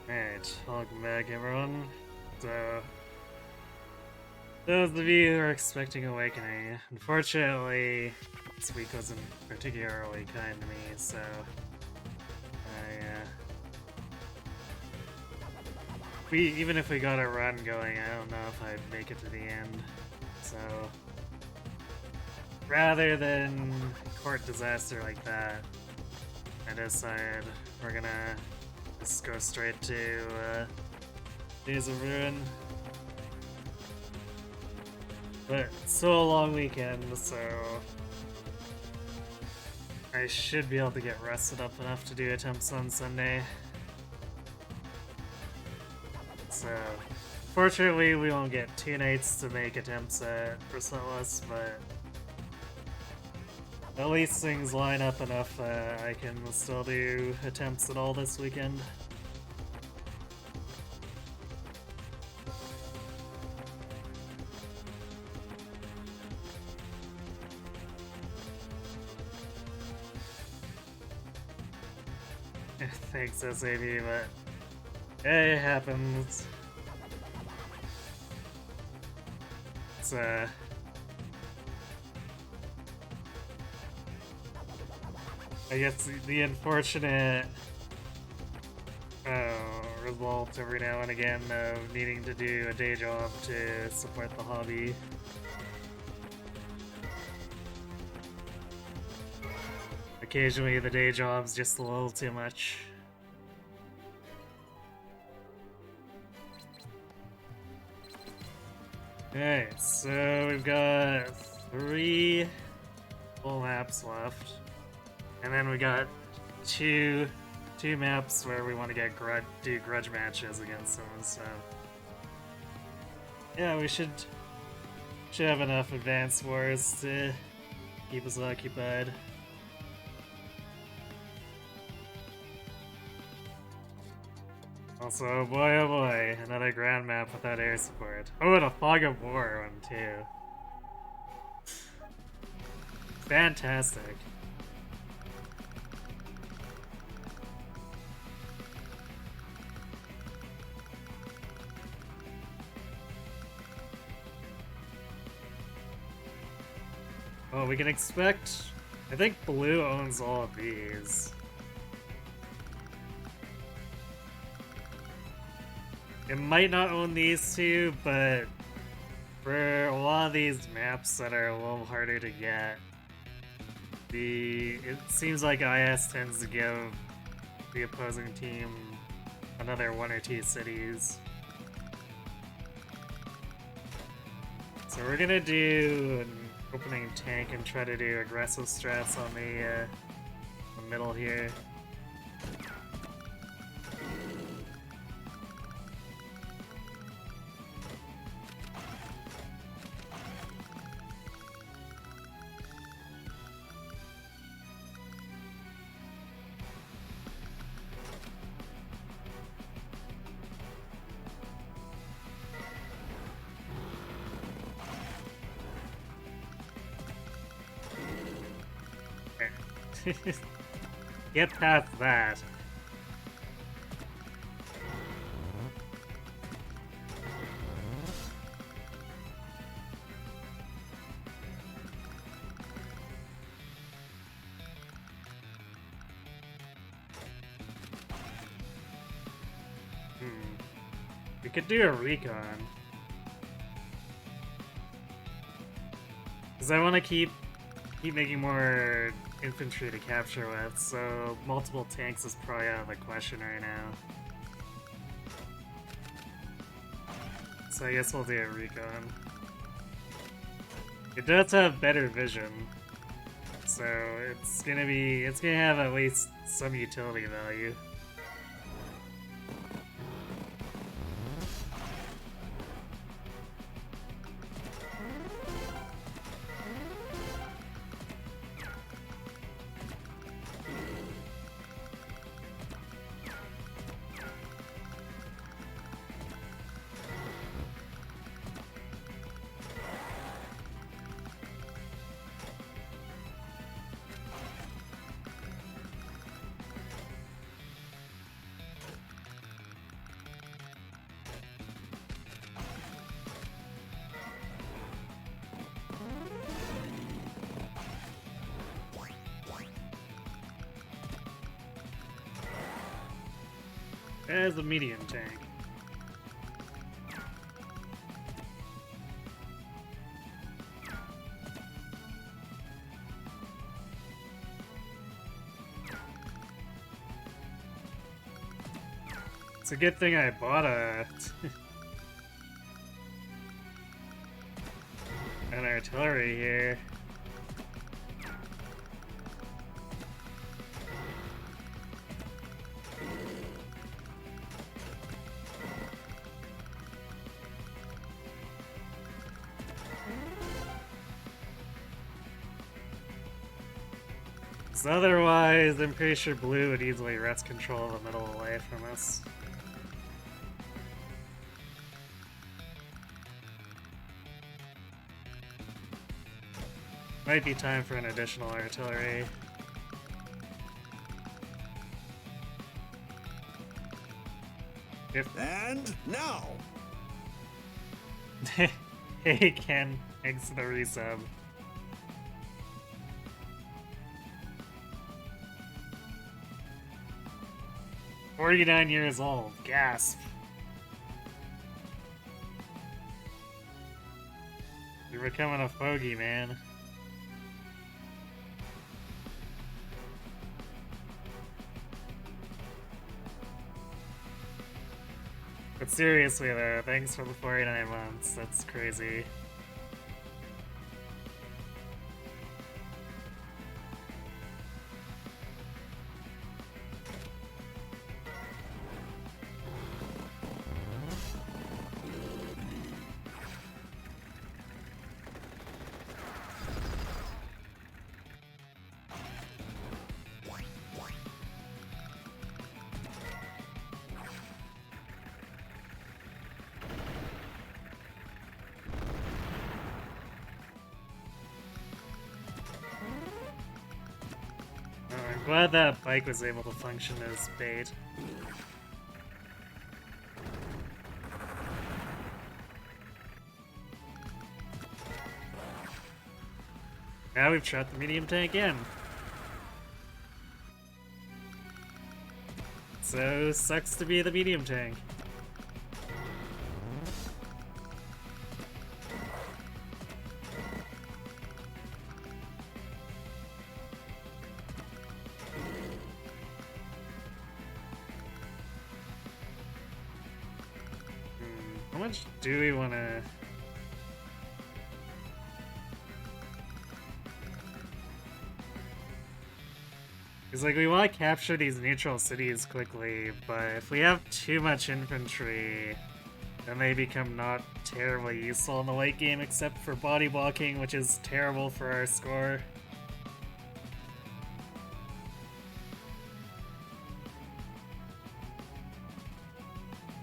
Alright, welcome back everyone. So, those of you who are expecting Awakening, unfortunately, this week wasn't particularly kind to me, so even if we got a run going, I don't know if I'd make it to the end. So, rather than court disaster like that, I decided we're gonna just go straight to Days of Ruin. But it's still a long weekend, so I should be able to get rested up enough to do attempts on Sunday. So, fortunately, we won't get 2 nights to make attempts at Relentless, but at least things line up enough that I can still do attempts at all this weekend. Thanks, SAB, but it happens. It's, I guess the unfortunate result every now and again of needing to do a day job to support the hobby. Occasionally the day job's just a little too much. Okay, so we've got 3 full maps left. And then we got two maps where we want to do grudge matches against them, so yeah, we should have enough advanced wars to keep us occupied. Also, oh boy, another grand map without air support. Oh, and a Fog of War one too. Fantastic. Well, we can expect... I think Blue owns all of these. It might not own these two, but for a lot of these maps that are a little harder to get, it seems like IS tends to give the opposing team another 1 or 2 cities. So we're gonna do an opening tank and try to do aggressive strats on the middle here. Get past that. We could do a recon. Because I want to keep making more infantry to capture with, so multiple tanks is probably out of the question right now. So I guess we'll do a recon. It does have better vision, so it's gonna have at least some utility value. as a medium tank. It's a good thing I bought an artillery here. So otherwise, I'm pretty sure blue would easily wrest control of the middle away from us. Might be time for an additional artillery. And now! Hey Ken, thanks for the resub. "49 years old, gasp. You're becoming a fogey, man." But seriously though, thanks for the 49 months, that's crazy. I'm glad that bike was able to function as bait. Now we've shot the medium tank in. So, sucks to be the medium tank. How much do we want to... Because, like, we want to capture these neutral cities quickly, but if we have too much infantry, then they become not terribly useful in the late game except for body blocking, which is terrible for our score.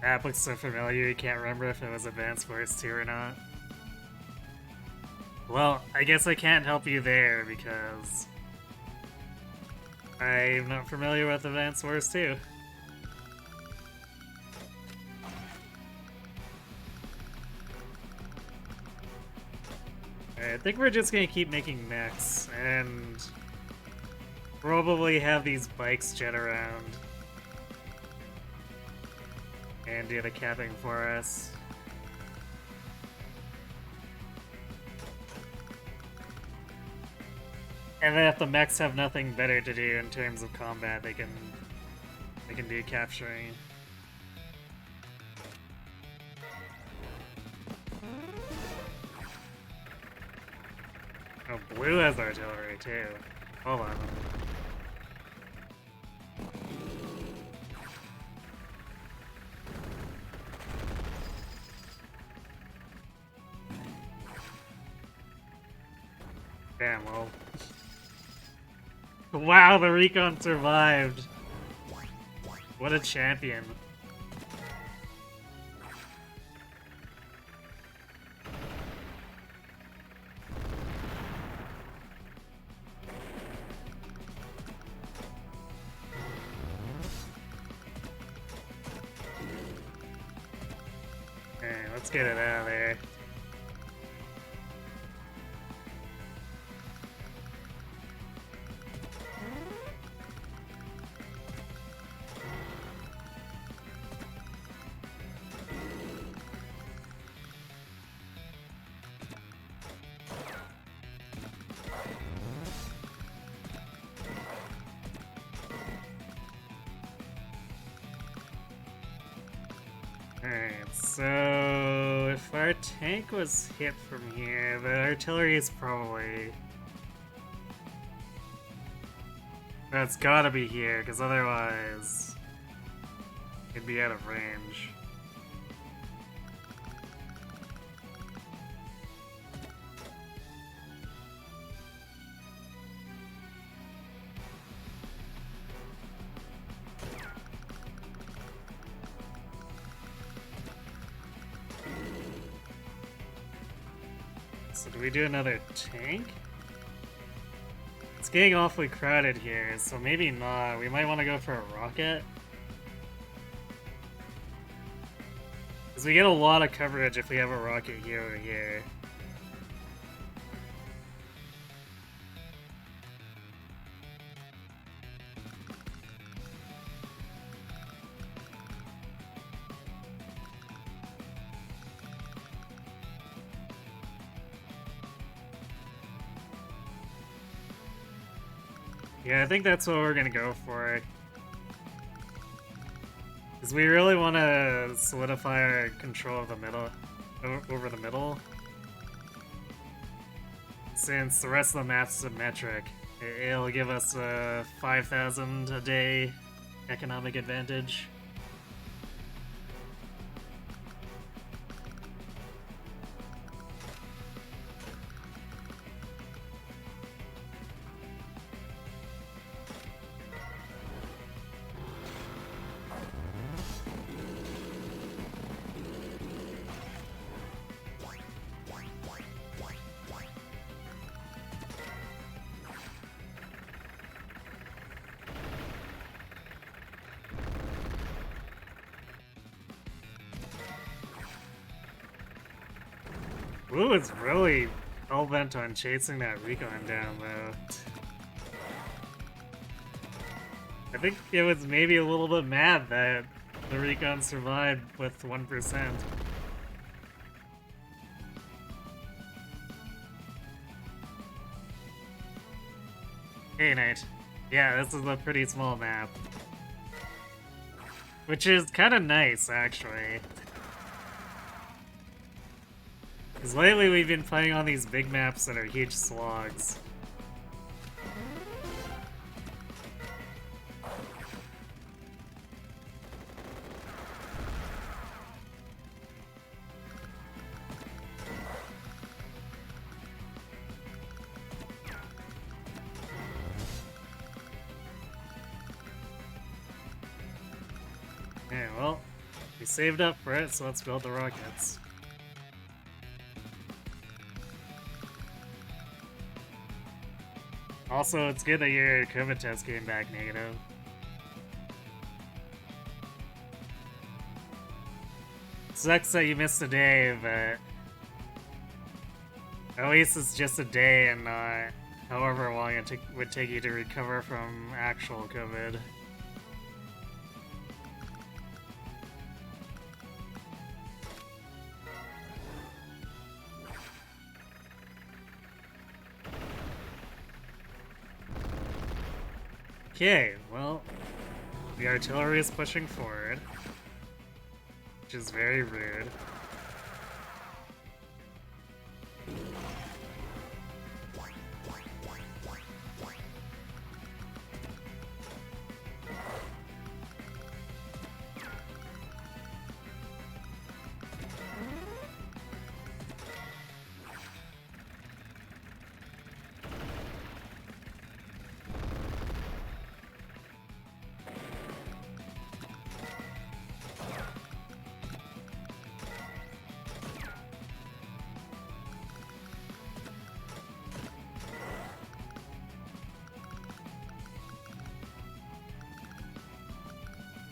That looks so familiar, you can't remember if it was Advanced Wars 2 or not. Well, I guess I can't help you there, because I'm not familiar with Advanced Wars 2. I think we're just gonna keep making mechs, and probably have these bikes jet around and do the capping for us. And then if the mechs have nothing better to do in terms of combat, they can do capturing. Oh, blue has artillery too. Hold on. Damn, well. Wow, the recon survived. What a champion. Okay, let's get it out of there. Alright, so if our tank was hit from here, the artillery is probably... That's gotta be here, because otherwise it'd be out of range. So do we do another tank? It's getting awfully crowded here, so maybe not. We might want to go for a rocket. Because we get a lot of coverage if we have a rocket here or here. Yeah, I think that's what we're gonna go for. Because we really want to solidify our control of the middle, over the middle. Since the rest of the map's symmetric, it'll give us a 5,000 a day economic advantage. Blue is really hell-bent on chasing that recon down, though. I think it was maybe a little bit mad that the recon survived with 1%. Hey, Knight. Yeah, this is a pretty small map. Which is kind of nice, actually. Because lately we've been playing on these big maps that are huge slogs. Okay, well, we saved up for it, so let's build the rockets. Also, it's good that your COVID test came back negative. Sucks that you missed a day, but at least it's just a day and not however long it would take you to recover from actual COVID. Okay, well, the artillery is pushing forward, which is very rude.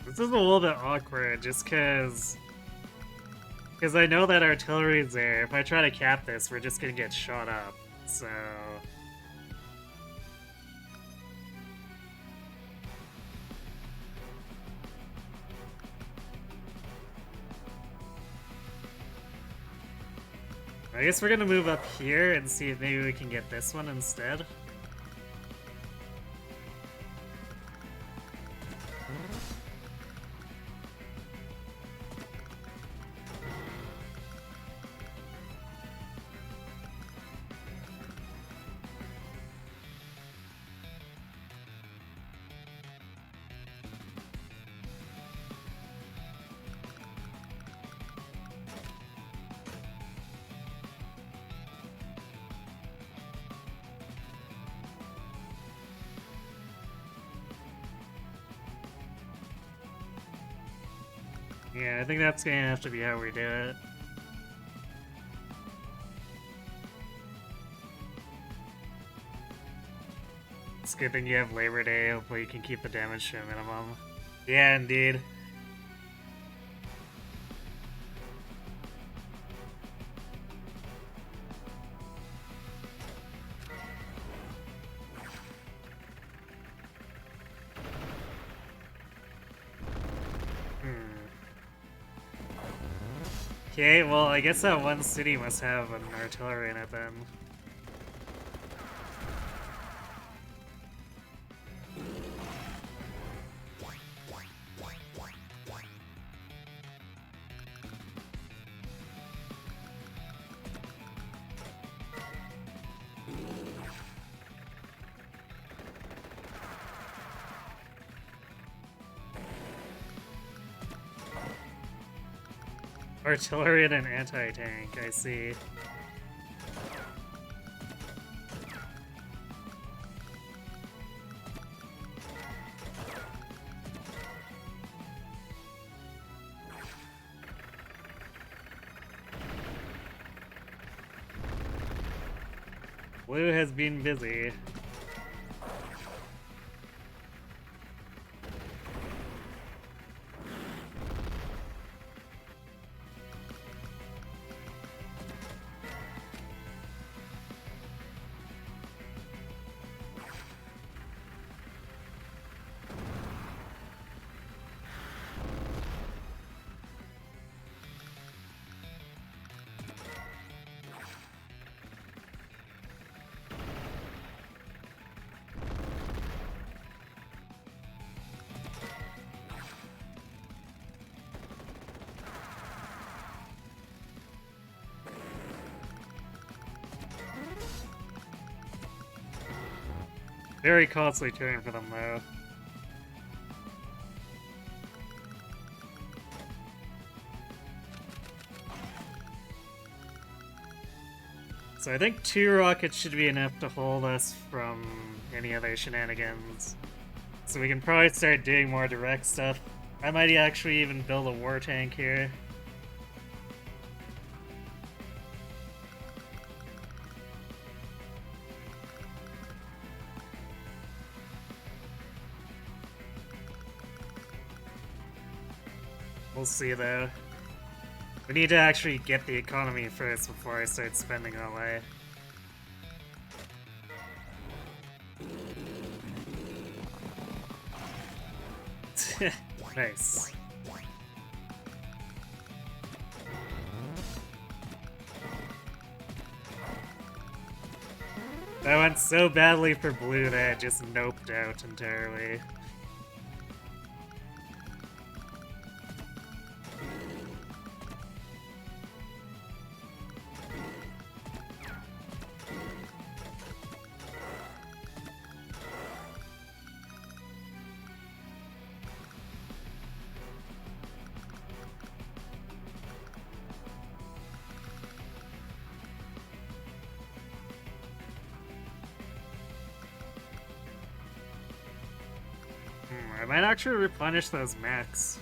This is a little bit awkward, just because I know that artillery is there. If I try to cap this, we're just gonna get shot up, so... I guess we're gonna move up here and see if maybe we can get this one instead. Yeah, I think that's gonna have to be how we do it. It's a good thing you have Labor Day. Hopefully you can keep the damage to a minimum. Yeah, indeed. Okay, well, I guess that one city must have an artillery in it then. Artillery and an anti-tank, I see. Blue has been busy. Very costly turn for them, though. So I think 2 rockets should be enough to hold us from any other shenanigans. So we can probably start doing more direct stuff. I might actually even build a war tank here. We'll see, though. We need to actually get the economy first before I start spending all way. Nice. That went so badly for blue that it just noped out entirely. I might actually replenish those mechs.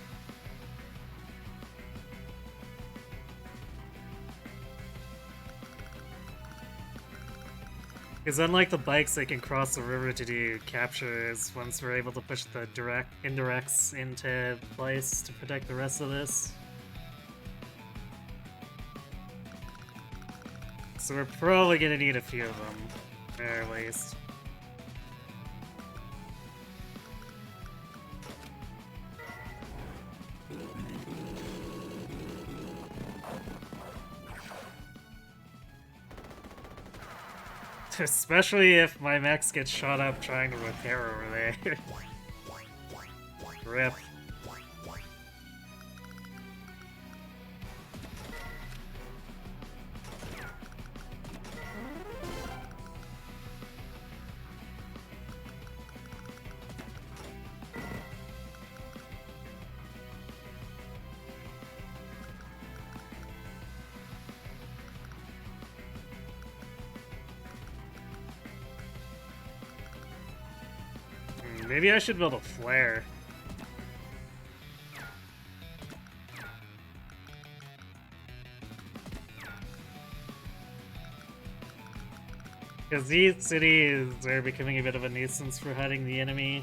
Because unlike the bikes, they can cross the river to do captures once we're able to push the indirects into place to protect the rest of this. So we're probably gonna need a few of them, at least. Especially if my mechs get shot up trying to repair over there. Rip. Maybe I should build a flare. Because these cities are becoming a bit of a nuisance for hiding the enemy.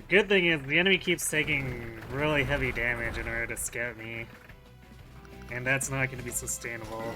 Good thing is, the enemy keeps taking really heavy damage in order to scout me. And that's not going to be sustainable.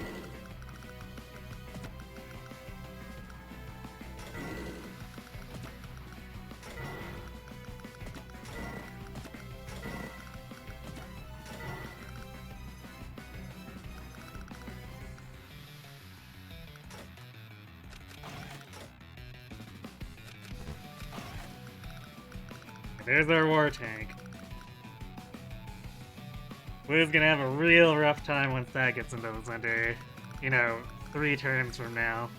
There's our war tank. Blue's gonna have a real rough time once that gets into the center. You know, 3 turns from now.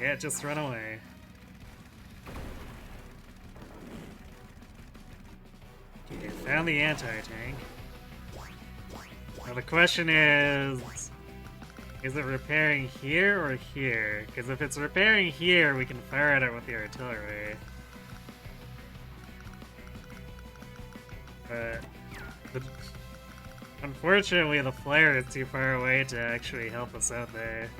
Yeah, just run away. Okay, found the anti-tank. Now the question is it repairing here or here? Because if it's repairing here, we can fire at it with the artillery. But unfortunately, the flare is too far away to actually help us out there.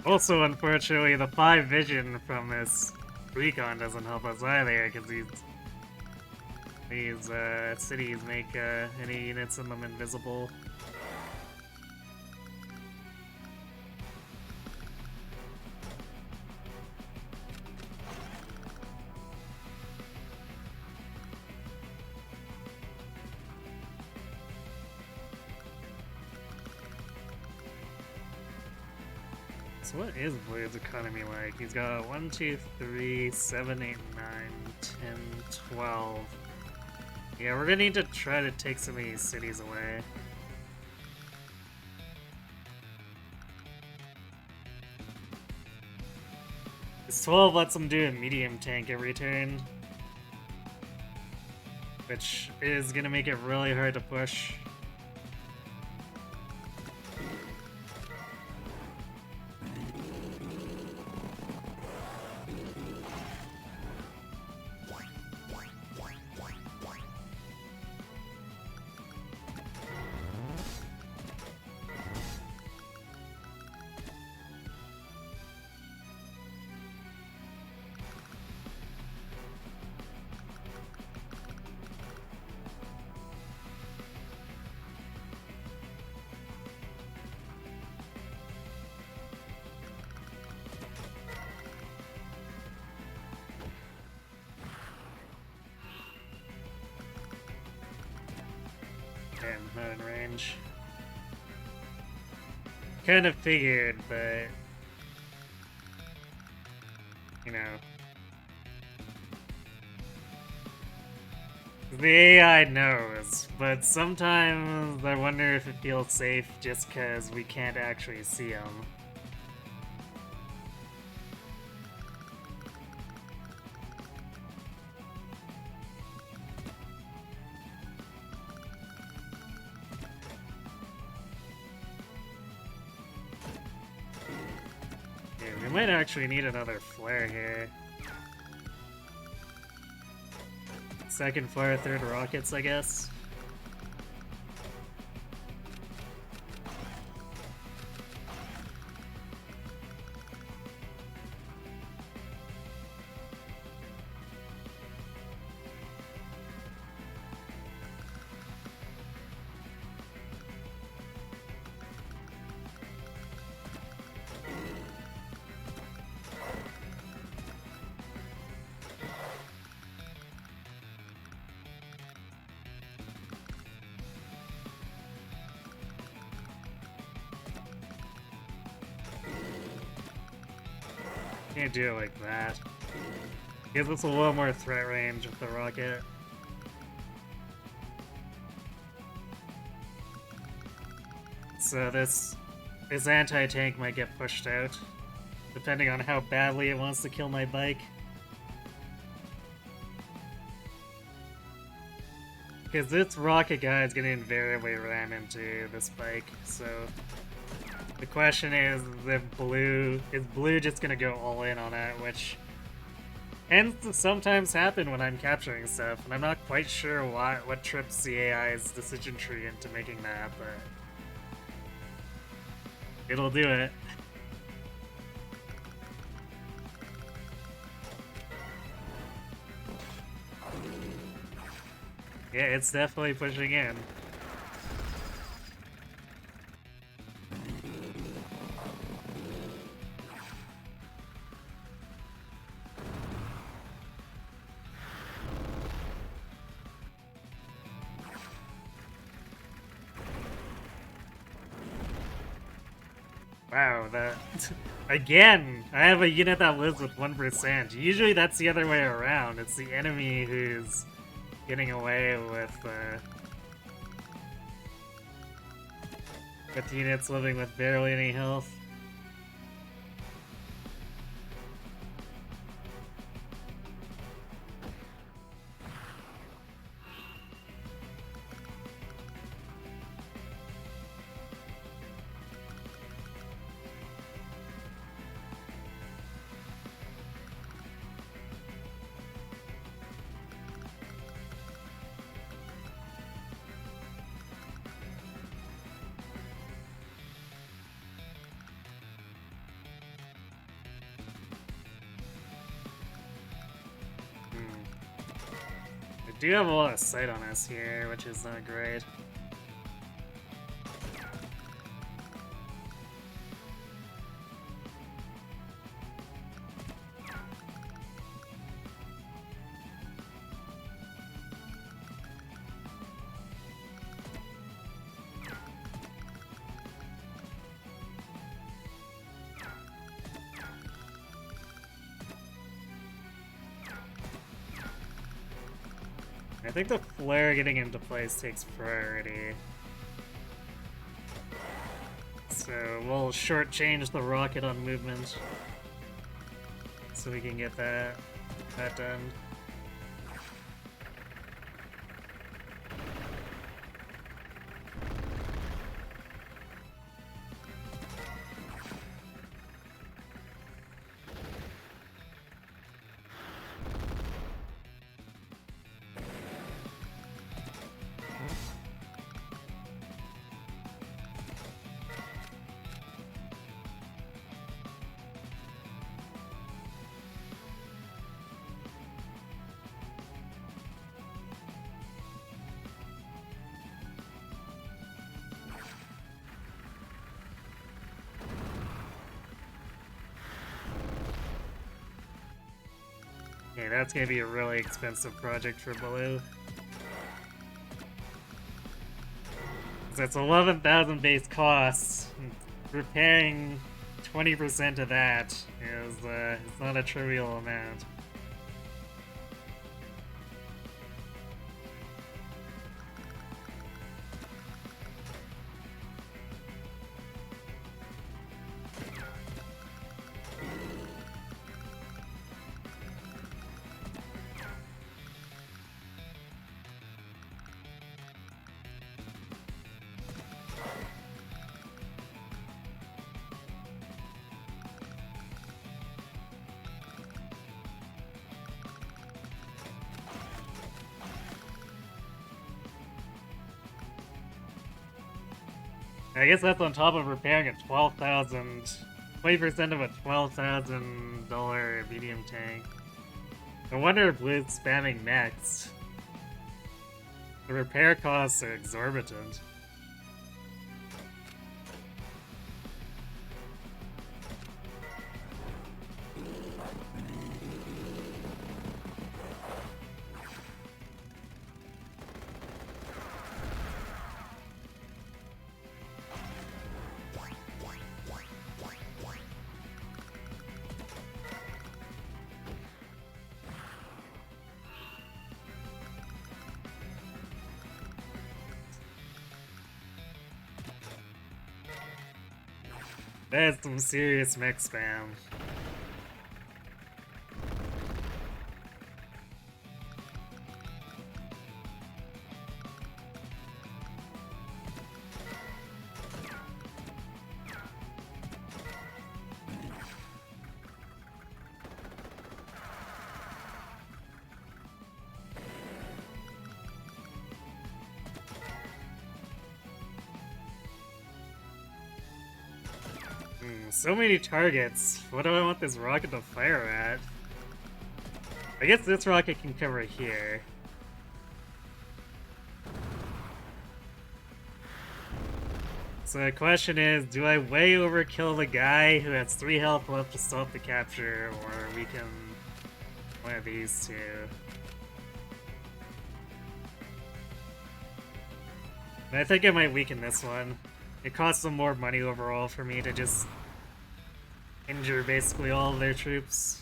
Also, unfortunately, the 5 vision from this recon doesn't help us either, because these cities make any units in them invisible. So what is Blue's economy like? He's got 1, 2, 3, 7, 8, 9, 10, 12. Yeah, we're gonna need to try to take some of these cities away. This 12 lets him do a medium tank every turn, which is gonna make it really hard to push. not in range. Kind of figured, but you know, the AI knows, but sometimes I wonder if it feels safe just because we can't actually see them. Yeah, we might actually need another flare here. Second flare, third rockets, I guess. Can't do it like that. Gives us a little more threat range with the rocket. So this anti-tank might get pushed out, depending on how badly it wants to kill my bike. Because this rocket guy is going to invariably ram into this bike, so the question is blue just gonna go all in on it, which tends to sometimes happen when I'm capturing stuff, and I'm not quite sure what trips the AI's decision tree into making that, but it'll do it. Yeah, it's definitely pushing in. Wow, that... Again! I have a unit that lives with 1%. Usually that's the other way around. It's the enemy who's getting away with units living with barely any health. I do have a lot of sight on us here, which is not great. I think the flare getting into place takes priority. So we'll shortchange the rocket on movement so we can get that done. Okay, that's gonna be a really expensive project for Blue. So it's 11,000 base costs. Repairing 20% of that is it's not a trivial amount. I guess that's on top of repairing a 20% of a $12,000 medium tank. No wonder Blue's spamming next. The repair costs are exorbitant. That's some serious mech spam. So many targets. What do I want this rocket to fire at? I guess this rocket can cover here. So the question is, do I way overkill the guy who has 3 health left to stop the capture, or weaken one of these two? I think I might weaken this one. It costs them more money overall for me to just injure basically all of their troops.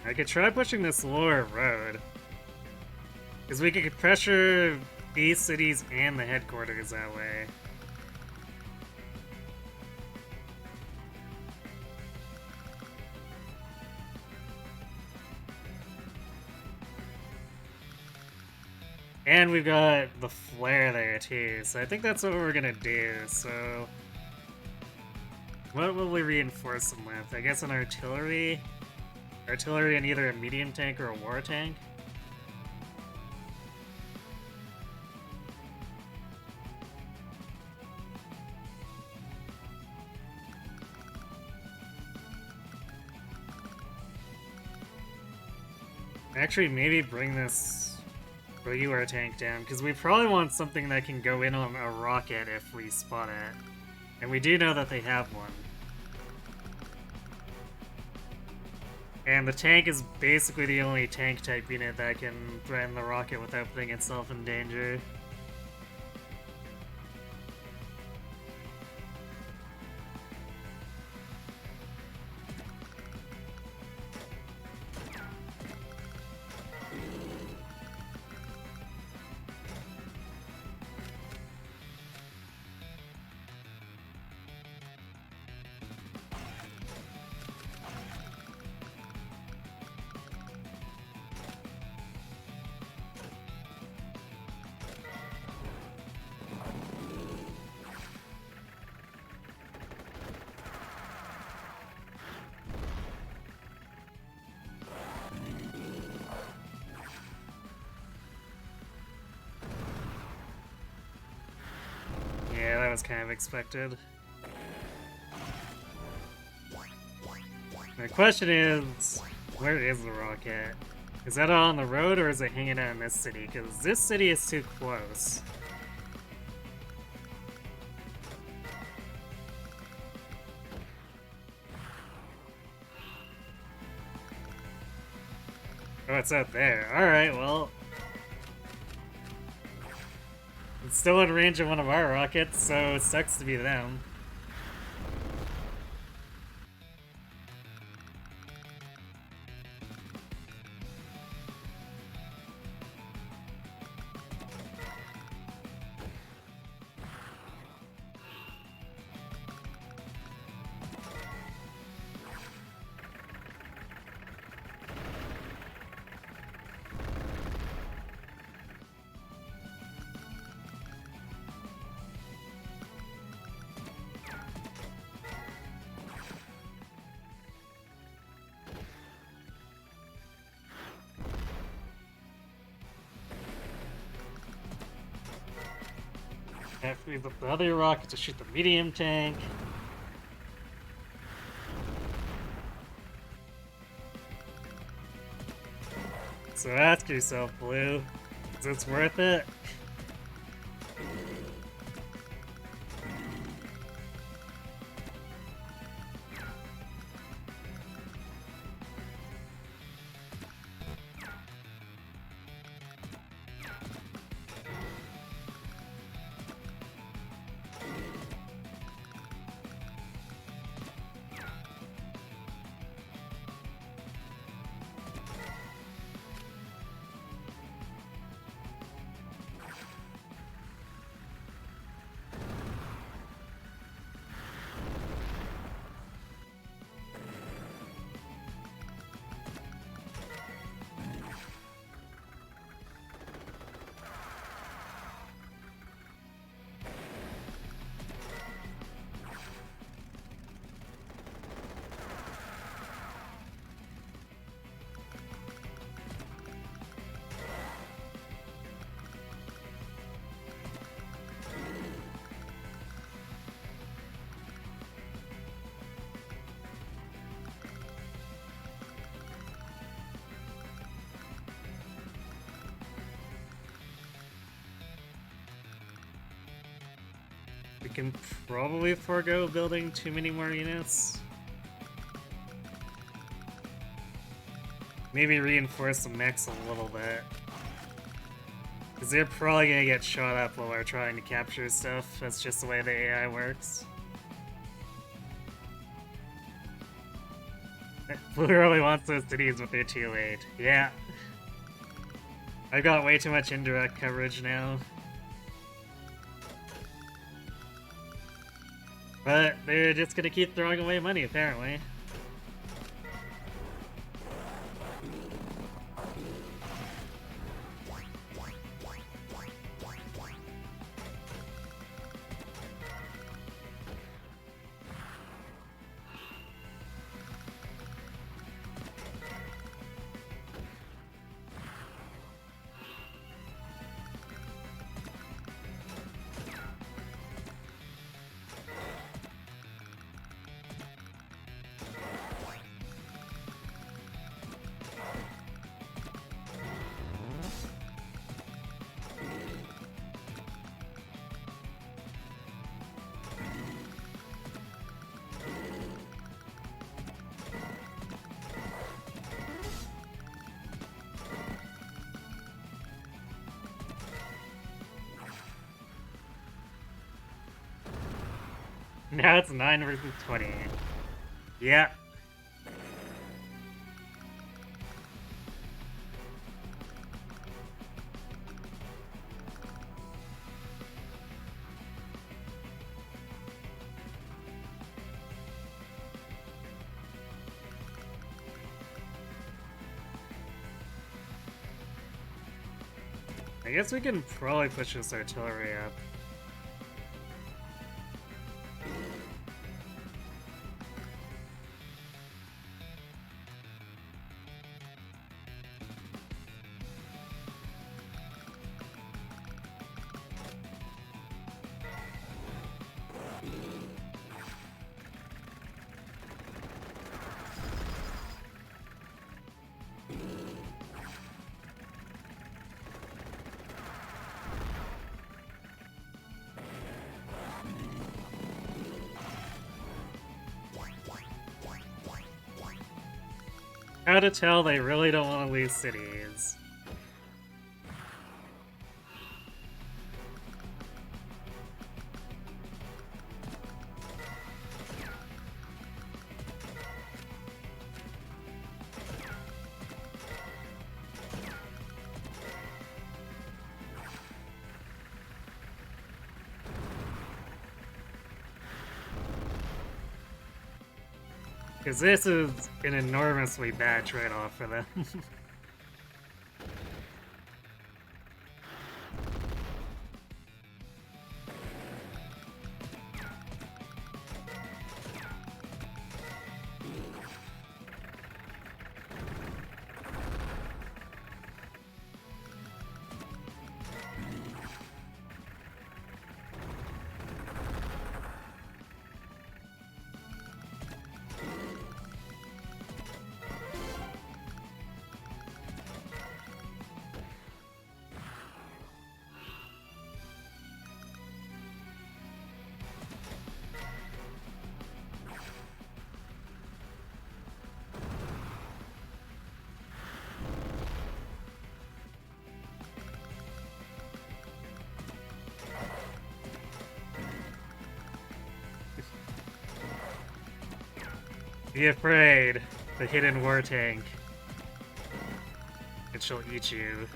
I could try pushing this lower road. Because we could pressure these cities and the headquarters that way. And we've got the flare there too, so I think that's what we're gonna do, so... What will we reinforce them with? I guess an artillery? Artillery in either a medium tank or a war tank? Actually, maybe bring this regular tank down, because we probably want something that can go in on a rocket if we spot it. And we do know that they have one. And the tank is basically the only tank type unit that can threaten the rocket without putting itself in danger. was kind of expected. My question is, where is the rocket? Is that on the road or is it hanging out in this city? Because this city is too close. Oh, it's out there. Alright, well. It's still in range of one of our rockets, so it sucks to be them. Have to use the other rocket to shoot the medium tank. So ask yourself, Blue, is this worth it? We can probably forego building too many more units. Maybe reinforce the mechs a little bit. Because they're probably gonna get shot up while we're trying to capture stuff. That's just the way the AI works. Blue really wants those cities, but they're too late. Yeah. I've got way too much indirect coverage now. But they're just gonna keep throwing away money, apparently. Now it's 9 versus 20. Yeah. I guess we can probably push this artillery up. How to tell they really don't want to lose cities. Because this is an enormously bad trade-off for them. Be afraid, the hidden war tank. It shall eat you.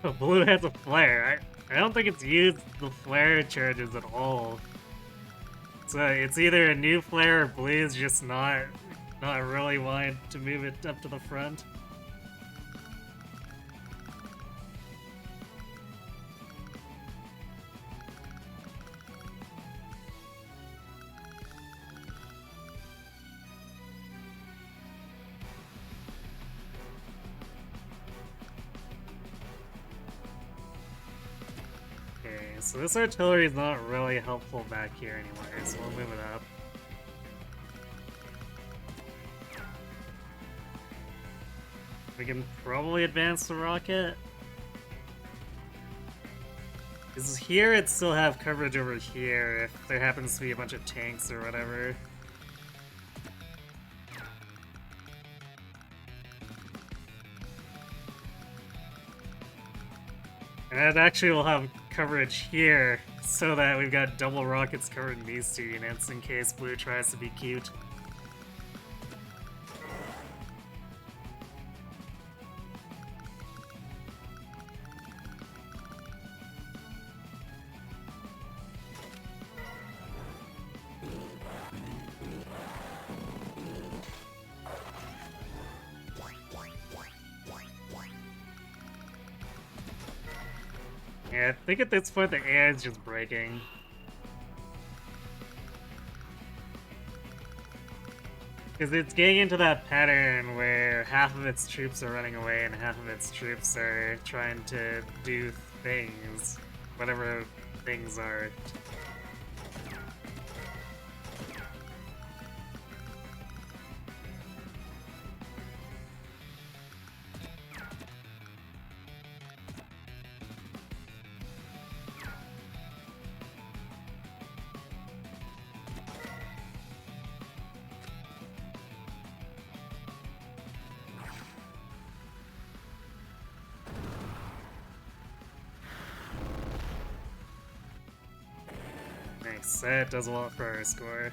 Oh, blue has a flare. I don't think it's used the flare charges at all. So it's either a new flare or blue's just not really wanting to move it up to the front. Okay, so this artillery is not really helpful back here anyway, so we'll move it up. We can probably advance the rocket. Because here it'd still have coverage over here if there happens to be a bunch of tanks or whatever. And it actually will have coverage here so that we've got double rockets covering these two units in case blue tries to be cute. Yeah, I think at this point the AI is just breaking. Because it's getting into that pattern where half of its troops are running away and half of its troops are trying to do things. Whatever things are. Nice, that does a lot for our score.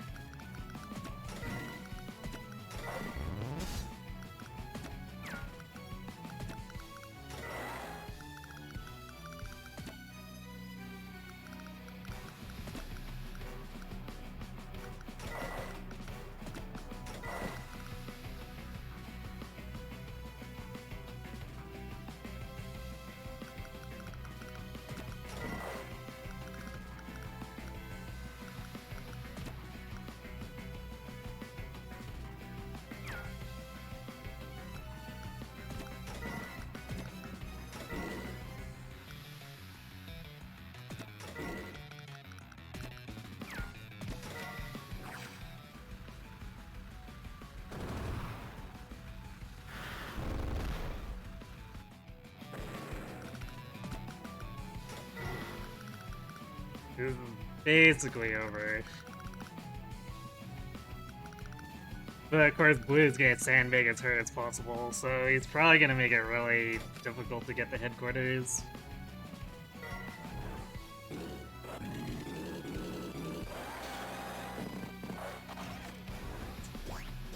This is basically over. But of course, Blue's gonna sandbag as hard as possible, so he's probably gonna make it really difficult to get the headquarters.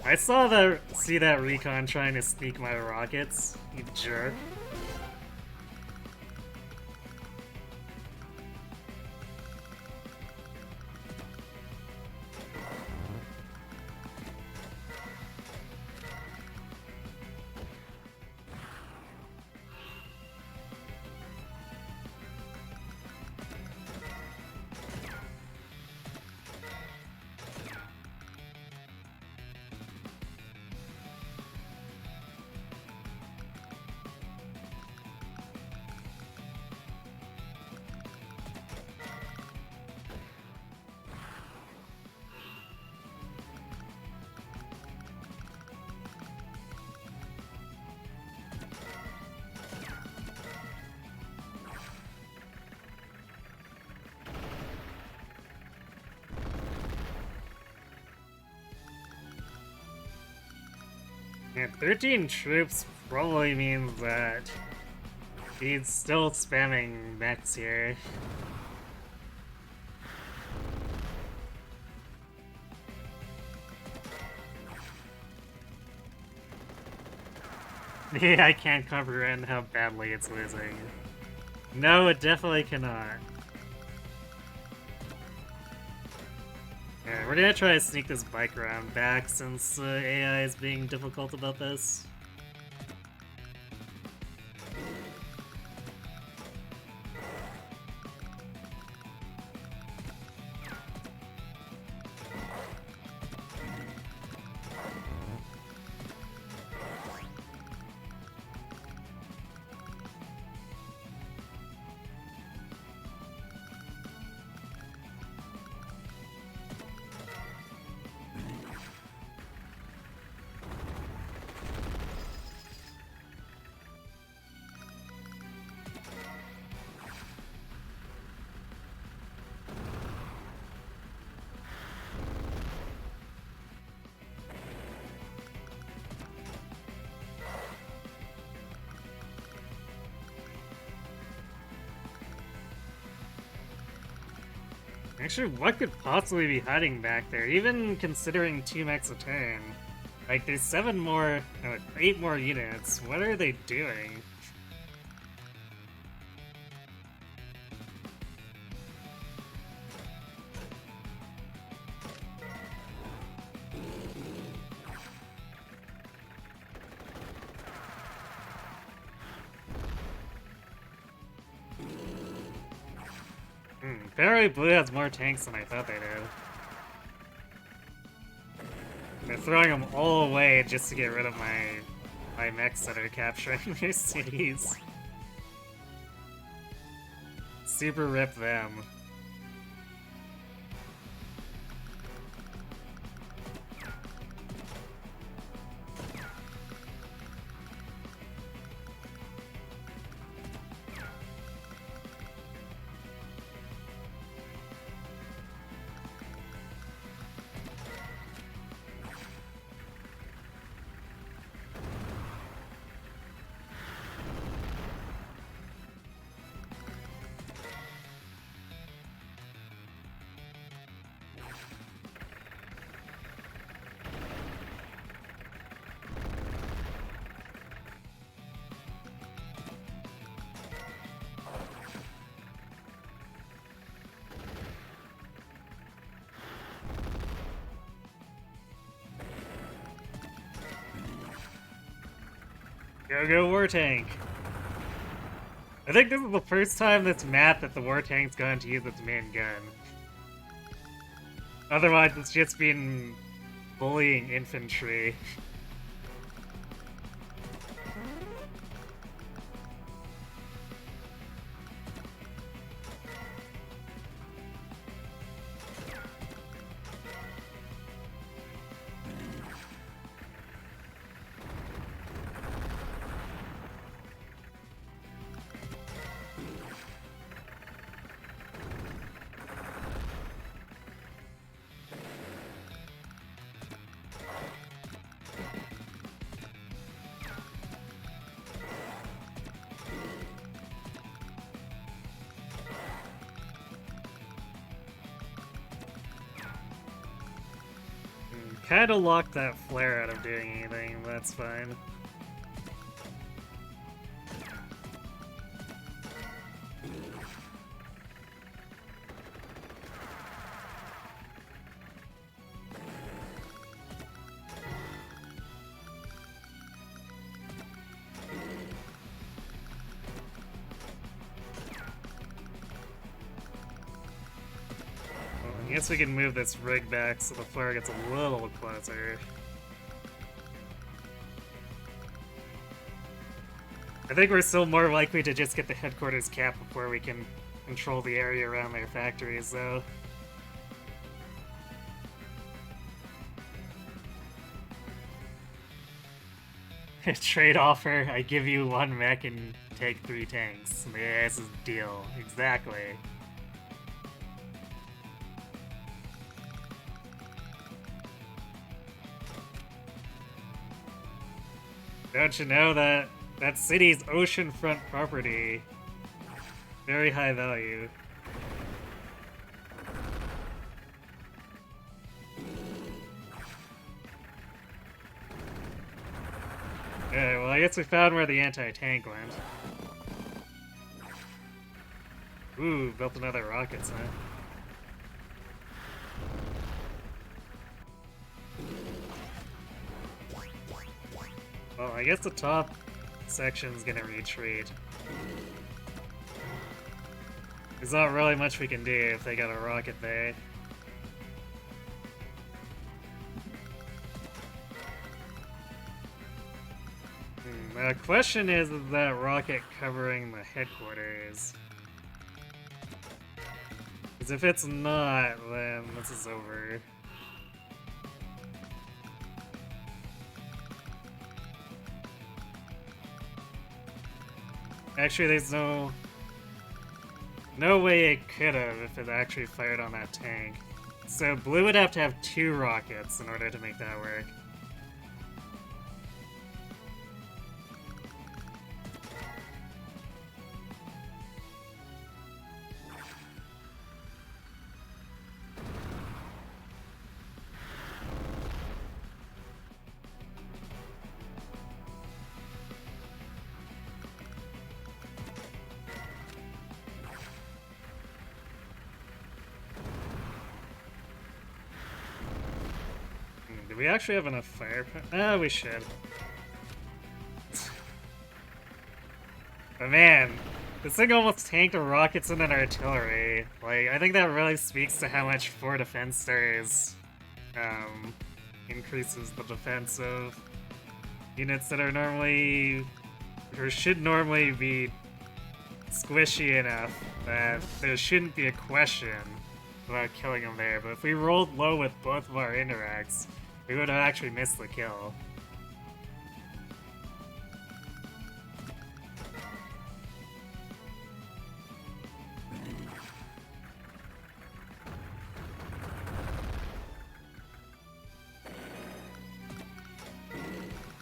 I see that recon trying to sneak my rockets, you jerk. Yeah, 13 troops probably means that he's still spamming mechs here. Yeah, I can't comprehend how badly it's losing. No, it definitely cannot. Yeah, we're gonna try to sneak this bike around back since AI is being difficult about this. Actually, what could possibly be hiding back there? Even considering 2 mechs a turn. Like, there's 8 more units. What are they doing? Apparently Blue has more tanks than I thought they did. They're throwing them all away just to get rid of my mechs that are capturing their cities. Super rip them. Go War Tank! I think this is the first time this map that the War Tank's going to use its main gun. Otherwise, it's just been bullying infantry. kind of locked that flare out of doing anything, but that's fine. I guess we can move this rig back so the flare gets a little closer. I think we're still more likely to just get the headquarters cap before we can control the area around their factories, though. Trade offer, I give you 1 mech and take 3 tanks. Yeah, this is deal. Exactly. Don't you know that that city's oceanfront property? Very high value. Okay, well I guess we found where the anti-tank went. Ooh, built another rockets, huh? Well, I guess the top section's gonna retreat. There's not really much we can do if they got a rocket bay. The question is that rocket covering the headquarters? Because if it's not, then this is over. Actually, there's no way it could have if it actually fired on that tank. So blue would have to have 2 rockets in order to make that work. Do we actually have enough firepower? Oh, we should. But man, this thing almost tanked the rockets and an artillery. Like, I think that really speaks to how much 4 defense stars increases the defense of units that are normally, or should normally be squishy enough that there shouldn't be a question about killing them there. But if we rolled low with both of our interacts, we would have actually missed the kill.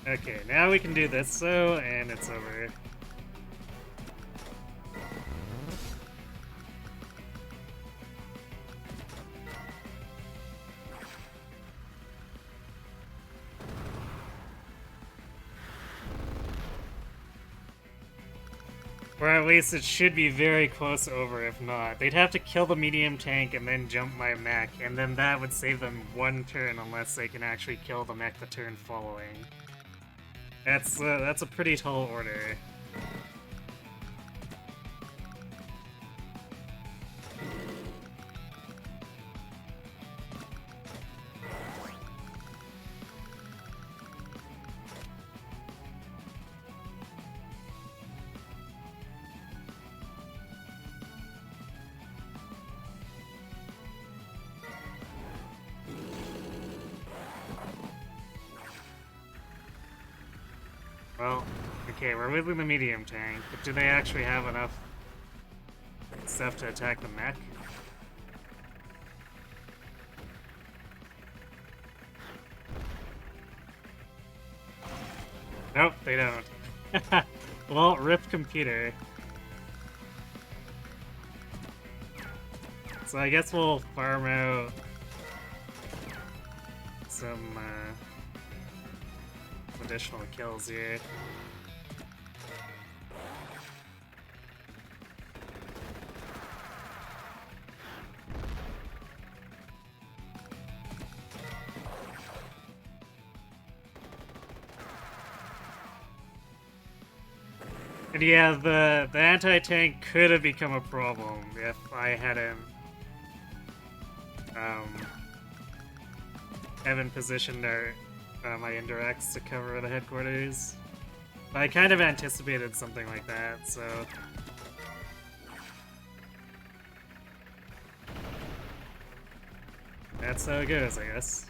Okay, now we can do this though, and it's over. Or at least it should be very close over, if not. They'd have to kill the medium tank and then jump my mech, and then that would save them 1 turn unless they can actually kill the mech the turn following. That's a pretty tall order. Well, okay, we're losing the medium tank, but do they actually have enough stuff to attack the mech? Nope, they don't. Well, rip computer. So I guess we'll farm out some additional kills here. And yeah, the anti-tank could have become a problem if I hadn't positioned my indirects to cover the headquarters. But I kind of anticipated something like that, so that's how it goes, I guess.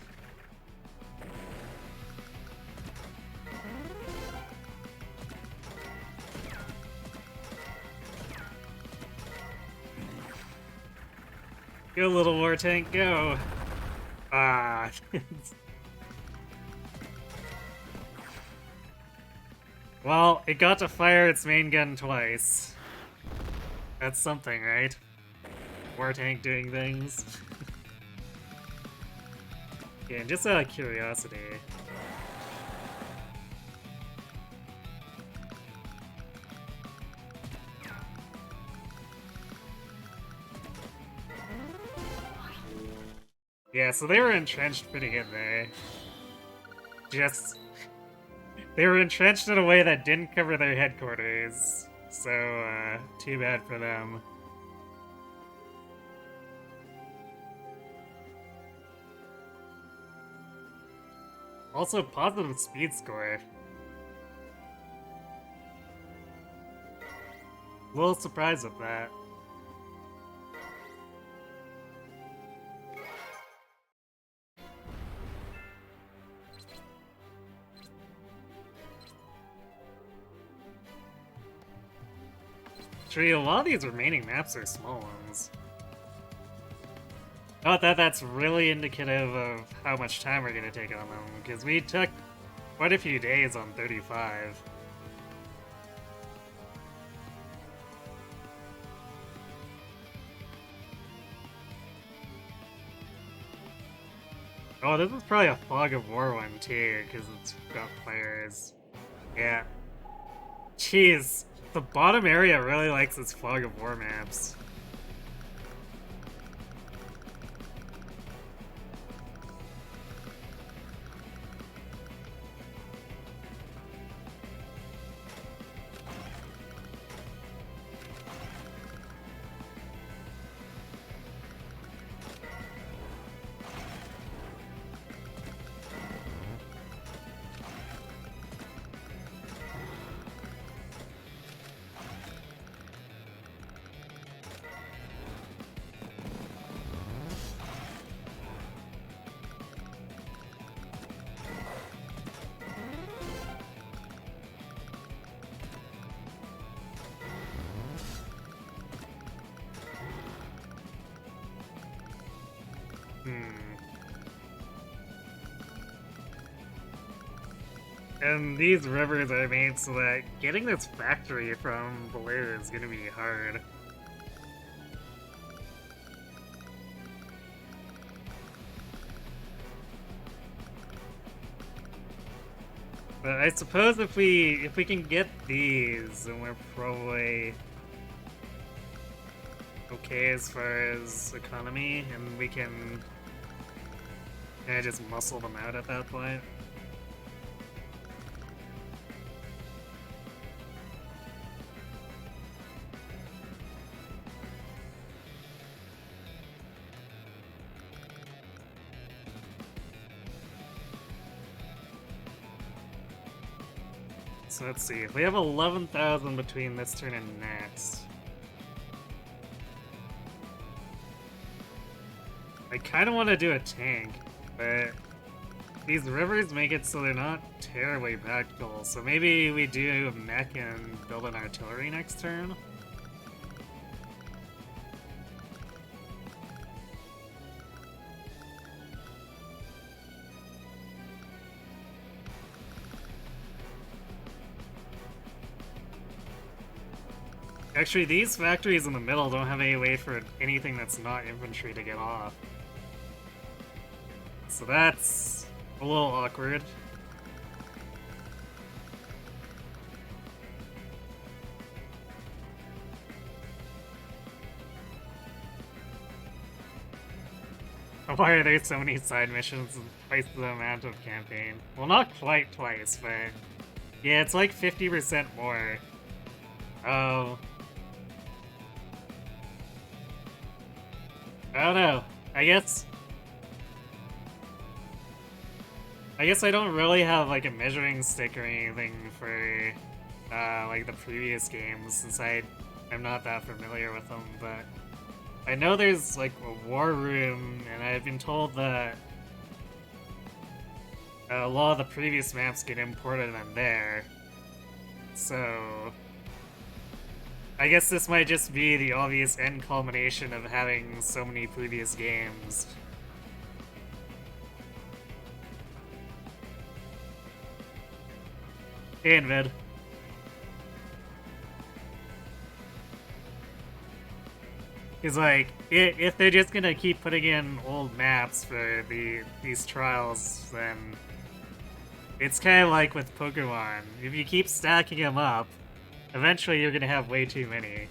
Go, little war tank, go! Ah. Well, it got to fire its main gun twice. That's something, right? War tank doing things. Yeah, and just out of curiosity. Yeah, so they were entrenched pretty good there. They were entrenched in a way that didn't cover their headquarters. So, too bad for them. Also, positive speed score. A little surprised with that. Actually, a lot of these remaining maps are small ones. Not that that's really indicative of how much time we're gonna take on them, because we took quite a few days on 35. Oh, this is probably a Fog of War one too, because it's got fires. Yeah. Jeez, the bottom area really likes its Fog of War maps. And these rivers are made so that getting this factory from below is gonna be hard. But I suppose if we can get these, then we're probably okay as far as economy, and we can kind of just muscle them out at that point. So let's see, if we have 11,000 between this turn and next. I kind of want to do a tank, but these rivers make it so they're not terribly practical, so maybe we do a mech and build an artillery next turn? Actually, these factories in the middle don't have any way for anything that's not infantry to get off. So that's A little awkward. Why are there so many side missions and twice the amount of campaign? Well, not quite twice, but yeah, it's like 50% more. Oh. I don't know. I guess I don't really have like a measuring stick or anything for like the previous games since I'm not that familiar with them, but I know there's like a war room, and I've been told that a lot of the previous maps get imported in there. So I guess this might just be the obvious end culmination of having so many previous games. Hey, Invid. Because, like, if they're just gonna keep putting in old maps for these trials, then it's kind of like with Pokemon. If you keep stacking them up, eventually you're gonna have way too many.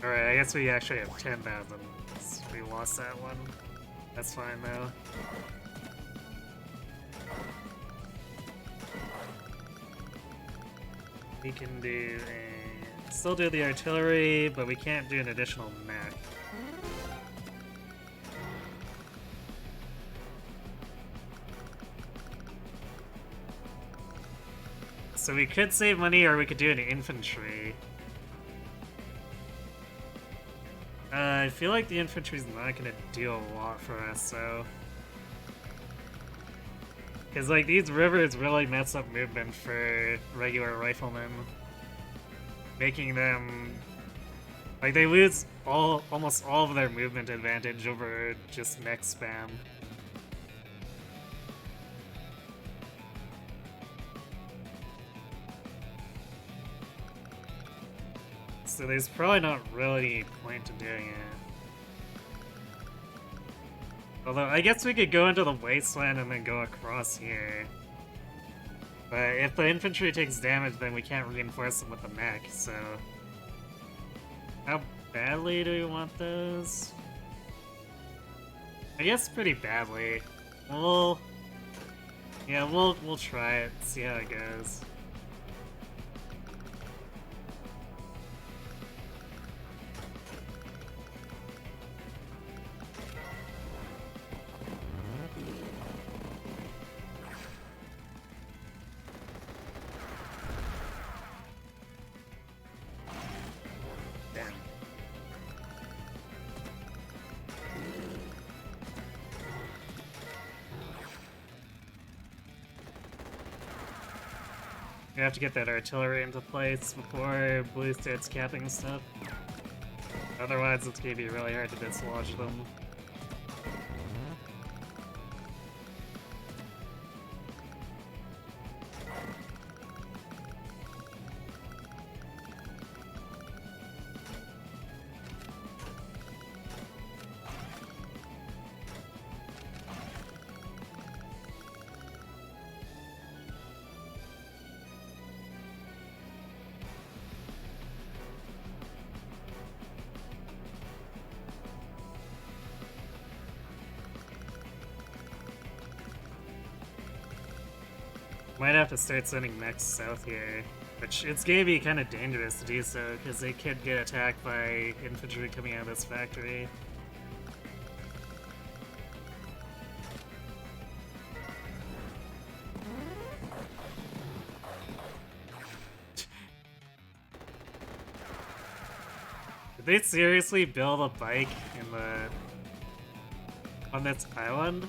Alright, I guess we actually have 10,000. We lost that one. That's fine, though. We can still do the artillery, but we can't do an additional mech. So we could save money, or we could do an infantry. I feel like the infantry's not gonna do a lot for us, so... Because, like, these rivers really mess up movement for regular riflemen. Making them... Like, they lose almost all of their movement advantage over just mech spam. So there's probably not really any point to doing it. Although, I guess we could go into the wasteland and then go across here. But if the infantry takes damage, then we can't reinforce them with the mech, so... How badly do we want those? I guess pretty badly. We'll try it, see how it goes. We have to get that artillery into place before Blue starts capping stuff. Otherwise, it's gonna be really hard to dislodge them. Might have to start sending mechs south here, which it's gonna be kind of dangerous to do so, because they could get attacked by infantry coming out of this factory. Did they seriously build a bike on this island?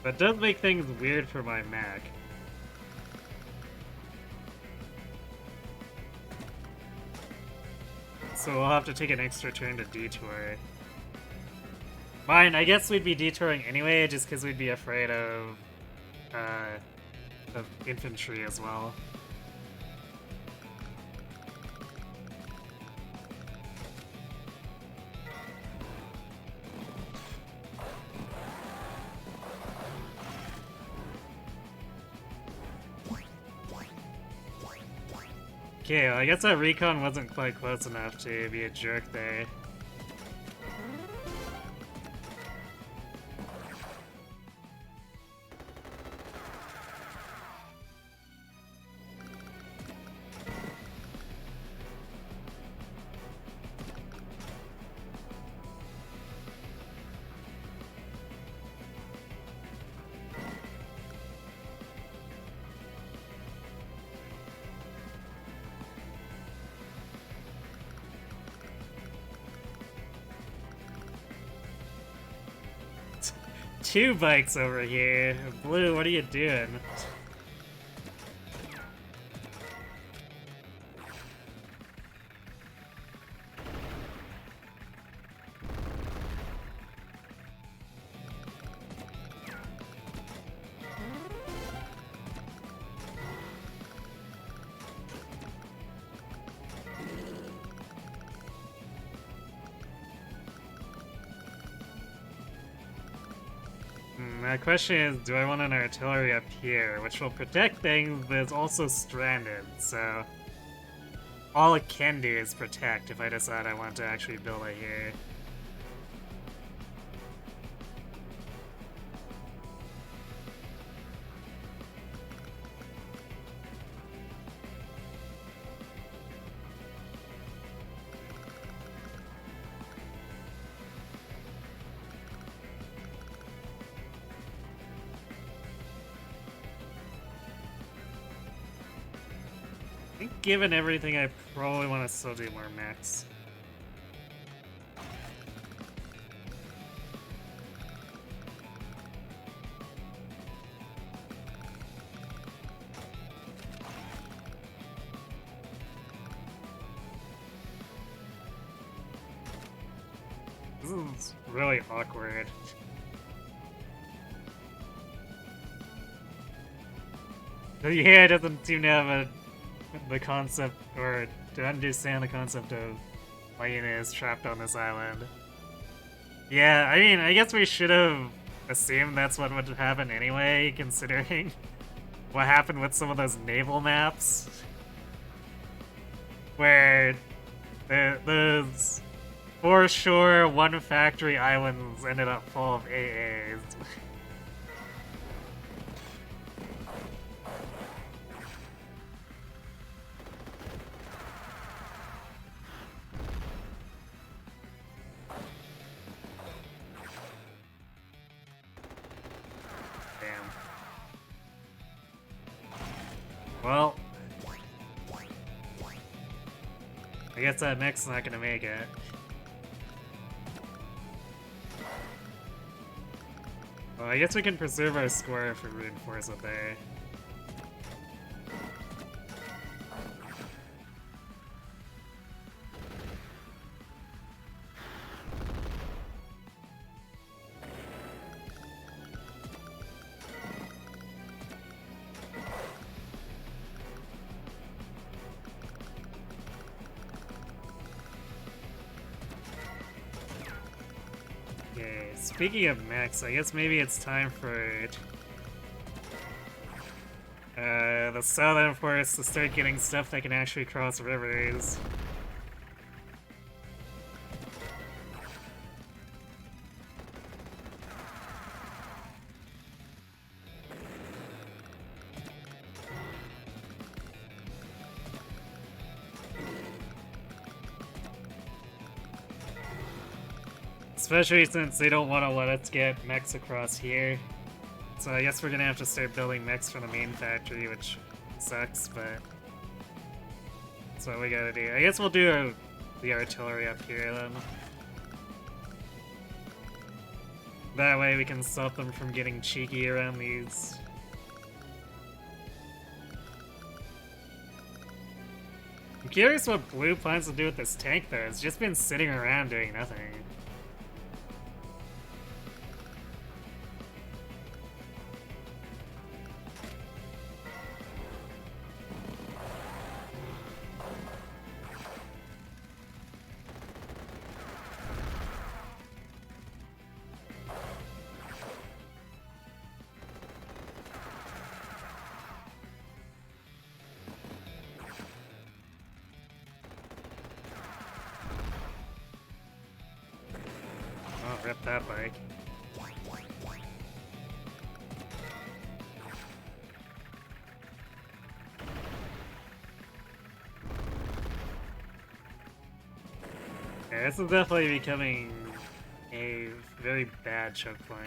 That does make things weird for my Mac. So we'll have to take an extra turn to detour. Mine, I guess we'd be detouring anyway, just because we'd be afraid of infantry as well. Okay, well, I guess that recon wasn't quite close enough to be a jerk there. Two bikes over here. Blue, what are you doing? My question is, do I want an artillery up here, which will protect things, but it's also stranded, so... all it can do is protect if I decide I want to actually build it here. I think given everything, I probably want to still do more mechs. This is really awkward. Yeah, it doesn't seem to have the concept, or to understand the concept of Lena is trapped on this island. Yeah, I mean, I guess we should have assumed that's what would happen anyway, considering what happened with some of those naval maps. Where those foreshore, one factory islands ended up full of AAs. Well, I guess that mech's not gonna make it. Well, I guess we can preserve our score if we reinforce it there. Speaking of mechs, I guess maybe it's time for the Southern Force to start getting stuff that can actually cross rivers. Especially since they don't want to let us get mechs across here. So I guess we're gonna have to start building mechs for the main factory, which sucks, but that's what we gotta do. I guess we'll do the artillery up here then. That way we can stop them from getting cheeky around these. I'm curious what Blue plans to do with this tank though. It's just been sitting around doing nothing. Oh, rip that bike. Yeah, this is definitely becoming a very bad choke point.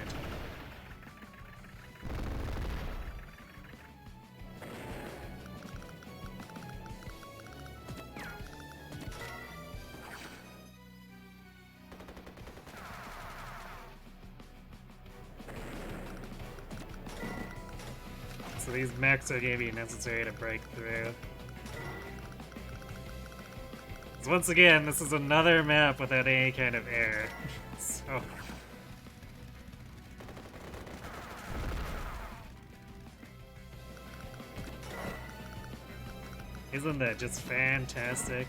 So these mechs are going to be necessary to break through. So once again, this is another map without any kind of air. So... Isn't that just fantastic?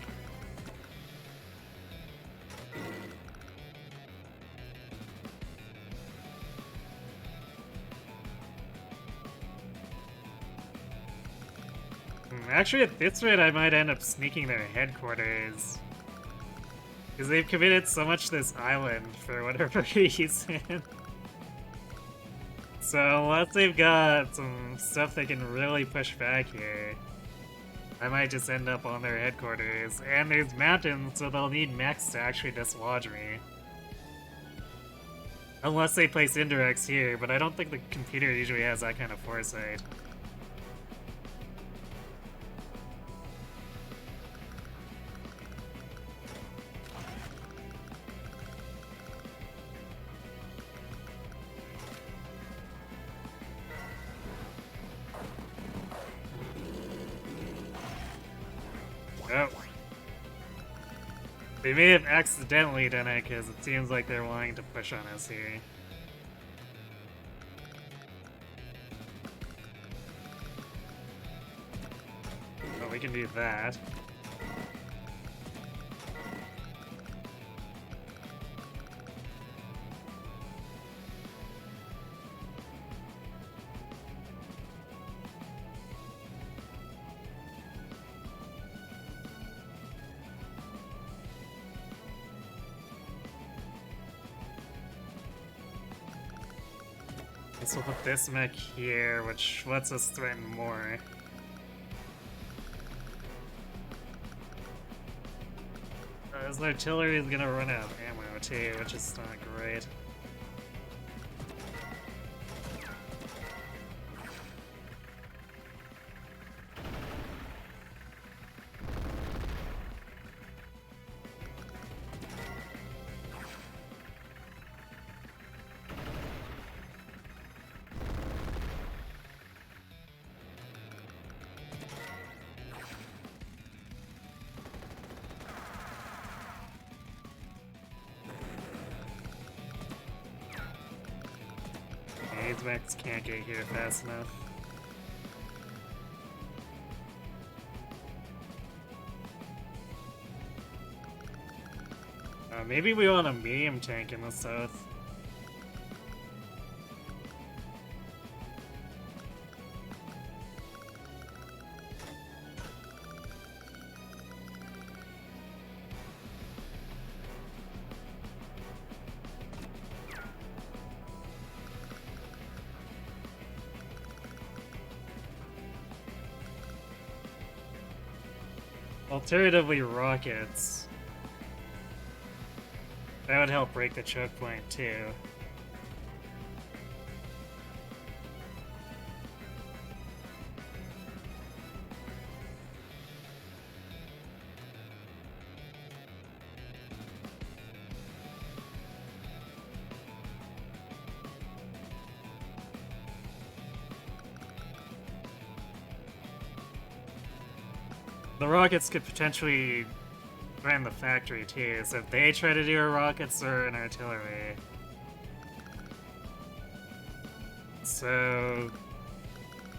Actually, at this rate, I might end up sneaking their headquarters. Because they've committed so much to this island for whatever reason. So, unless they've got some stuff they can really push back here, I might just end up on their headquarters. And there's mountains, so they'll need mechs to actually dislodge me. Unless they place indirects here, but I don't think the computer usually has that kind of foresight. Oh. They may have accidentally done it because it seems like they're wanting to push on us here. Oh, we can do that. So we'll put this mech here, which lets us threaten more. His artillery is gonna run out of ammo too, which is not great. These mechs can't get here fast enough. Maybe we want a medium tank in the south. Alternatively, rockets. That would help break the choke point too. the rockets could potentially threaten the factory too, so if they try to do a rockets or an artillery. So...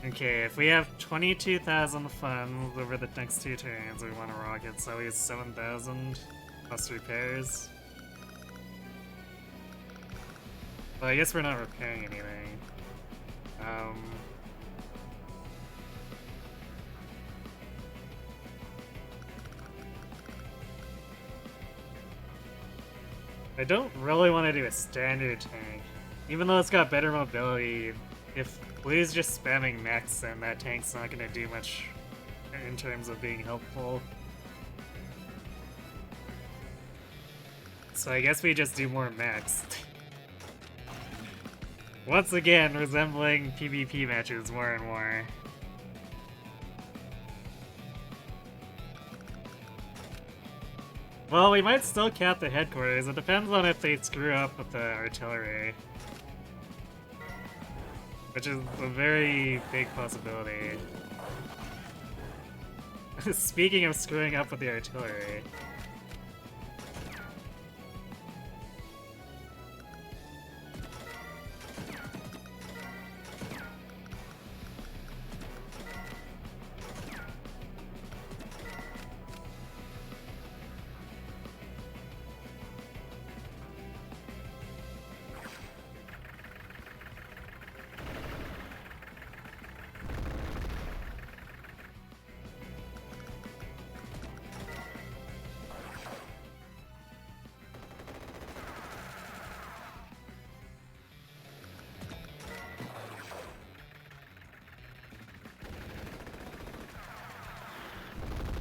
Okay, if we have 22,000 funds over the next 2 turns, we want a rocket, so we have 7,000 plus repairs. Well, I guess we're not repairing anything. I don't really want to do a standard tank. Even though it's got better mobility, if Blue's just spamming mechs, then that tank's not going to do much in terms of being helpful. So I guess we just do more mechs. Once again, resembling PvP matches more and more. Well, we might still cap the headquarters. It depends on if they screw up with the artillery. Which is a very big possibility. Speaking of screwing up with the artillery.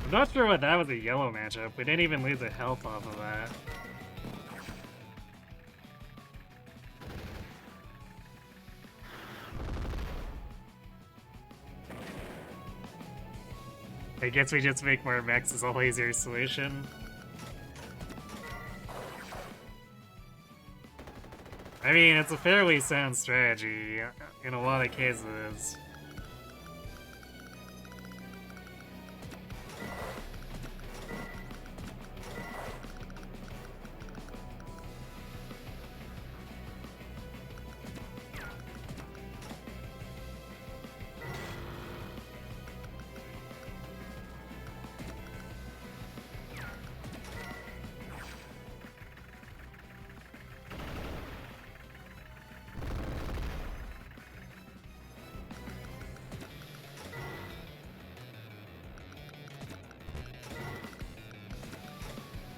I'm not sure why that was a yellow matchup. We didn't even lose a health off of that. I guess we just make more mechs as a lazier solution. I mean, it's a fairly sound strategy in a lot of cases.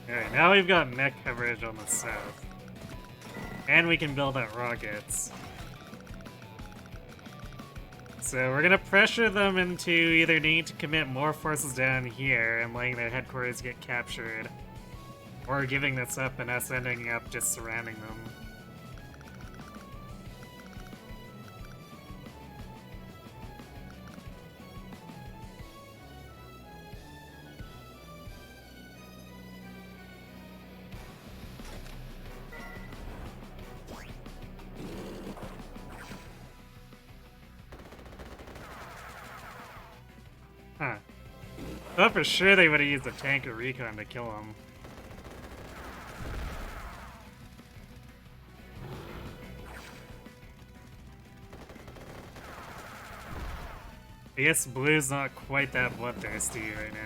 Alright, now we've got mech coverage on the south. And we can build out rockets. So we're gonna pressure them into either needing to commit more forces down here and letting their headquarters get captured, or giving this up and us ending up just surrounding them. Huh. Thought for sure they would have used a tank or recon to kill him. I guess Blue's not quite that bloodthirsty right now.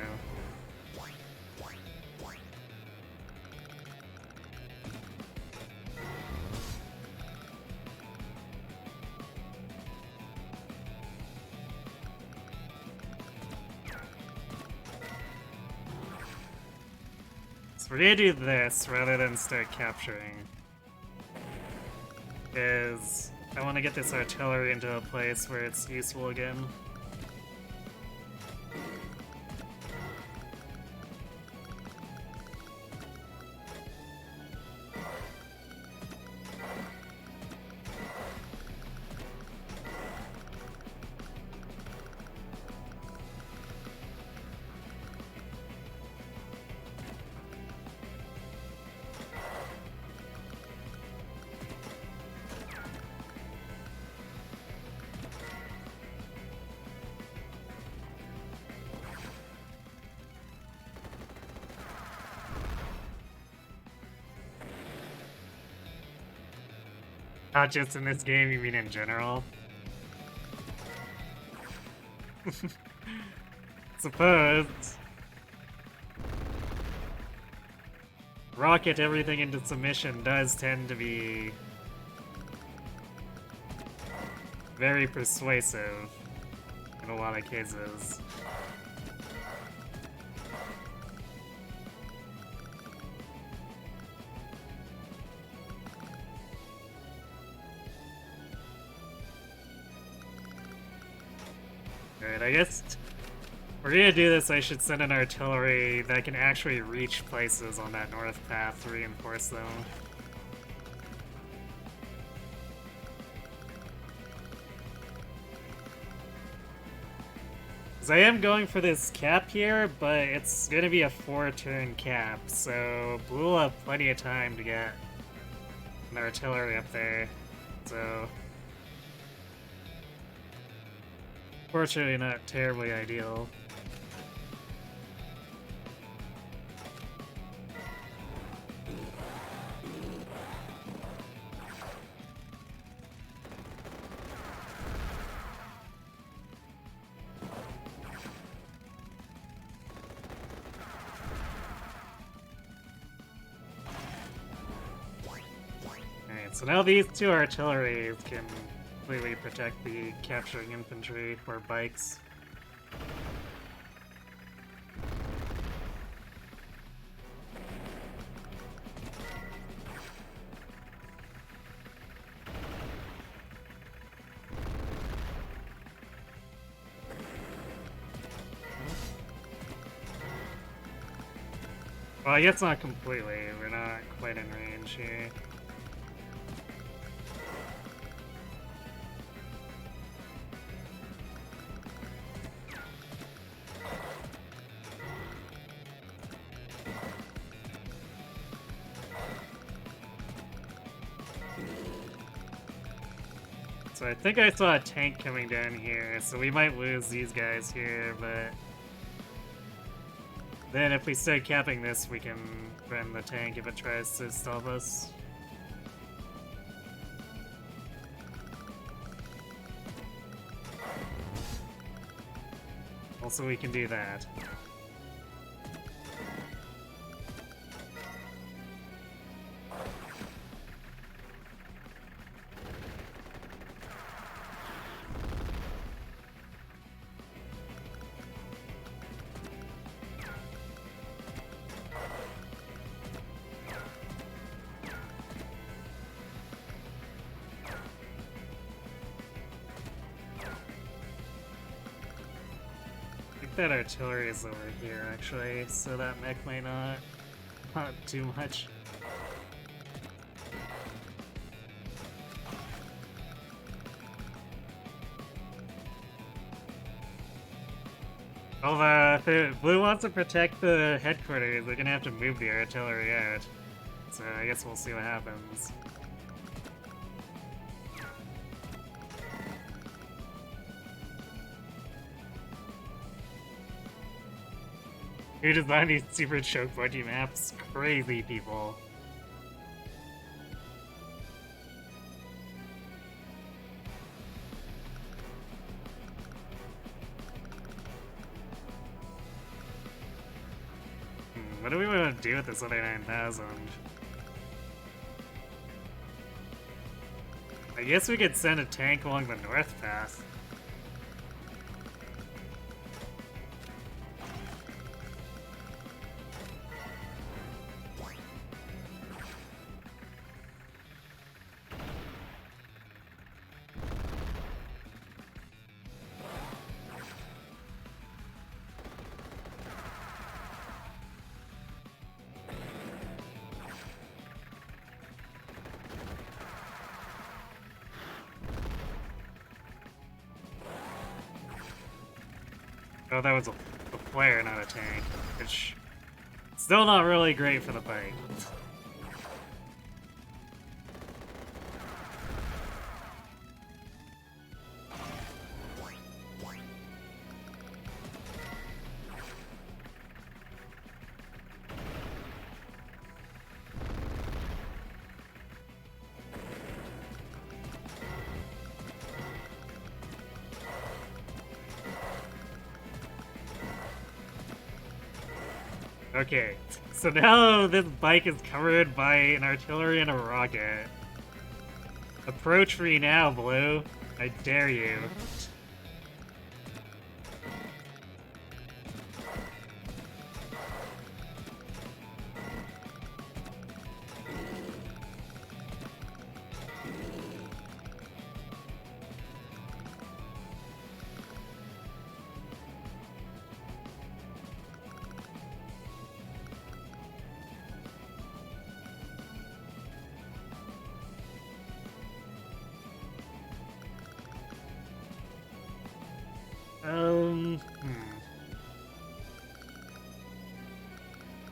So we're gonna do this rather than start capturing. Because I want to get this artillery into a place where it's useful again. Not just in this game, you mean in general? Suppose. Rocket everything into submission does tend to be very persuasive in a lot of cases. Alright, I guess if we're gonna do this, I should send an artillery that can actually reach places on that north path to reinforce them. Because I am going for this cap here, but it's gonna be a 4-turn cap, so Blue will have plenty of time to get an artillery up there, so... Fortunately, not terribly ideal. Alright, so now these two artilleries can completely protect the capturing infantry or bikes. Well, I guess not completely. We're not quite in range here. So I think I saw a tank coming down here, so we might lose these guys here, but... Then if we start capping this, we can run the tank if it tries to stop us. Also, we can do that. That artillery is over here, actually, so that mech might not do much. Well, if Blue wants to protect the headquarters, they're gonna have to move the artillery out. So I guess we'll see what happens. Who designed these super choke budgie maps? Crazy people. What do we want to do with this other 9,000? I guess we could send a tank along the north path. Oh, that was a flare, not a tank, which still not really great for the fight. Okay, so now this bike is covered by an artillery and a rocket. Approach me now, Blue. I dare you.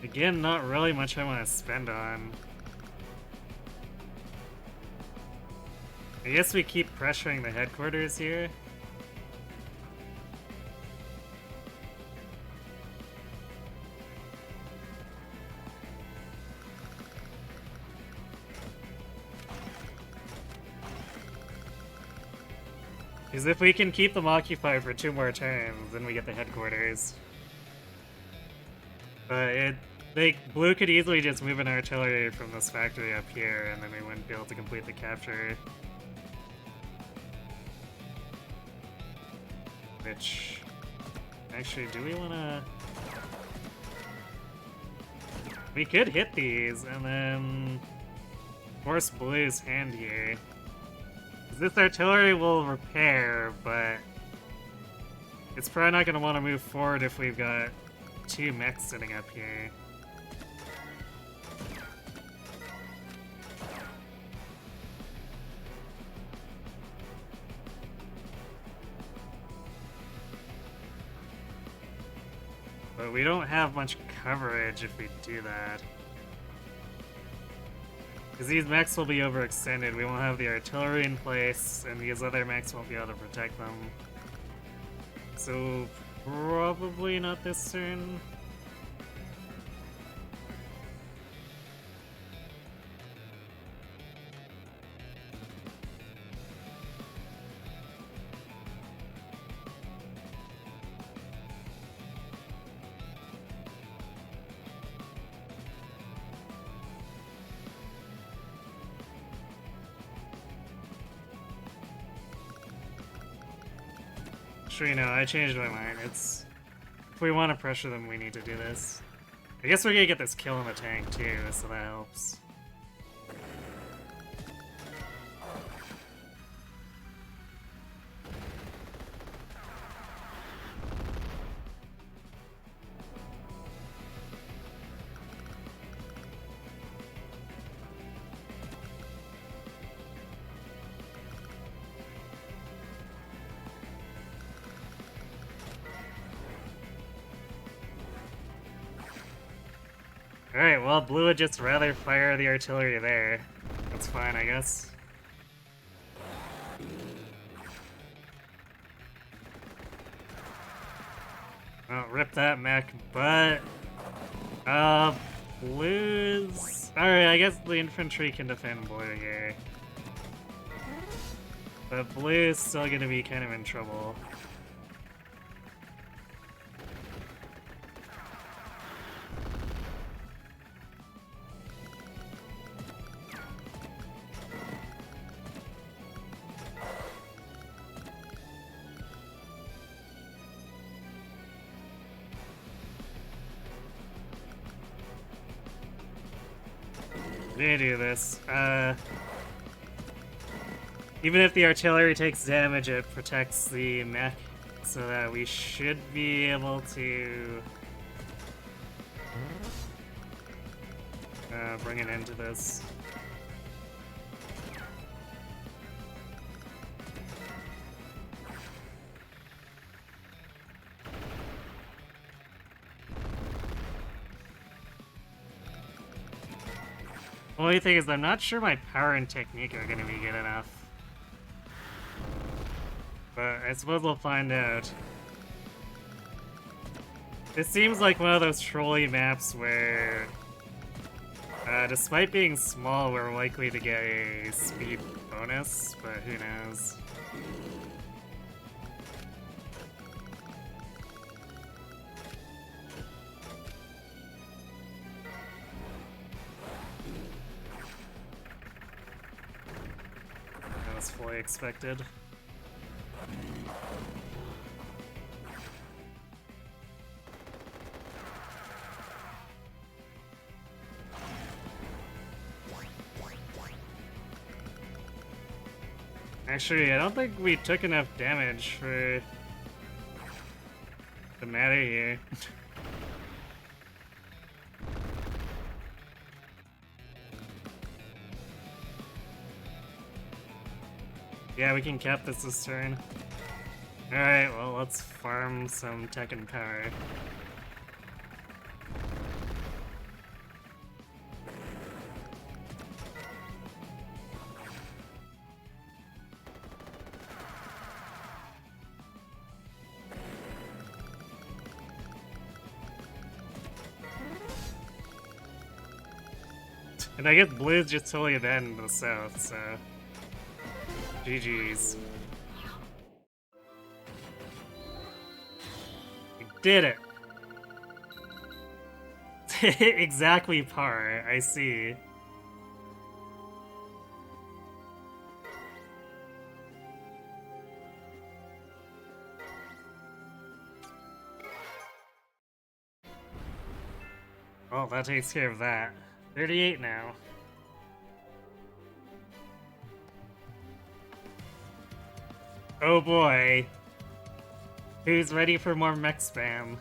Again, not really much I want to spend on. I guess we keep pressuring the headquarters here. Because if we can keep them occupied for 2 more turns, then we get the headquarters. But Blue could easily just move an artillery from this factory up here, and then we wouldn't be able to complete the capture. Which, actually, do we want to? We could hit these and then force Blue's hand here. This artillery will repair, but it's probably not going to want to move forward if we've got 2 mechs sitting up here. But we don't have much coverage if we do that. Because these mechs will be overextended, we won't have the artillery in place, and these other mechs won't be able to protect them. So, probably not this turn. Actually, no, I changed my mind. If we want to pressure them, we need to do this. I guess we're gonna get this kill in the tank too, so that helps. Alright, well, Blue would just rather fire the artillery there. That's fine, I guess. Oh, rip that mech, but... Blue's... Alright, I guess the infantry can defend Blue here. But Blue's still gonna be kind of in trouble. They do this. Even if the artillery takes damage, it protects the mech, so that we should be able to bring an end to this. Only thing is, I'm not sure my power and technique are going to be good enough. But I suppose we'll find out. This seems like one of those trolley maps where, despite being small, we're likely to get a speed bonus, but who knows. fully expected. Actually, I don't think we took enough damage for the matter here. Yeah, we can cap this turn. Alright, well, let's farm some tech and power. And I guess Blue's just totally abandoned the south, so... GG's. We did it! Exactly par, I see. Well, that takes care of that. 38 now. Oh boy. Who's ready for more mech spam?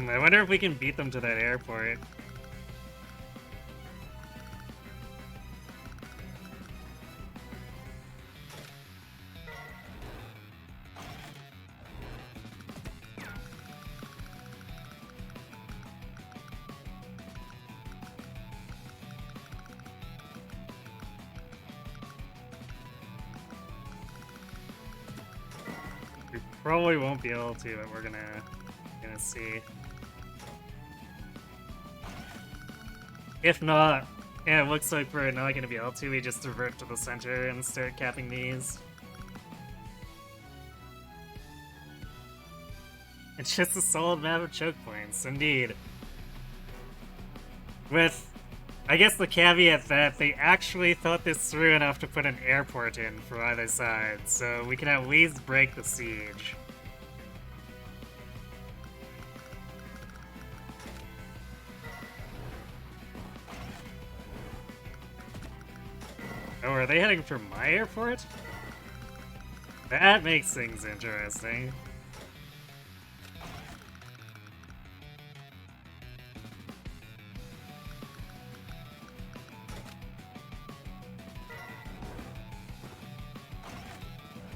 I wonder if we can beat them to that airport. We probably won't be able to, but we're gonna see. If not, yeah, it looks like we're not gonna be able to. We just revert to the center and start capping these. It's just a solid map of choke points, indeed. With, I guess, the caveat that they actually thought this through enough to put an airport in for either side, so we can at least break the siege. Oh, are they heading for my airport? That makes things interesting.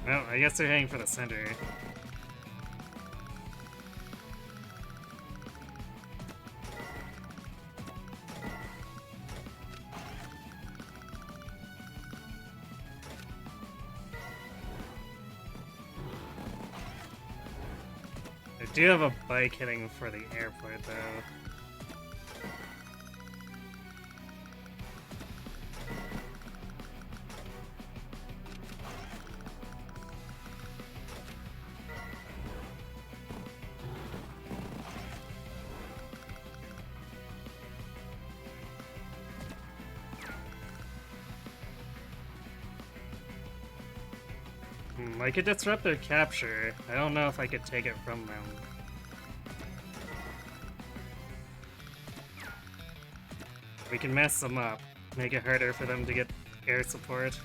Well, I guess they're heading for the center. I do have a bike heading for the airport, though. I could disrupt their capture. I don't know if I could take it from them. We can mess them up, make it harder for them to get air support.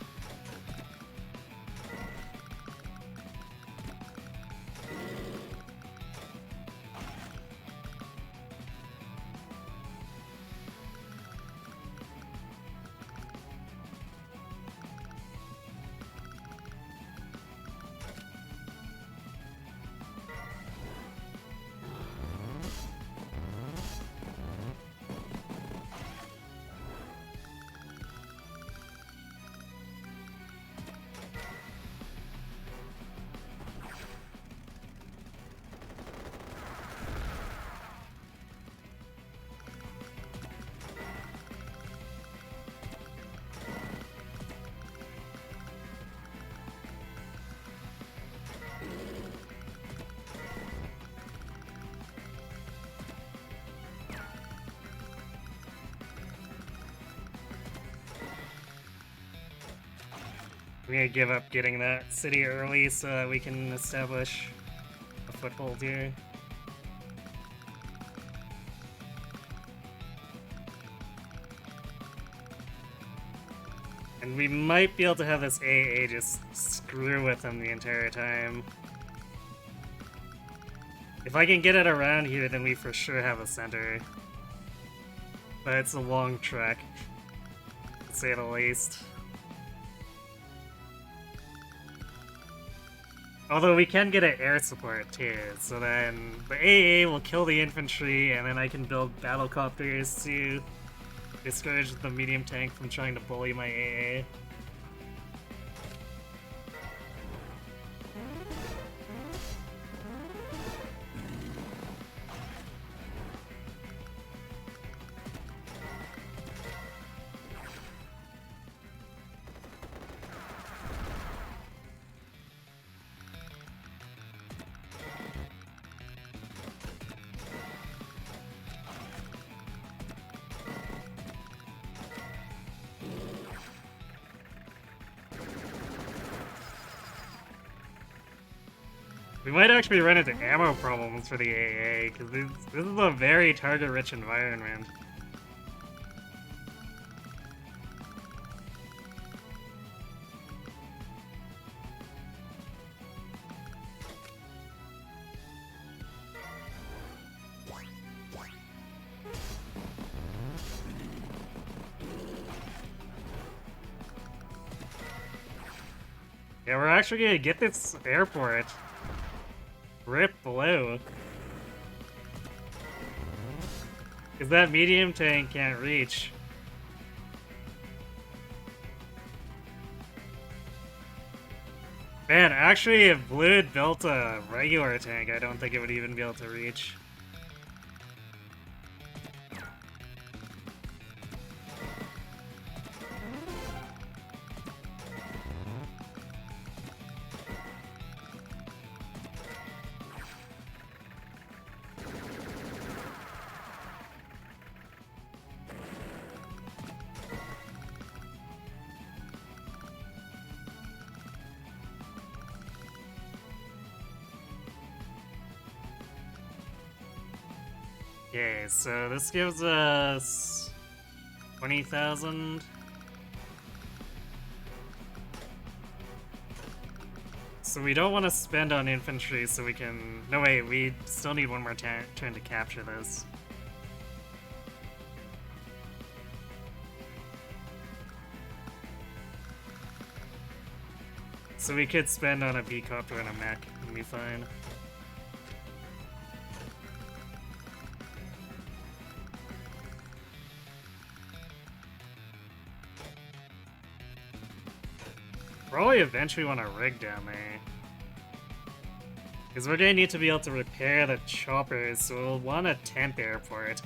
I'm gonna give up getting that city early so that we can establish a foothold here. And we might be able to have this AA just screw with him the entire time. If I can get it around here, then we for sure have a center. But it's a long trek, to say the least. Although we can get an air support too, so then the AA will kill the infantry, and then I can build battlecopters to discourage the medium tank from trying to bully my AA. We might actually run into ammo problems for the AA, because this is a very target-rich environment. Yeah, we're actually gonna get this airport. Rip below. Because that medium tank can't reach. Man, actually, if Blue had built a regular tank, I don't think it would even be able to reach. Okay, so this gives us 20,000. So we don't want to spend on infantry so we can... No, wait, we still need one more turn to capture this. So we could spend on a B-copter and a mech and be fine. Probably eventually want to rig down there. Because we're going to need to be able to repair the choppers, so we'll want a temp airport.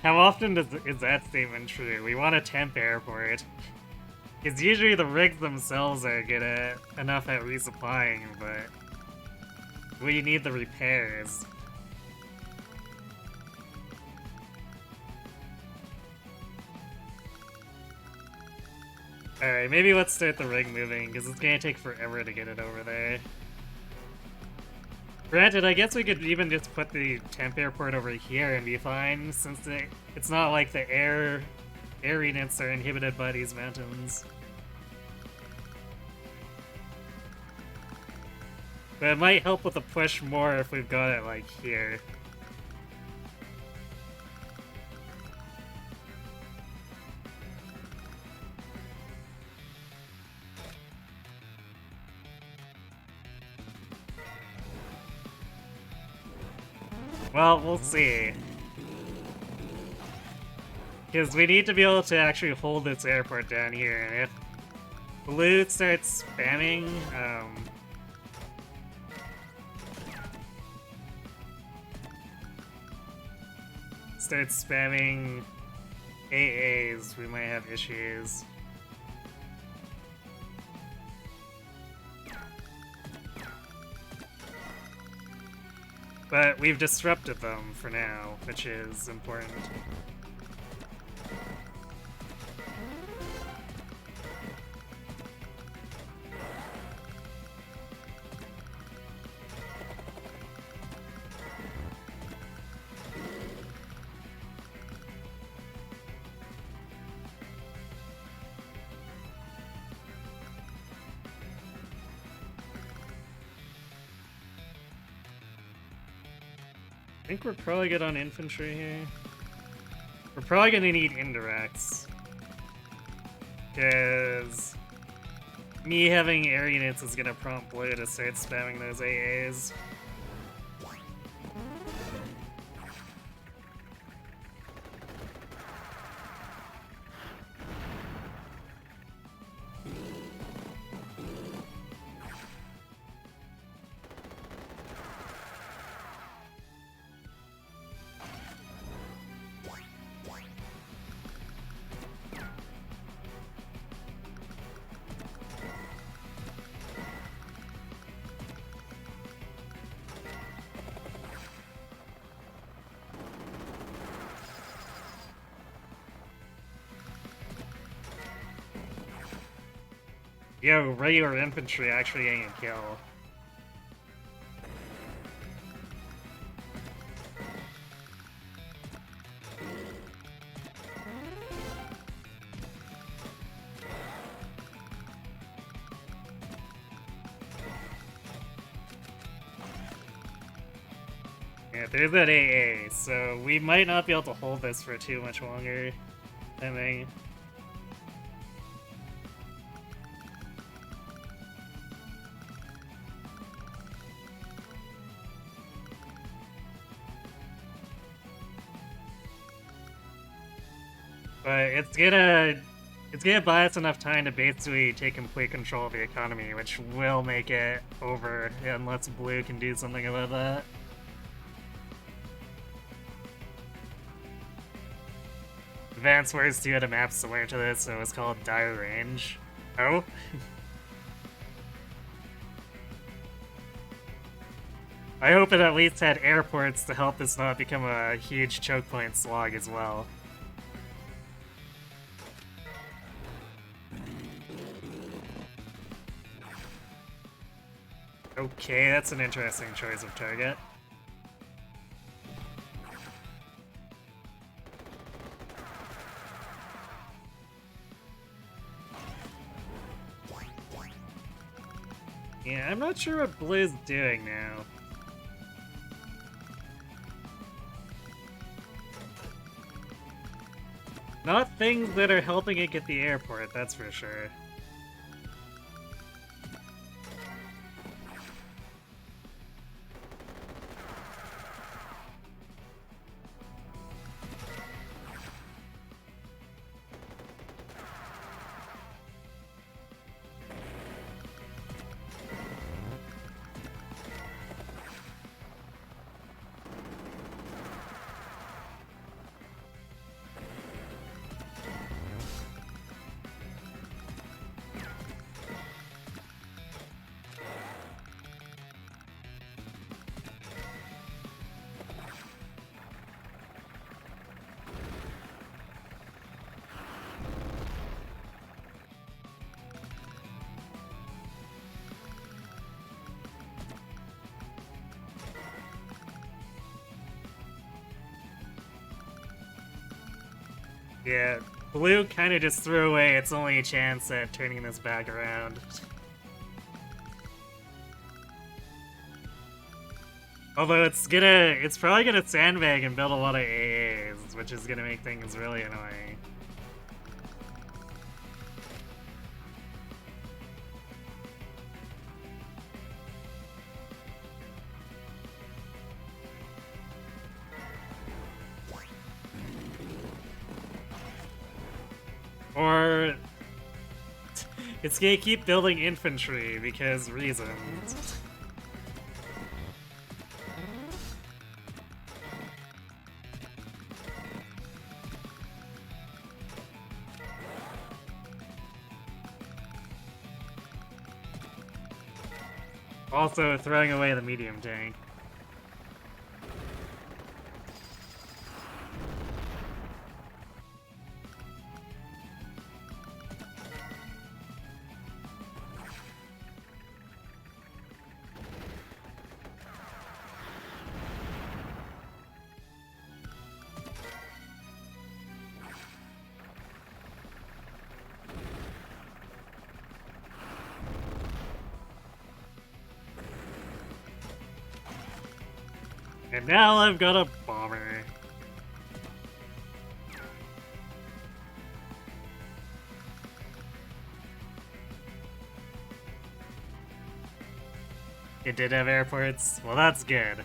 How often is that statement true? We want a temp airport. Because usually the rigs themselves are good at enough at resupplying, but we need the repairs. Alright, maybe let's start the rig moving, because it's gonna take forever to get it over there. Granted, I guess we could even just put the temp airport over here and be fine, since it's not like the air units are inhibited by these mountains. But it might help with the push more if we've got it, like, here. Well, we'll see. Because we need to be able to actually hold this airport down here, and if Blue starts spamming, AAs, we might have issues. But we've disrupted them for now, which is important. I think we're probably good on infantry here. We're probably gonna need indirects. Because me having air units is gonna prompt Blue to start spamming those AAs. Yo, regular infantry actually ain't a kill. Yeah, there's that AA, so we might not be able to hold this for too much longer, I think. But it's gonna buy us enough time to basically take complete control of the economy, which will make it over unless Blue can do something about that. Advanced Wars 2 had a map similar to this, so it was called Dire Range. Oh? I hope it at least had airports to help this not become a huge choke point slog as well. Okay, that's an interesting choice of target. Yeah, I'm not sure what Blue's doing now. Not things that are helping it get the airport, that's for sure. Yeah, Blue kind of just threw away its only chance at turning this back around. Although it's probably gonna sandbag and build a lot of AAs, which is gonna make things really annoying. Or it's gonna keep building infantry because reasons. Also throwing away the medium tank. And now I've got a bomber. It did have airports? Well, that's good.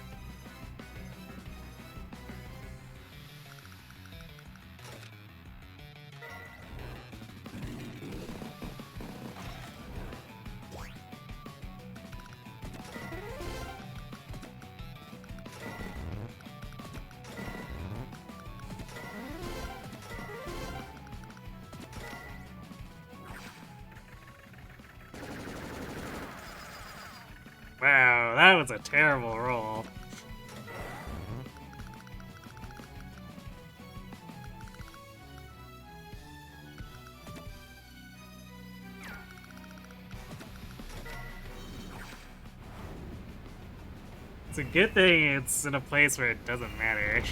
Wow, that was a terrible roll. It's a good thing it's in a place where it doesn't matter.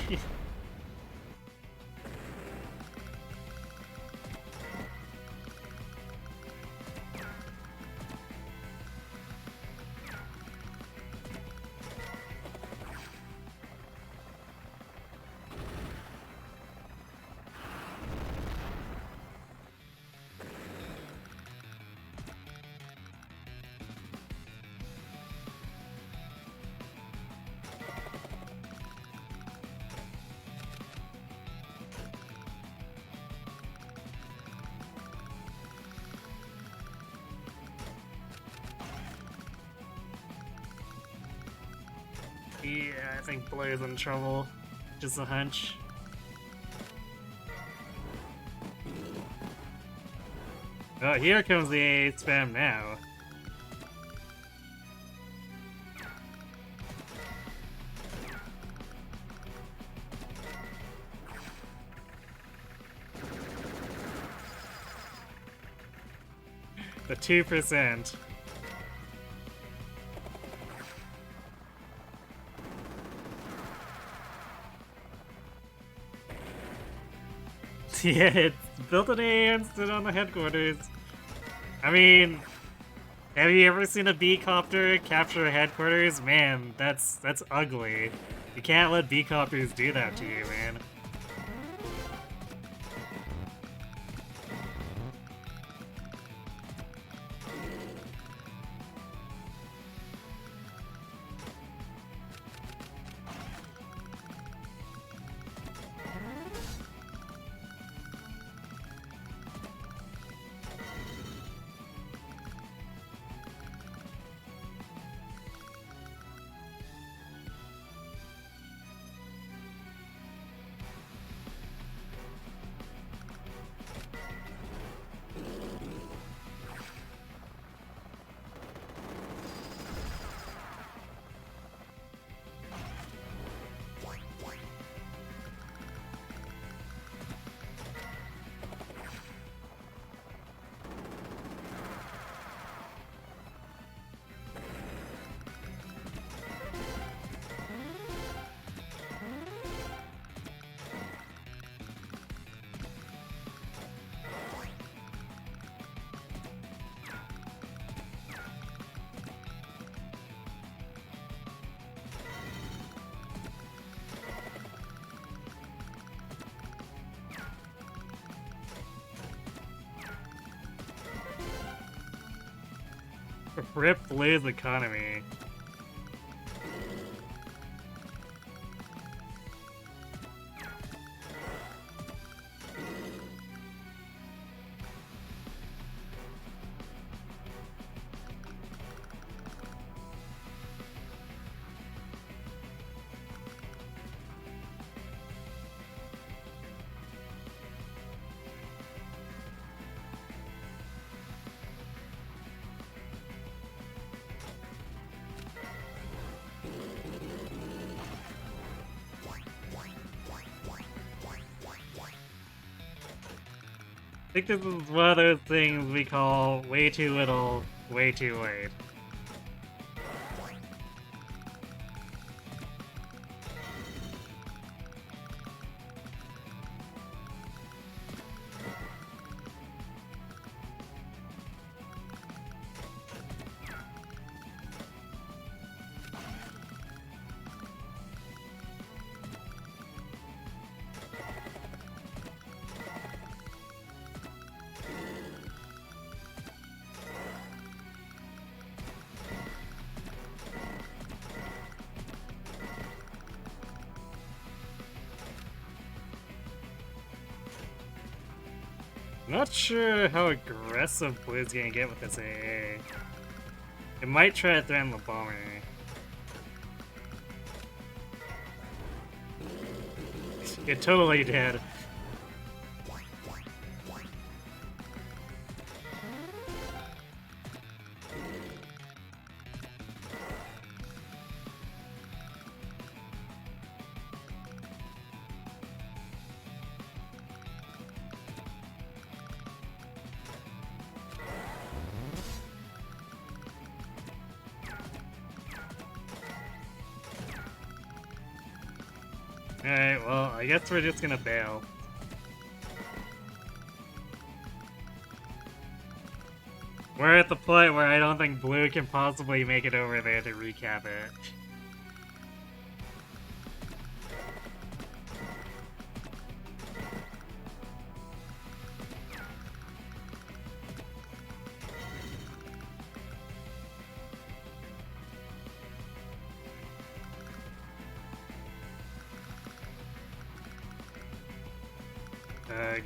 Yeah, I think Blue's in trouble. Just a hunch. Oh, here comes the AA spam now. The 2%. Yeah, it's built an A and stood on the headquarters. I mean, have you ever seen a B-copter capture a headquarters? Man, that's ugly. You can't let B-copters do that to you, man. Rip Blue's economy. I think this is one of those things we call way too little, way too late. not sure how aggressive Blue's gonna get with this AA. It might try to threaten the bomber. It totally did. Alright, well, I guess we're just gonna bail. We're at the point where I don't think Blue can possibly make it over there to recap it. Ugh.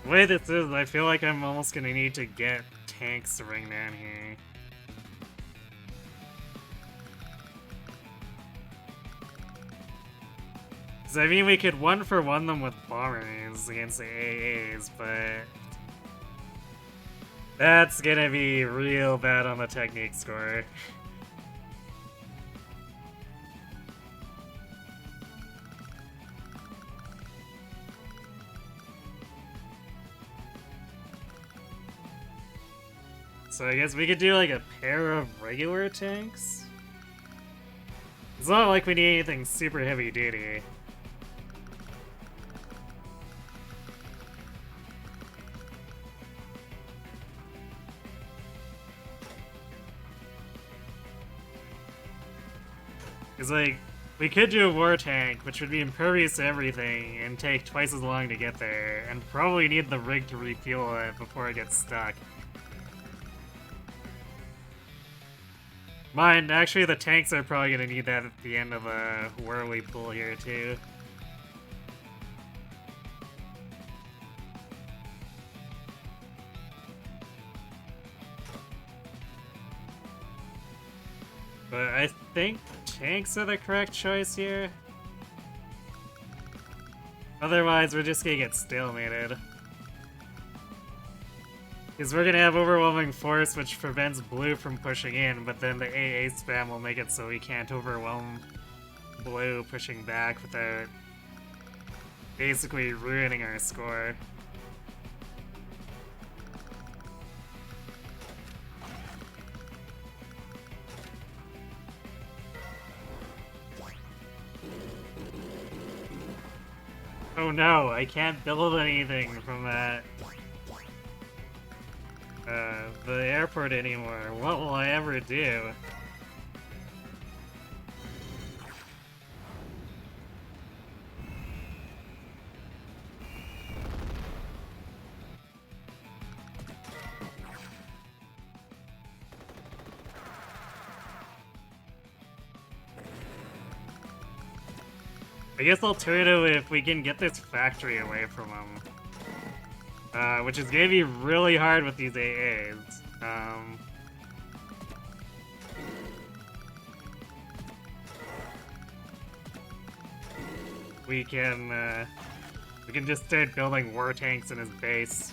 The way this is, I feel like I'm almost gonna need to get tanks to bring down here. Because I mean, we could 1-for-1 them with bombers against the AAs, but that's gonna be real bad on the technique score. So I guess we could do like a pair of regular tanks? It's not like we need anything super heavy duty. Because like, we could do a war tank, which would be impervious to everything and take twice as long to get there, and probably need the rig to refuel it before it gets stuck. Mind, actually the tanks are probably gonna need that at the end of a whirly pool here too. But I think tanks are the correct choice here. Otherwise we're just gonna get stalemated. Because we're gonna have overwhelming force, which prevents Blue from pushing in, but then the AA spam will make it so we can't overwhelm Blue pushing back without basically ruining our score. Oh no, I can't build anything from that. The airport anymore. What will I ever do? I guess alternatively, if we can get this factory away from them. Which is gonna be really hard with these AAs. We can just start building war tanks in his base.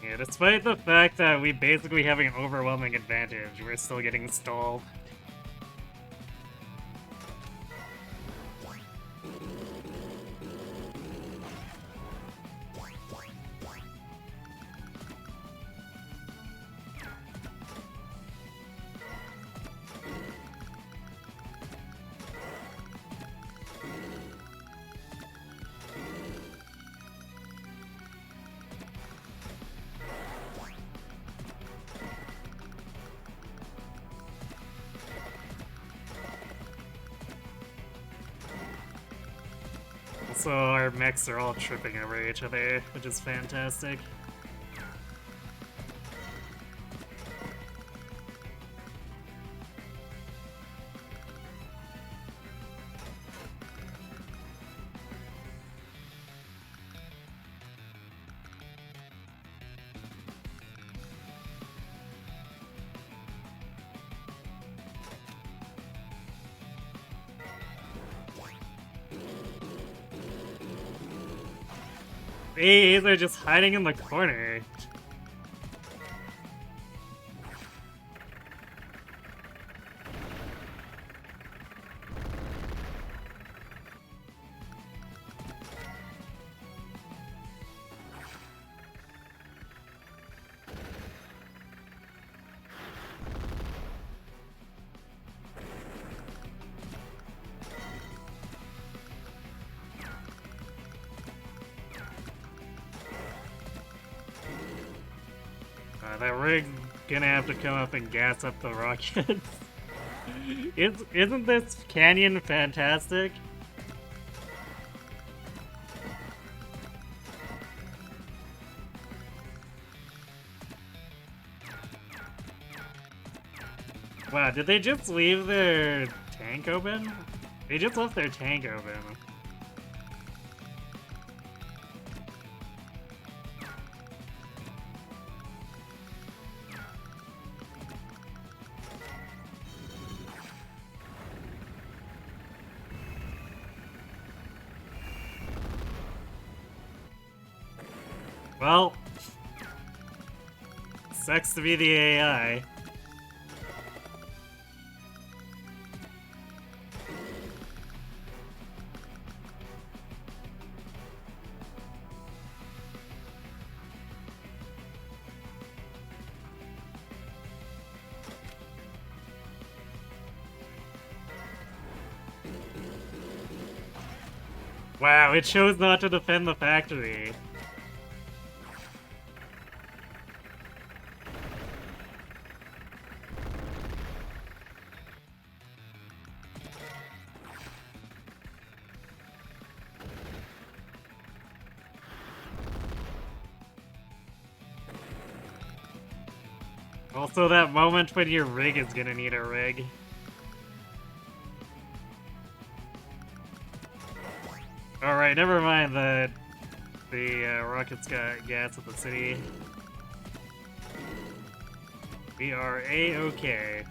Yeah, despite the fact that we basically have an overwhelming advantage, we're still getting stalled. Also, our mechs are all tripping over each other, which is fantastic. These are just hiding in the corner. That rig's gonna have to come up and gas up the rockets. Isn't this canyon fantastic? Wow, did they just leave their tank open? They just left their tank open. Well, sucks to be the AI. Wow, it chose not to defend the factory. Also that moment when your rig is gonna need a rig. Alright, never mind, the rockets got gas at the city. We are A-okay.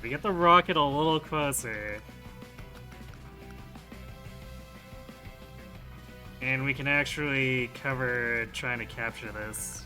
We get the rocket a little closer. And we can actually cover trying to capture this.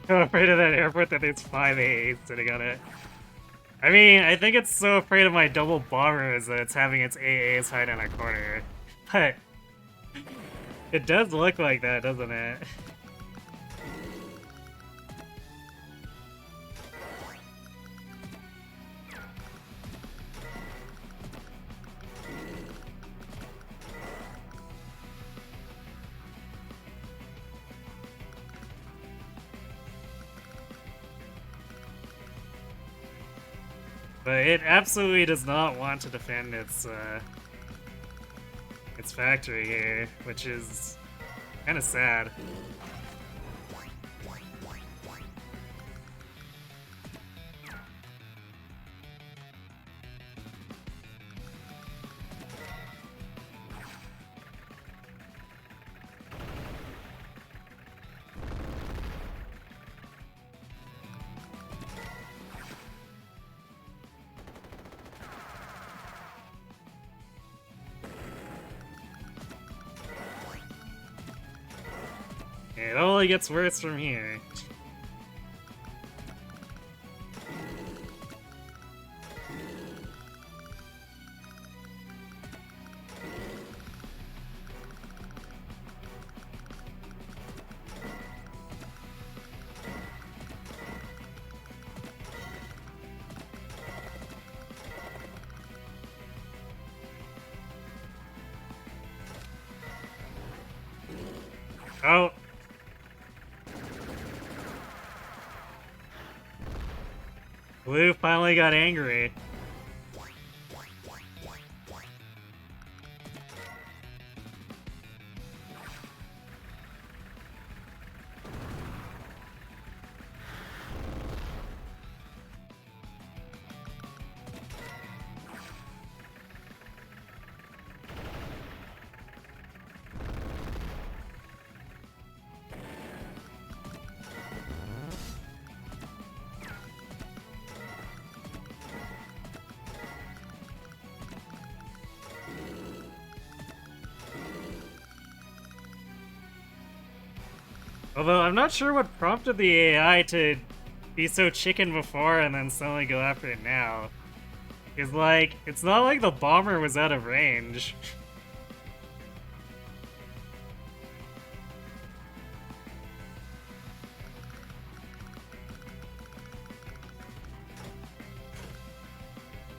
I'm afraid of that airport that there's 5 AAs sitting on it. I mean, I think it's so afraid of my double bombers that it's having its AAs hide in a corner. But It does look like that, doesn't it? But it absolutely does not want to defend its factory here, which is kind of sad. It only gets worse from here. Oh. Blue finally got angry. Although I'm not sure what prompted the AI to be so chicken before and then suddenly go after it now. It's like, it's not like the bomber was out of range.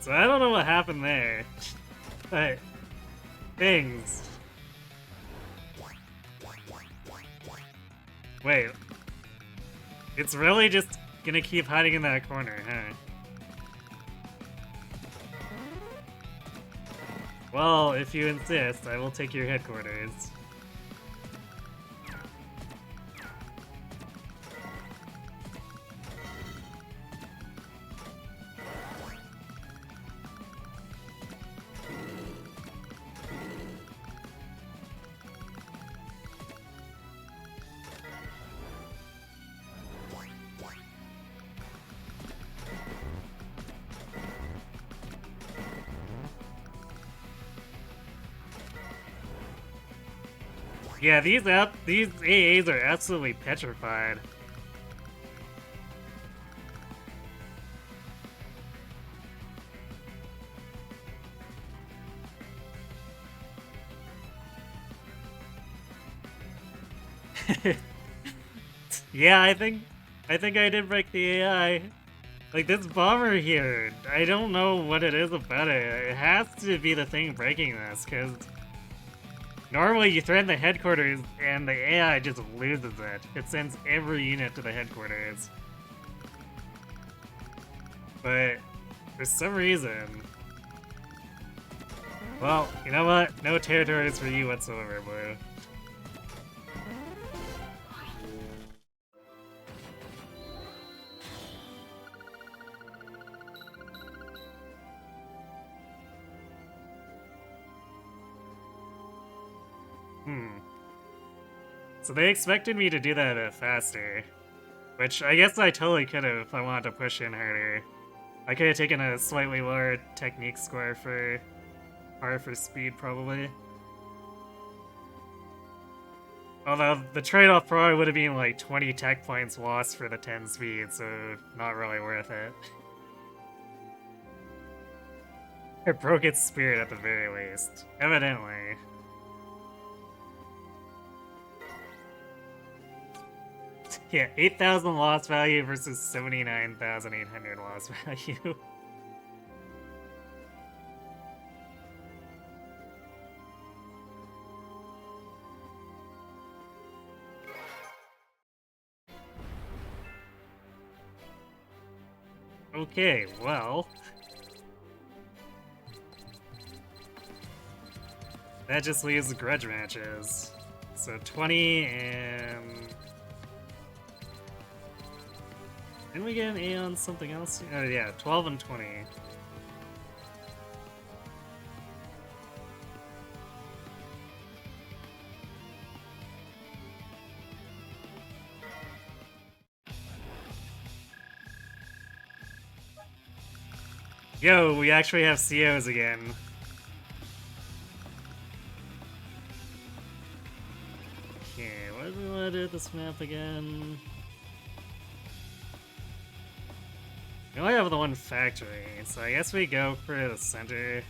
So I don't know what happened there. But, things. Wait. It's really just gonna keep hiding in that corner, huh? Well, if you insist, I will take your headquarters. Yeah, these AAs are absolutely petrified. Yeah, I think I did break the AI. Like, this bomber here, I don't know what it is about it. It has to be the thing breaking this, because normally you threaten the headquarters and the AI just loses it. It sends every unit to the headquarters. But for some reason... Well, you know what? No territories for you whatsoever, Blue. So they expected me to do that a bit faster. Which I guess I totally could have if I wanted to push in harder. I could have taken a slightly lower technique score for R for speed, probably. Although the trade-off probably would have been like 20 tech points lost for the 10 speed, so not really worth it. It broke its spirit at the very least. Evidently. Yeah, 8,000 loss value versus 79,800 loss value. Okay, well... that just leaves the grudge matches. So 20 and... didn't we get an A on something else? Oh yeah, 12 and 20. Yo, we actually have COs again. Okay, what do we want to do with this map again? We only have the one factory, so I guess we go for the center.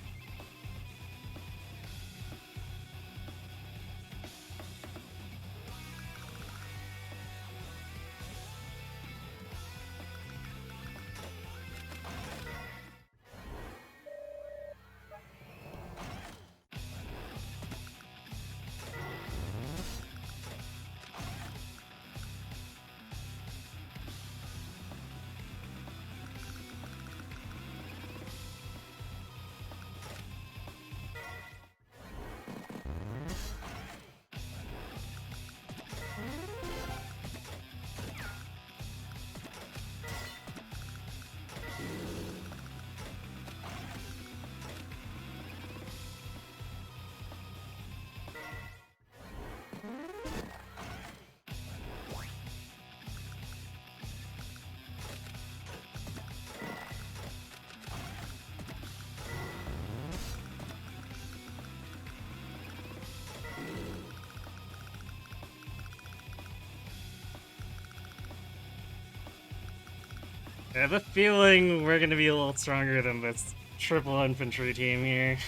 I have a feeling we're gonna be a little stronger than this triple infantry team here.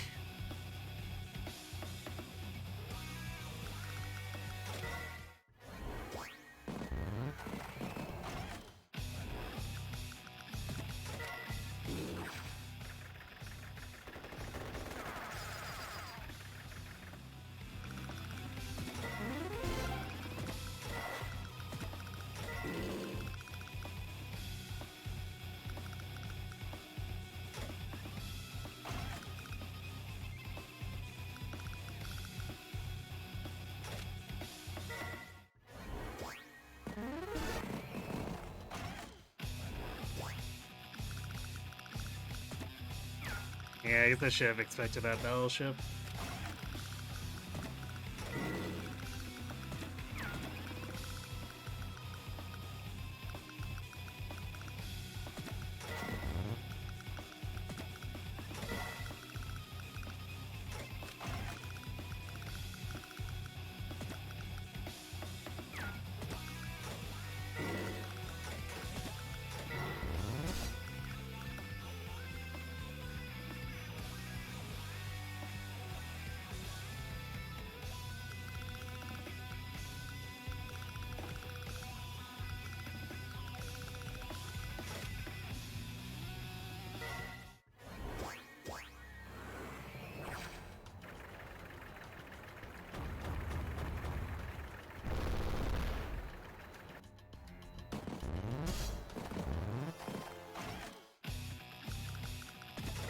Yeah, I guess I should have expected that battleship.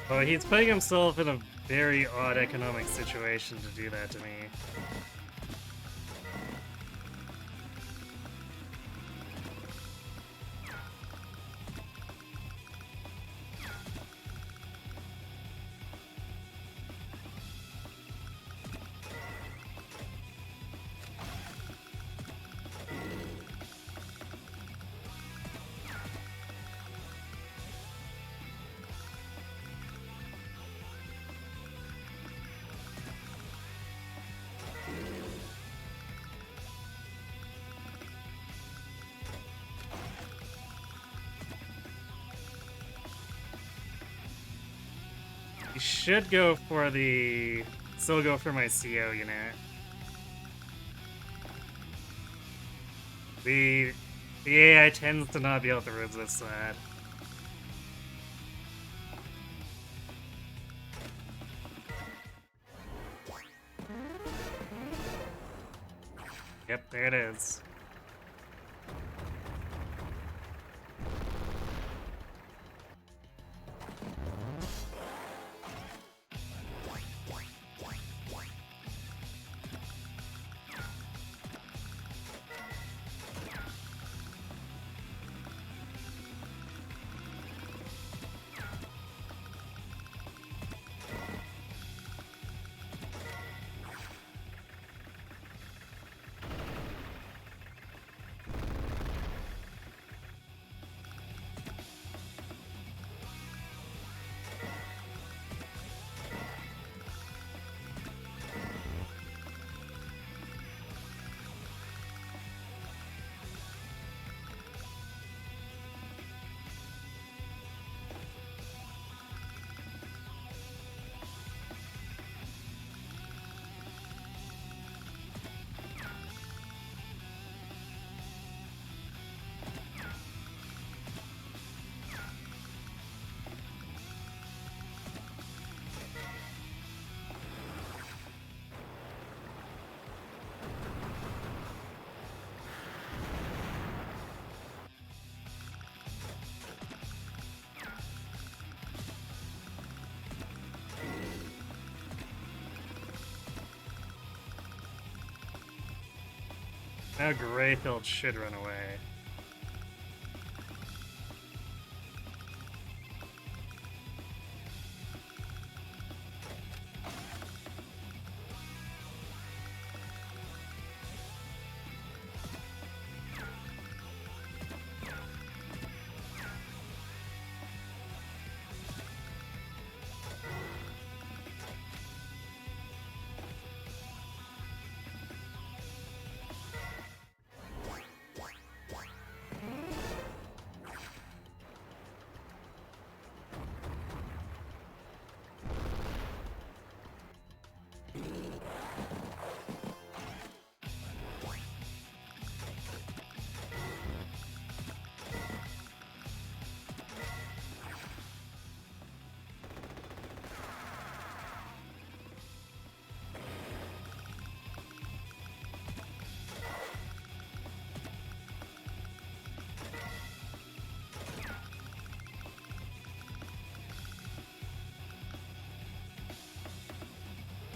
Oh, he's putting himself in a very odd economic situation to do that to me. You should go for the... still go for my CO unit. The The AI tends to not be able to resist that. Yep, there it is. Now Greyfield should run away.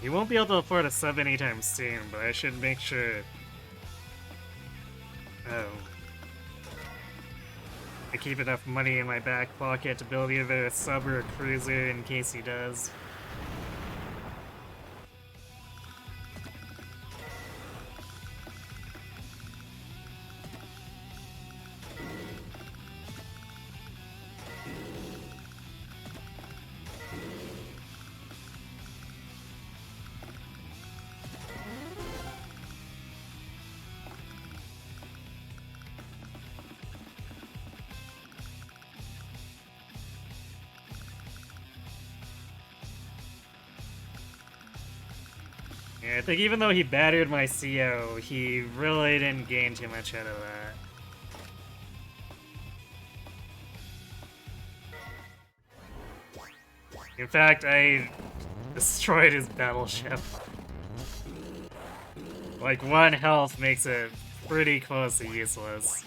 You won't be able to afford a sub anytime soon, but I should make sure. I keep enough money in my back pocket to build either a sub or a cruiser in case he does. Yeah, I think even though he battered my CO, he really didn't gain too much out of that. In fact, I destroyed his battleship. Like, 1 health makes it pretty close to useless.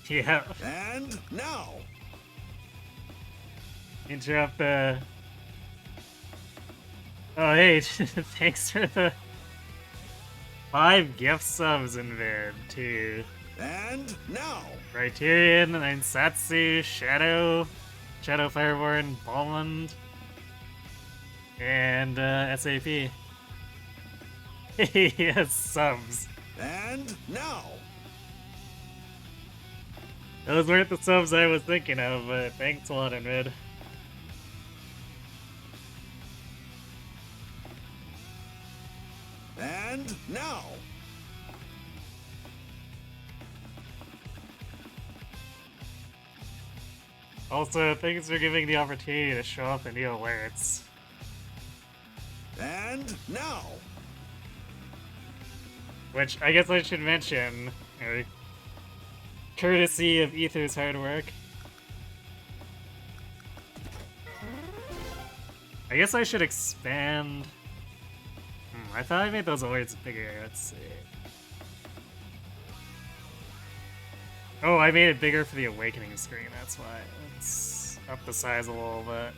Yeah. And now! Interrupt the... Oh, hey, thanks for the 5 gift subs in there, too. And now! Criterion, Ainsatsu, Shadow Fireborn, Ballland, and SAP. Yes, subs. And now! Those weren't the subs I was thinking of, but thanks a lot, Enrid. And now! Also, thanks for giving the opportunity to show off the new alerts. And now. Which I guess I should mention, courtesy of Ether's hard work. I guess I should expand. I thought I made those alerts bigger. Let's see. Oh, I made it bigger for the awakening screen, that's why. Let's up the size a little bit.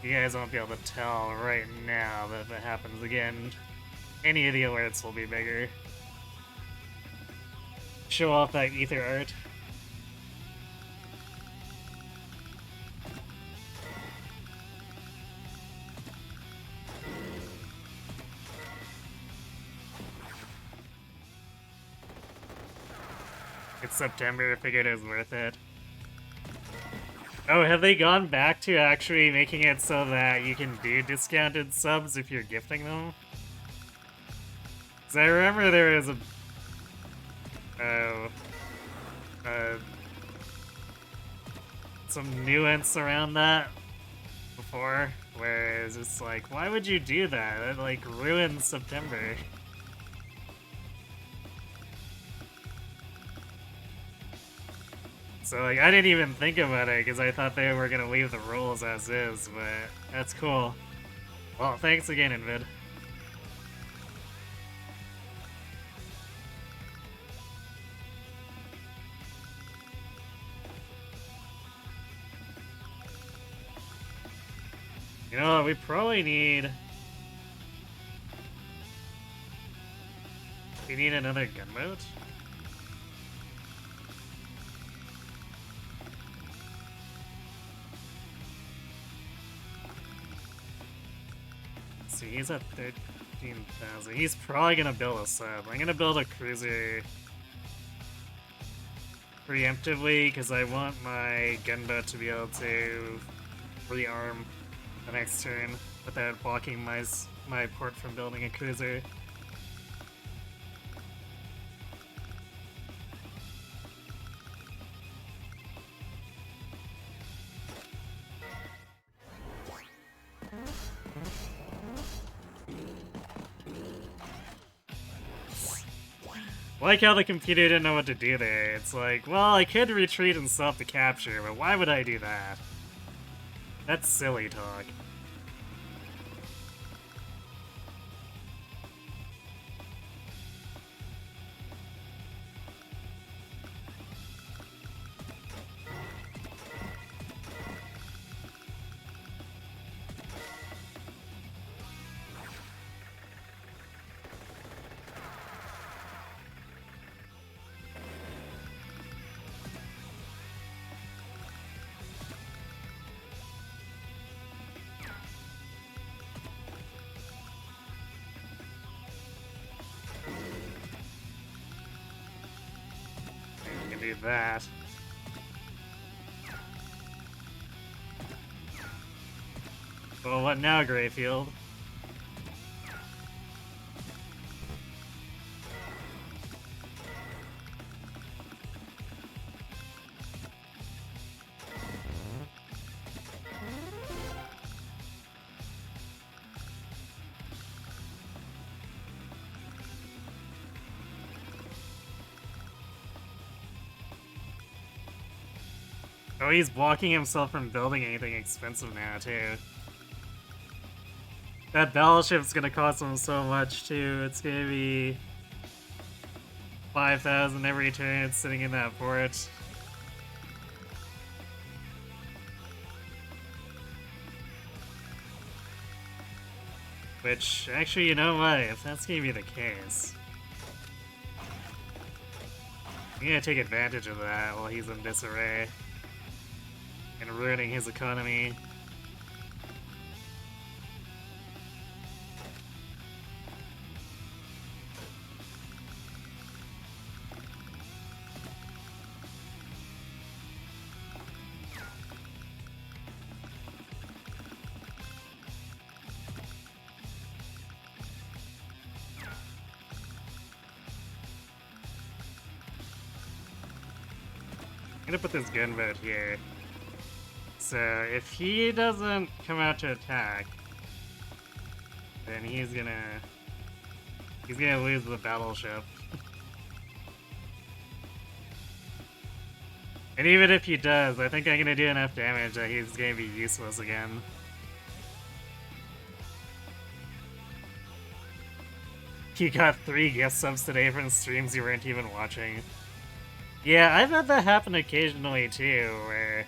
You guys won't be able to tell right now, but if it happens again, any of the alerts will be bigger. Show off that ether art. It's September, I figured it was worth it. Oh, have they gone back to actually making it so that you can do discounted subs if you're gifting them? Because I remember there was a... some nuance around that before, where it's just like, why would you do that? That, like, ruins September. So, like, I didn't even think about it because I thought they were gonna leave the rules as is, but that's cool. Well, thanks again, Invid. You know what, we probably need... We need another gunboat? See, he's at 13,000. He's probably gonna build a sub. I'm gonna build a cruiser preemptively because I want my gunboat to be able to rearm the next turn without blocking my port from building a cruiser. I like how the computer didn't know what to do there. It's like, well, I could retreat and stop the capture, but why would I do that? That's silly talk. Do that. Well, what now, Greyfield? Oh, he's blocking himself from building anything expensive now, too. That battleship's gonna cost him so much, too. It's gonna be 5,000 every turn it's sitting in that port. Which, actually, you know what? If that's gonna be the case, I'm gonna take advantage of that while he's in disarray and ruining his economy. gonna put this gunboat here. So if he doesn't come out to attack, then he's gonna lose the battleship. And even if he does, I think I'm gonna do enough damage that he's gonna be useless again. You got 3 gift subs today from streams you weren't even watching. Yeah, I've had that happen occasionally too, where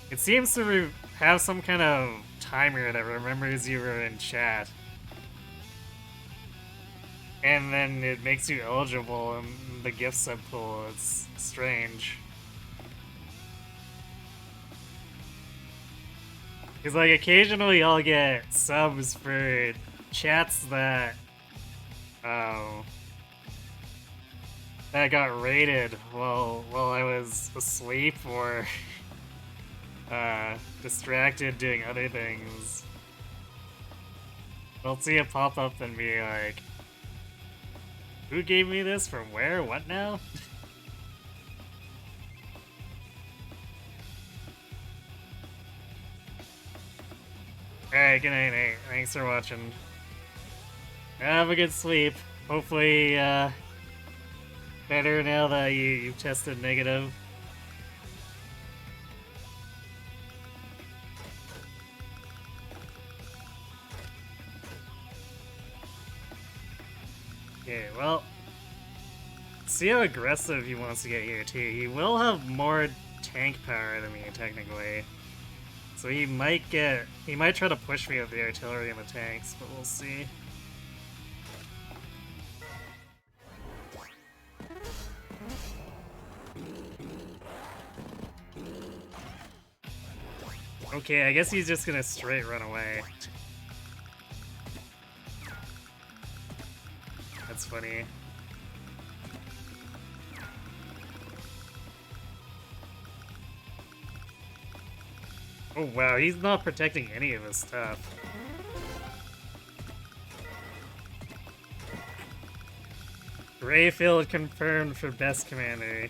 it seems to have some kind of timer that remembers you were in chat. And then it makes you eligible in the gift sub pool. It's strange. Because, like, occasionally I'll get subs for chats that, that got raided while I was asleep or, distracted doing other things. I'll see it pop up and be like, who gave me this? From where? What now? Alright, good night, Nate. Thanks for watching. Have a good sleep. Hopefully, better now that you've tested negative. Okay, well, see how aggressive he wants to get here, too. He will have more tank power than me, technically. So he might try to push me with the artillery and the tanks, but we'll see. Okay, I guess he's just gonna straight run away. That's funny. Oh wow, he's not protecting any of his stuff. Greyfield confirmed for best commander.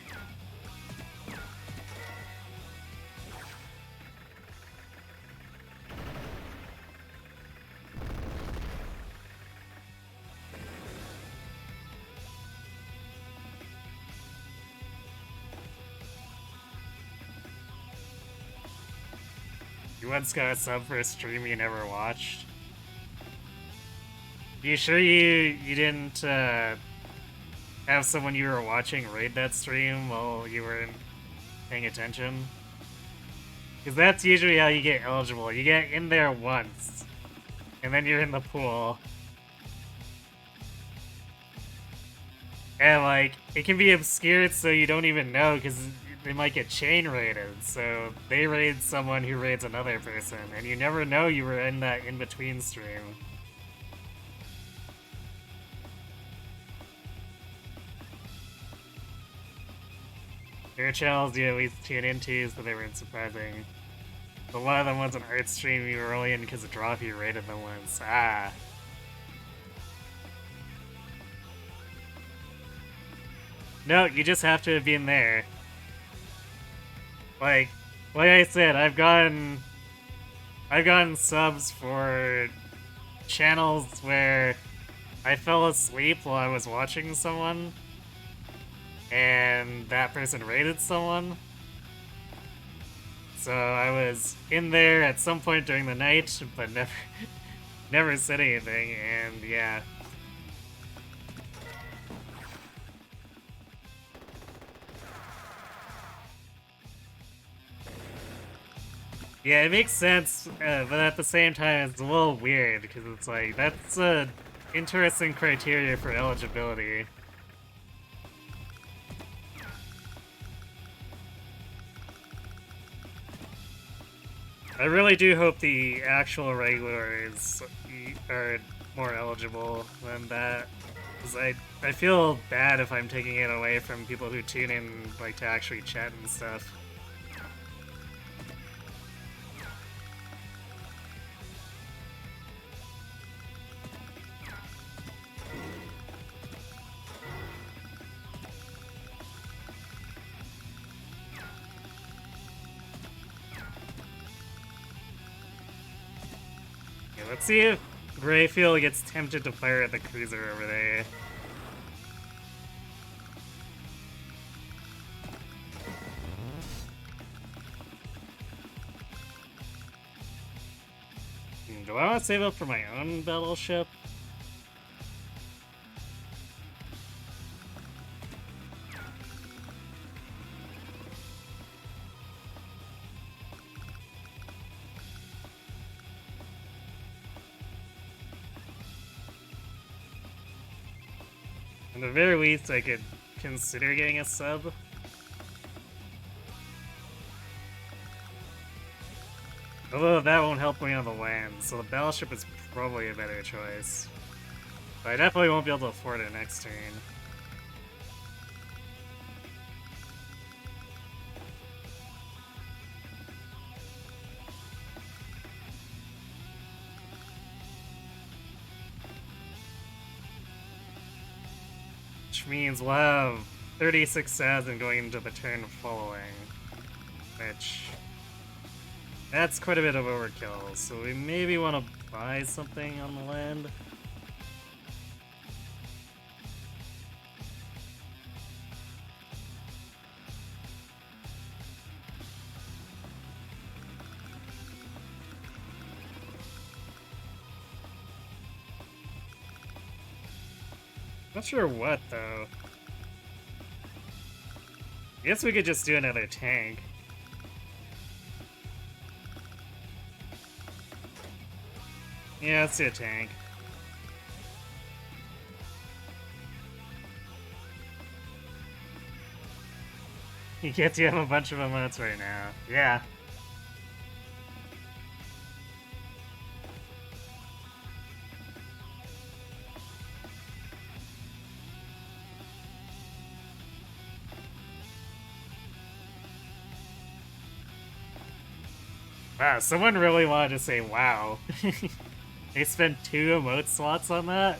You once got a sub for a stream you never watched? You sure you didn't have someone you were watching raid that stream while you weren't paying attention? Because that's usually how you get eligible. You get in there once, and then you're in the pool. And like, it can be obscured so you don't even know because they might get chain raided. So they raid someone who raids another person, and you never know you were in that in-between stream. Your channels you at least tune into, so they weren't surprising. But one of them was an art stream you were only in because of drop you rated them once. Ah. No, you just have to have been there. Like I said, I've gotten subs for channels where I fell asleep while I was watching someone, and that person raided someone. So I was in there at some point during the night, but never said anything, and yeah. Yeah, it makes sense, but at the same time, it's a little weird, because it's like, that's a interesting criteria for eligibility. I really do hope the actual regulars are more eligible than that, because I feel bad if I'm taking it away from people who tune in, like, to actually chat and stuff. Let's see if Greyfield gets tempted to fire at the cruiser over there. Do I want to save up for my own battleship? At the very least, I could consider getting a sub. Although that won't help me on the land, so the battleship is probably a better choice. But I definitely won't be able to afford it next turn. Which means we'll have 36,000 going into the turn following. Which... that's quite a bit of overkill, so we maybe want to buy something on the land. Not sure what, though. I guess we could just do another tank. Yeah, let's do a tank. You get to have a bunch of emotes right now. Yeah. Wow, someone really wanted to say wow. They spent 2 emote slots on that?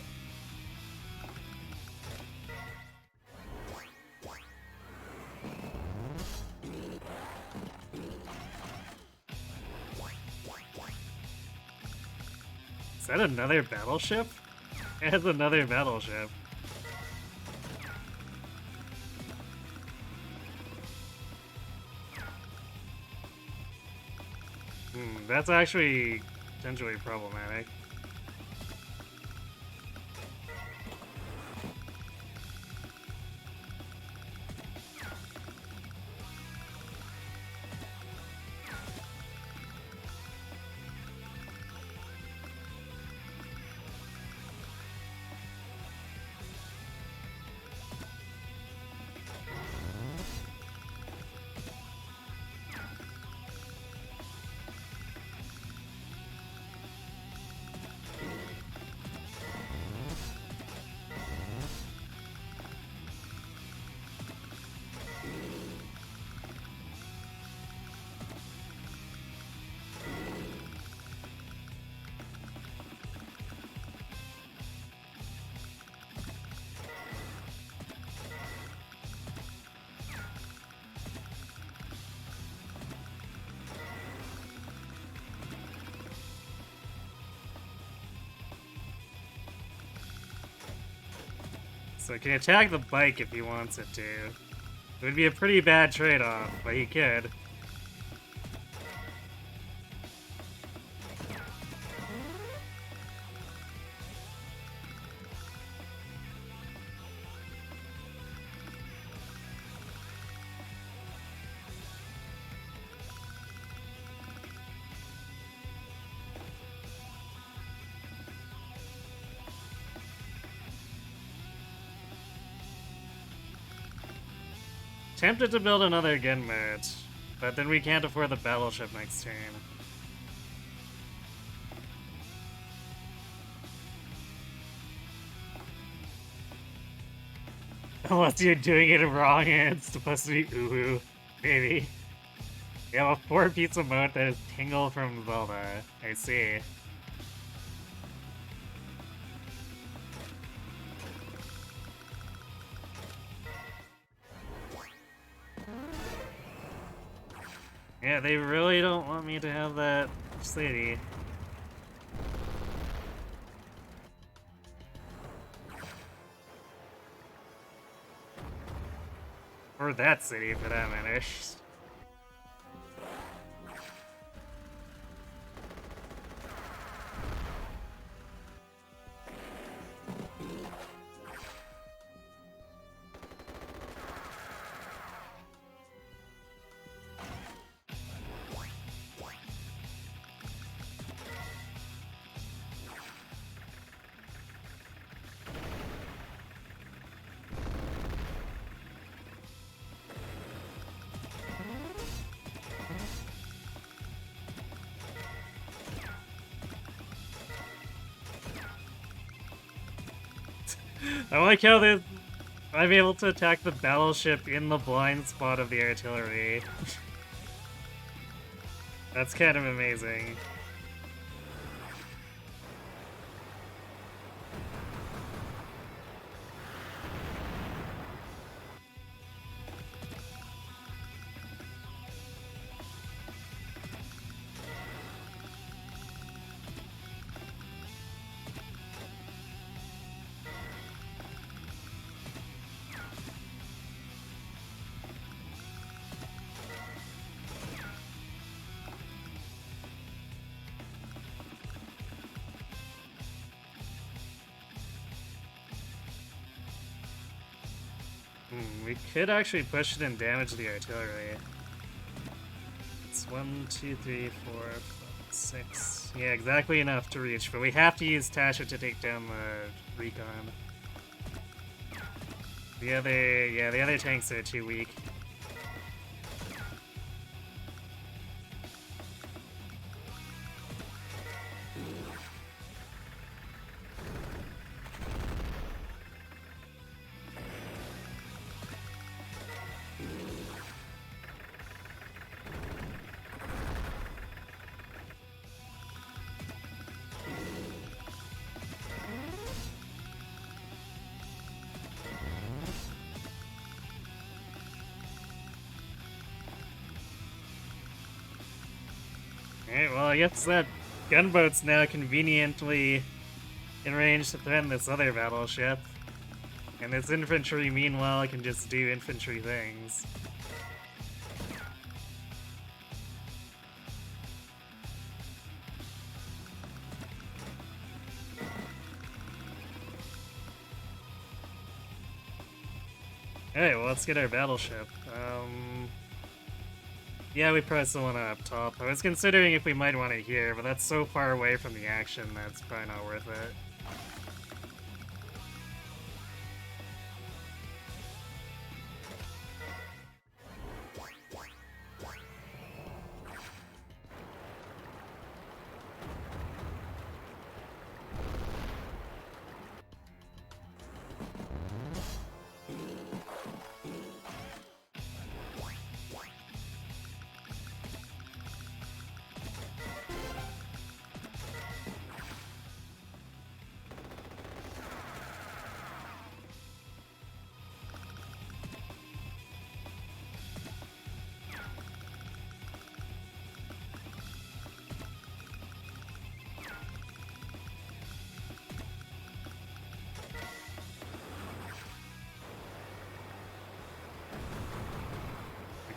Is that another battleship? It has another battleship. That's actually potentially problematic. So he can attack the bike if he wants it to. It would be a pretty bad trade-off, but he could. Tempted to build another gunboat, but then we can't afford the battleship next turn. Unless you're doing it wrong and it's supposed to be Uwu, maybe. You have a 4-piece emote that is Tingle from Zelda. I see. Yeah, they really don't want me to have that city. Or that city, for that matter. I like how I'm able to attack the battleship in the blind spot of the artillery. That's kind of amazing. We could actually push it and damage the artillery. It's 1, 2, 3, 4, 5, 6. Yeah, exactly enough to reach, but we have to use Tasha to take down the recon. The other tanks are too weak. Alright, well, I guess that gunboat's now conveniently in range to threaten this other battleship. And this infantry, meanwhile, can just do infantry things. Alright, well, let's get our battleship. Yeah, we probably still want it up top. I was considering if we might want it here, but that's so far away from the action that's probably not worth it.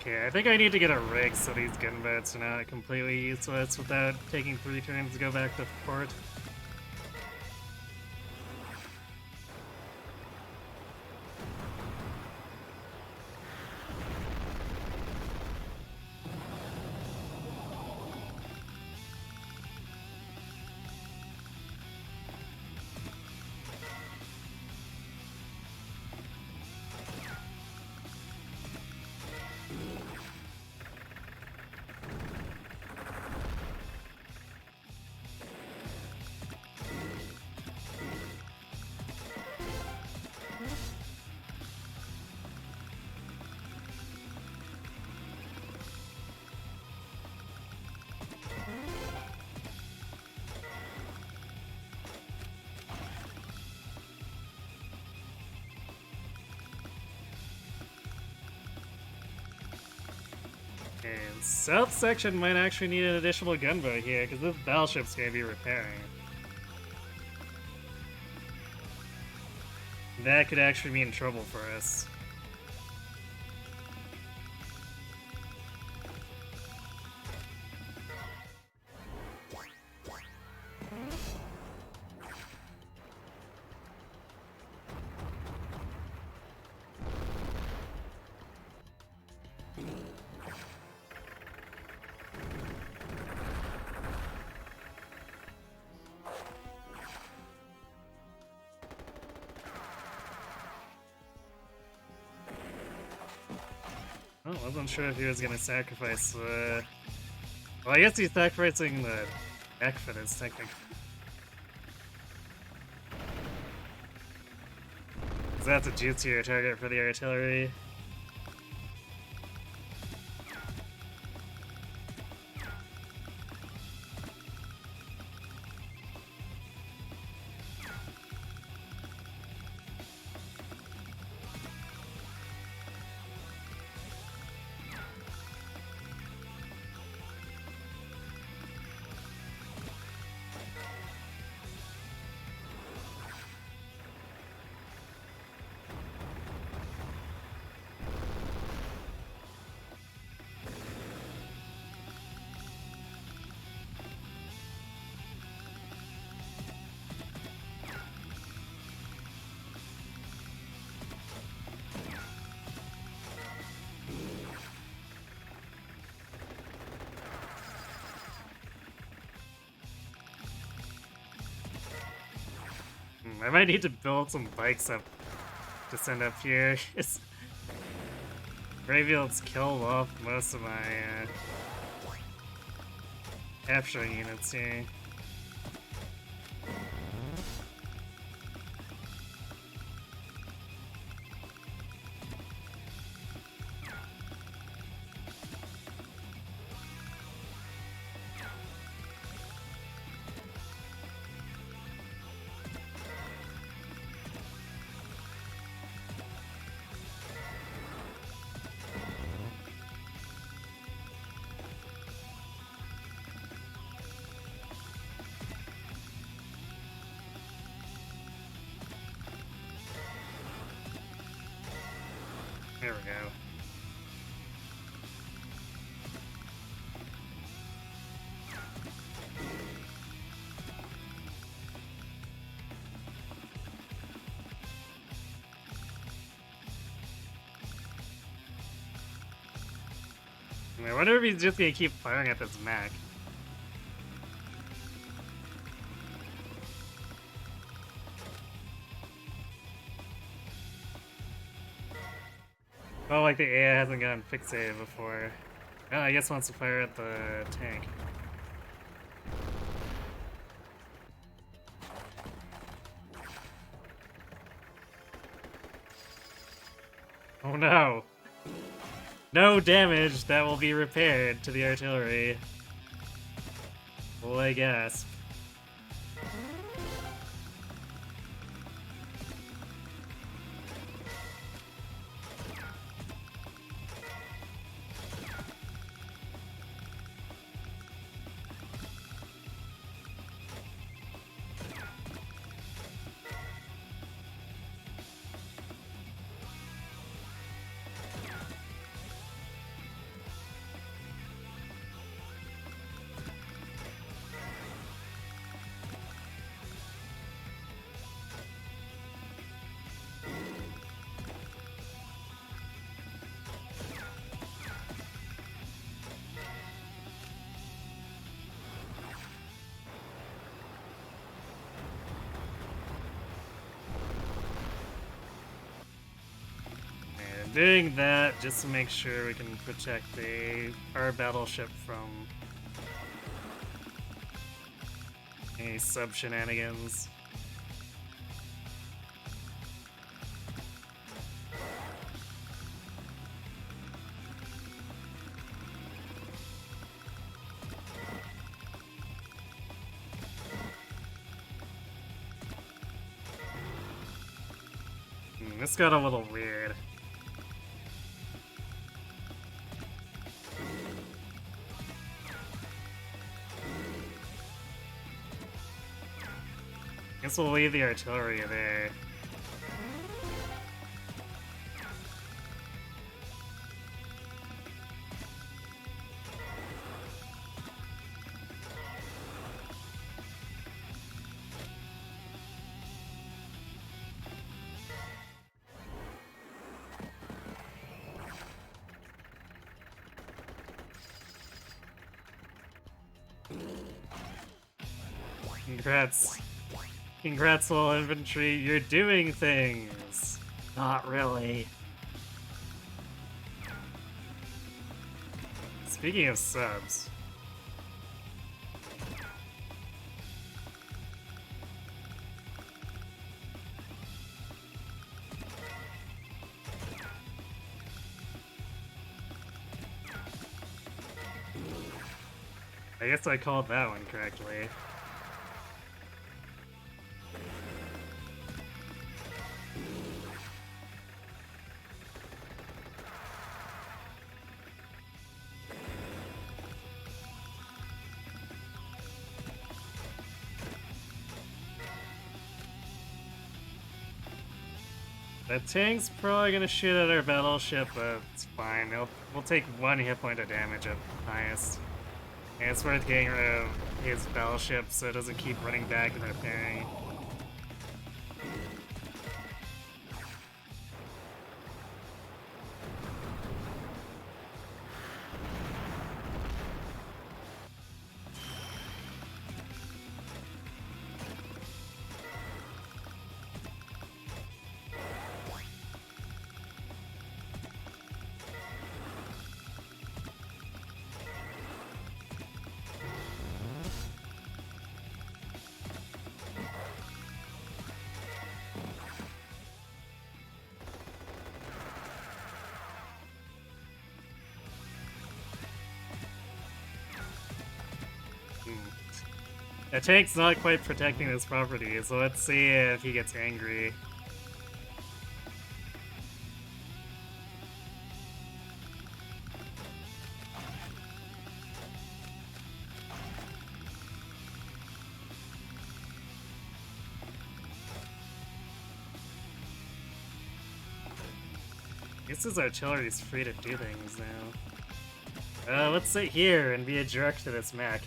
Okay, I think I need to get a rig so these gunboats are not completely useless without taking 3 turns to go back to port. And south section might actually need an additional gunboat here, because this battleship's going to be repairing. That could actually be in trouble for us. Wasn't sure if he was gonna sacrifice well, I guess he's sacrificing the deck for this, technically. Because that's a juicier target for the artillery. I might need to build some bikes up to send up here. Graveyards kill off most of my capture units here. There we go. I wonder if he's just gonna keep firing at this mech. Oh, like the AI hasn't gotten fixated before. Oh, I guess wants to fire at the tank. Oh no! No damage that will be repaired to the artillery. Well, I guess. Doing that just to make sure we can protect our battleship from any sub-shenanigans. This got a little weird. Guess we'll leave the artillery there. Congrats. Congrats, little infantry. You're doing things. Not really. Speaking of subs. I guess I called that one correctly. That tank's probably gonna shoot at our battleship, but it's fine. We'll take 1 hit point of damage at highest. And it's worth getting rid of his battleship so it doesn't keep running back and repairing. The tank's not quite protecting his property, so let's see if he gets angry. I guess his artillery's free to do things now. Let's sit here and be a jerk to this mech.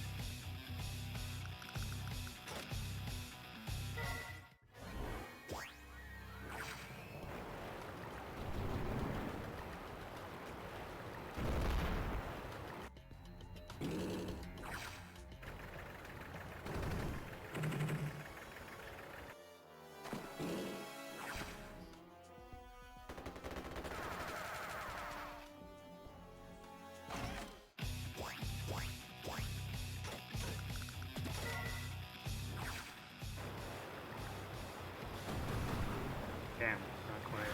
Damn, not quite.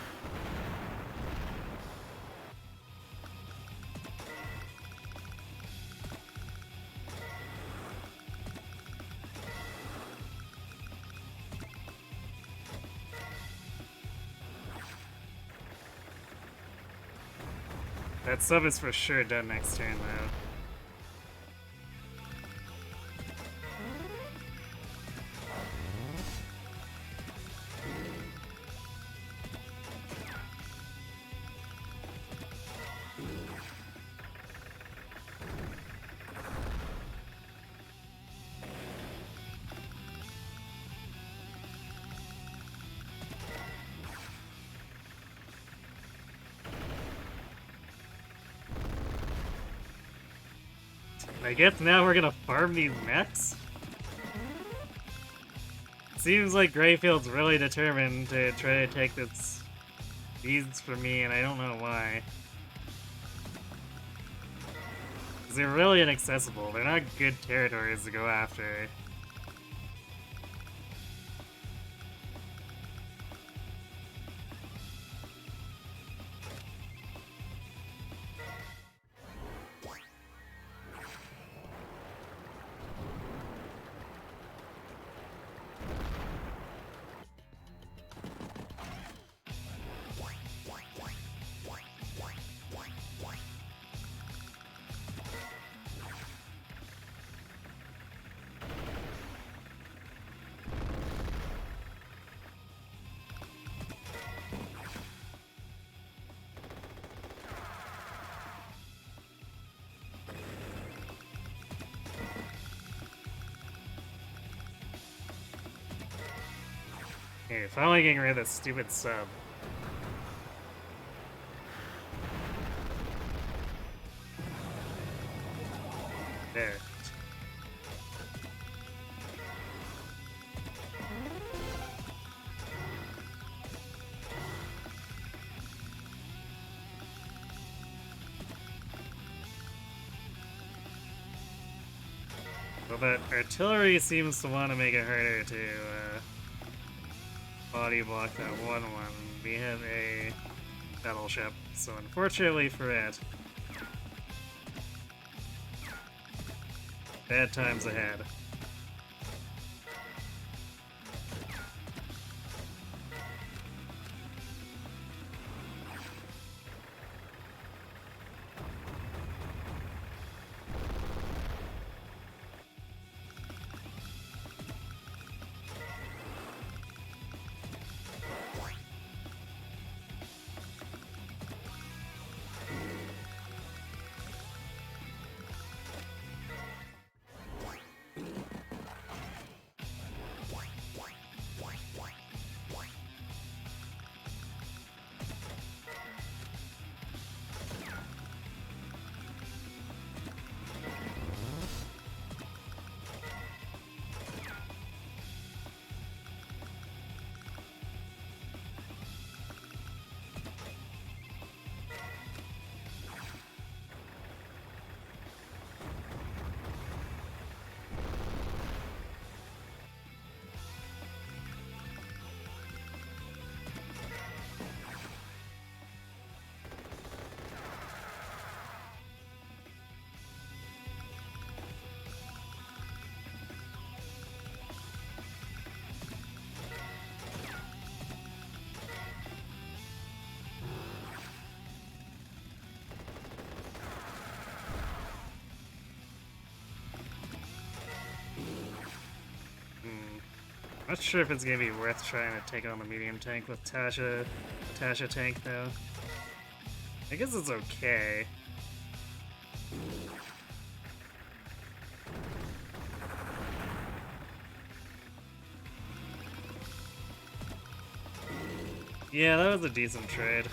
That sub is for sure done next turn, though. I guess now we're gonna farm these mechs? Seems like Greyfield's really determined to try to take these from me, and I don't know why. 'Cause they're really inaccessible. They're not good territories to go after. Okay, finally getting rid of this stupid sub. There. Well, that artillery seems to want to make it harder to body block that 1-1. We have a battleship, so unfortunately for it, bad times ahead. Not sure if it's gonna be worth trying to take on the medium tank with Tasha tank though. I guess it's okay. Yeah, that was a decent trade.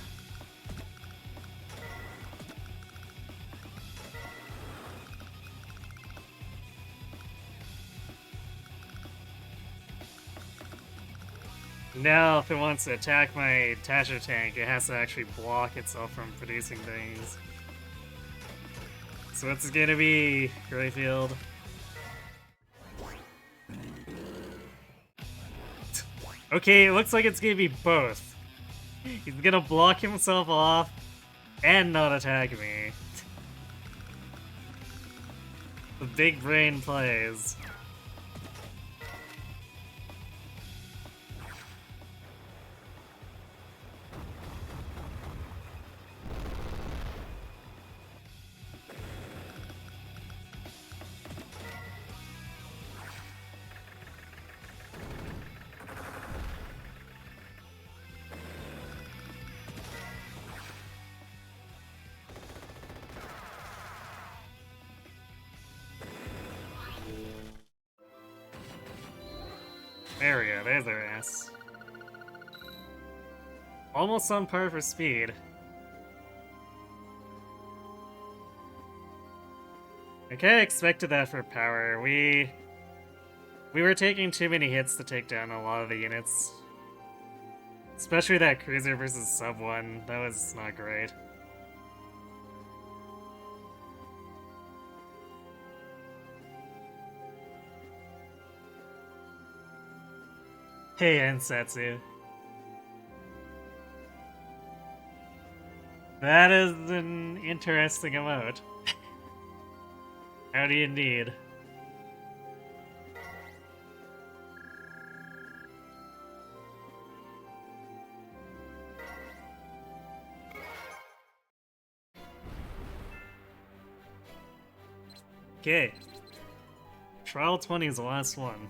Now, if it wants to attack my Tasha tank, it has to actually block itself from producing things. So it's gonna be Greyfield. Okay, it looks like it's gonna be both. He's gonna block himself off and not attack me. The big brain plays. There we go, there's their ass. Almost on par for speed. I kinda expected that for power. We were taking too many hits to take down a lot of the units. Especially that cruiser versus sub one, that was not great. Hey, Ansatsu. That is an interesting emote. Howdy indeed. Okay. Trial 20 is the last one.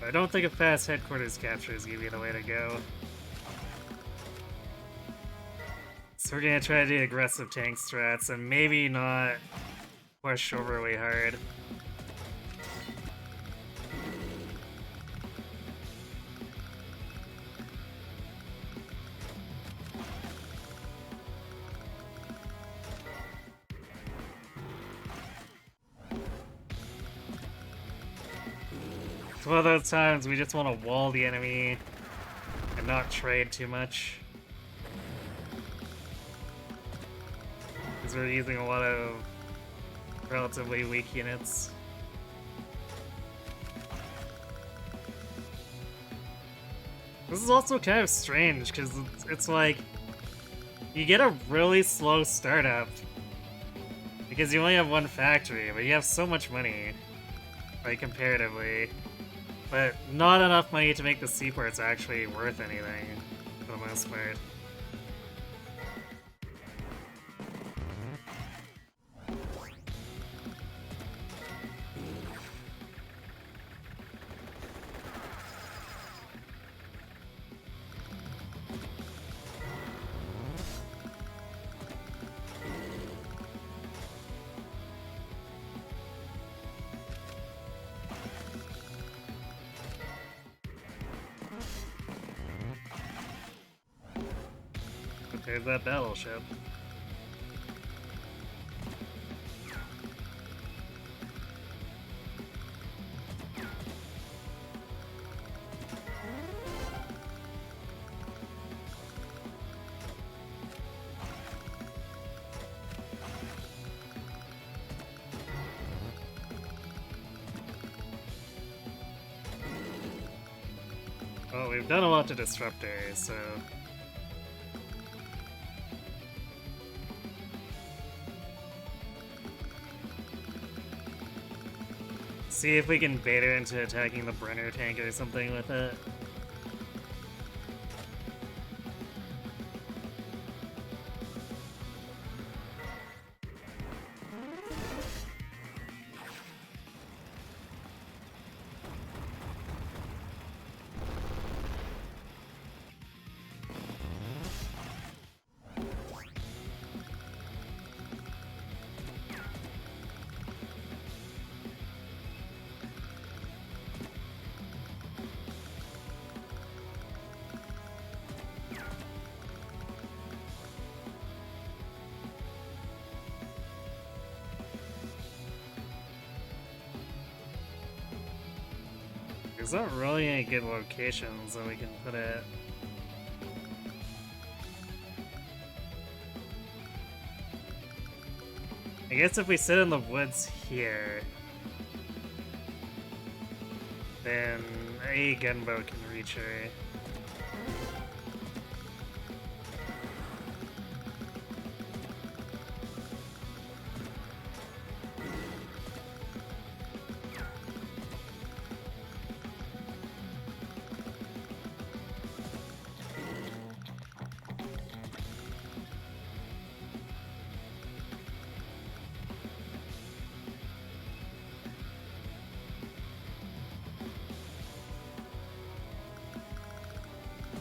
I don't think a fast headquarters capture is gonna be the way to go. So we're gonna try to do aggressive tank strats and maybe not push overly hard. One of those times we just want to wall the enemy and not trade too much. because we're using a lot of relatively weak units. This is also kind of strange, because it's like, you get a really slow startup, because you only have one factory, but you have so much money, like, comparatively. But not enough money to make the seaports actually worth anything, for the most part. There's that battleship. Well, we've done a lot to disrupt areas, so... see if we can bait her into attacking the Brenner tank or something with it. There's not really any good locations that we can put it. I guess if we sit in the woods here, then a gunboat can reach her.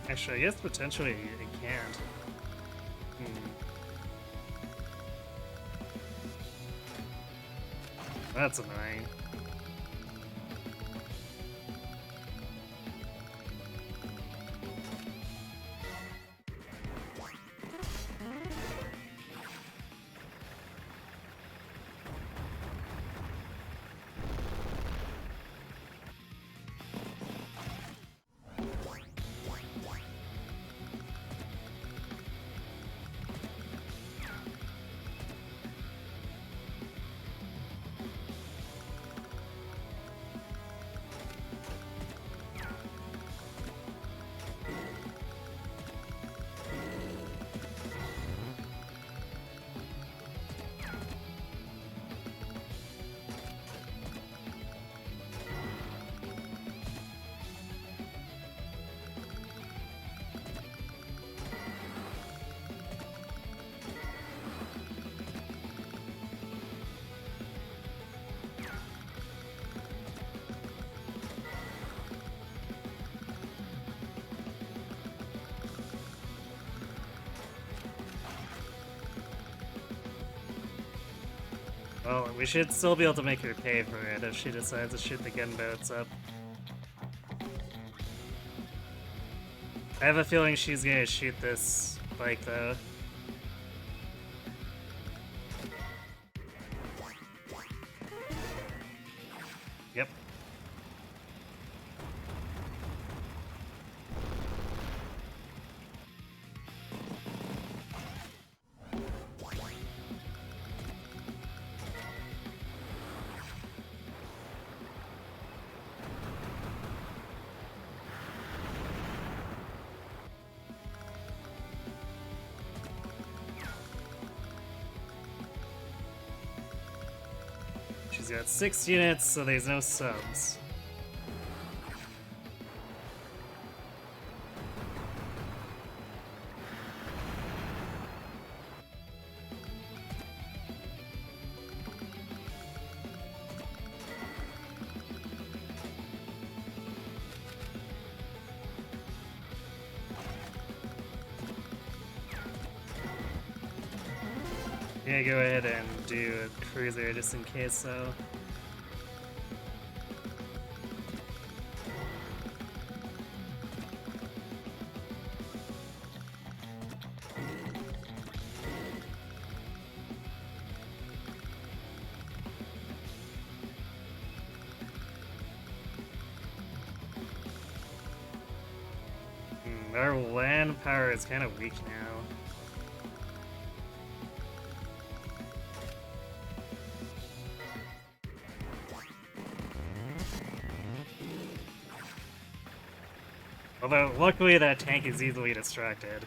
Actually, I guess potentially it can't. That's annoying. Well, we should still be able to make her pay for it if she decides to shoot the gunboats up. I have a feeling she's gonna shoot this bike, though. Yep. He's got 6 units, so there's no subs. Yeah, go ahead and do a cruiser just in case, though. Our land power is kind of weak now. Although, luckily that tank is easily distracted.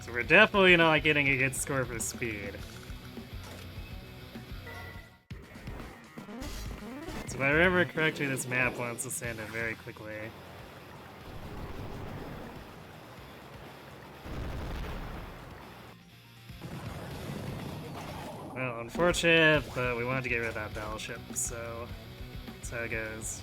So we're definitely not getting a good score for speed. So if I remember correctly, this map wants to send it very quickly. Well, unfortunate, but we wanted to get rid of that battleship, so that's how it goes.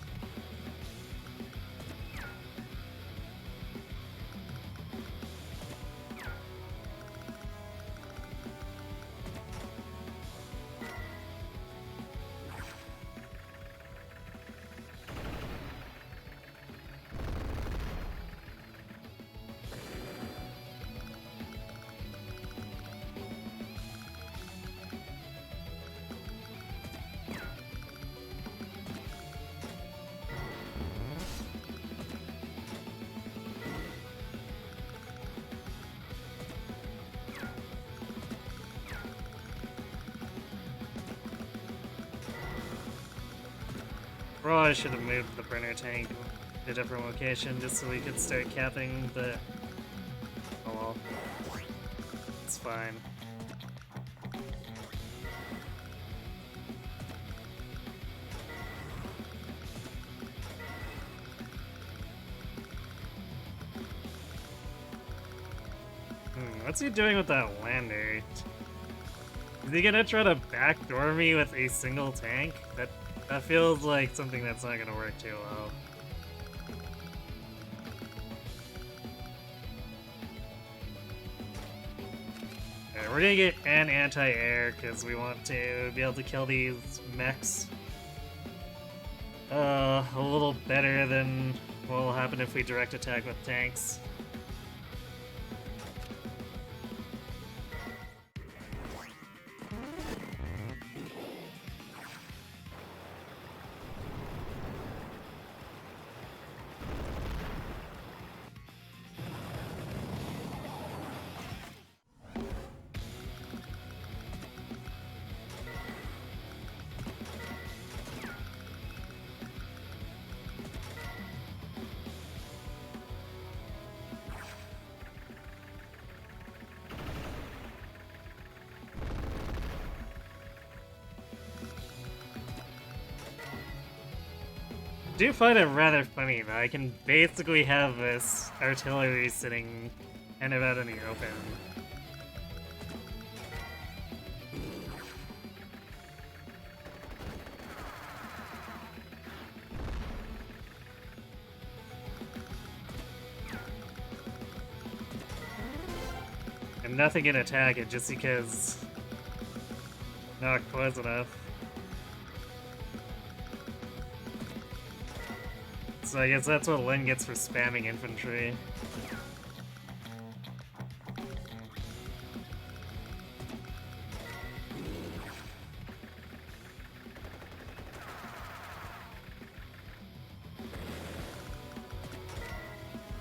Probably should have moved the burner tank to a different location just so we could start capping, but oh well. It's fine. What's he doing with that lander? Is he gonna try to backdoor me with a single tank? That feels like something that's not gonna work too well. Alright, we're gonna get an anti-air because we want to be able to kill these mechs a little better than what will happen if we direct attack with tanks. I do find it rather funny that I can basically have this artillery sitting kind of out in the open. nothing can attack it just because not close enough. So I guess that's what Lin gets for spamming infantry.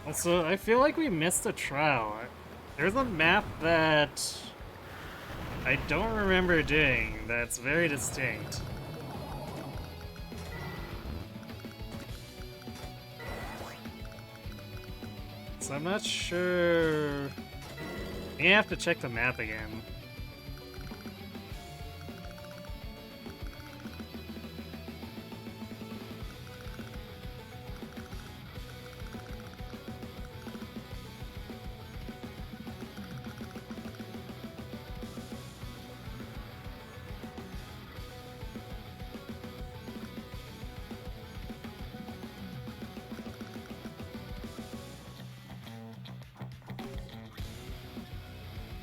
Also, I feel like we missed a trial. There's a map that I don't remember doing that's very distinct. So I'm not sure. You have to check the map again.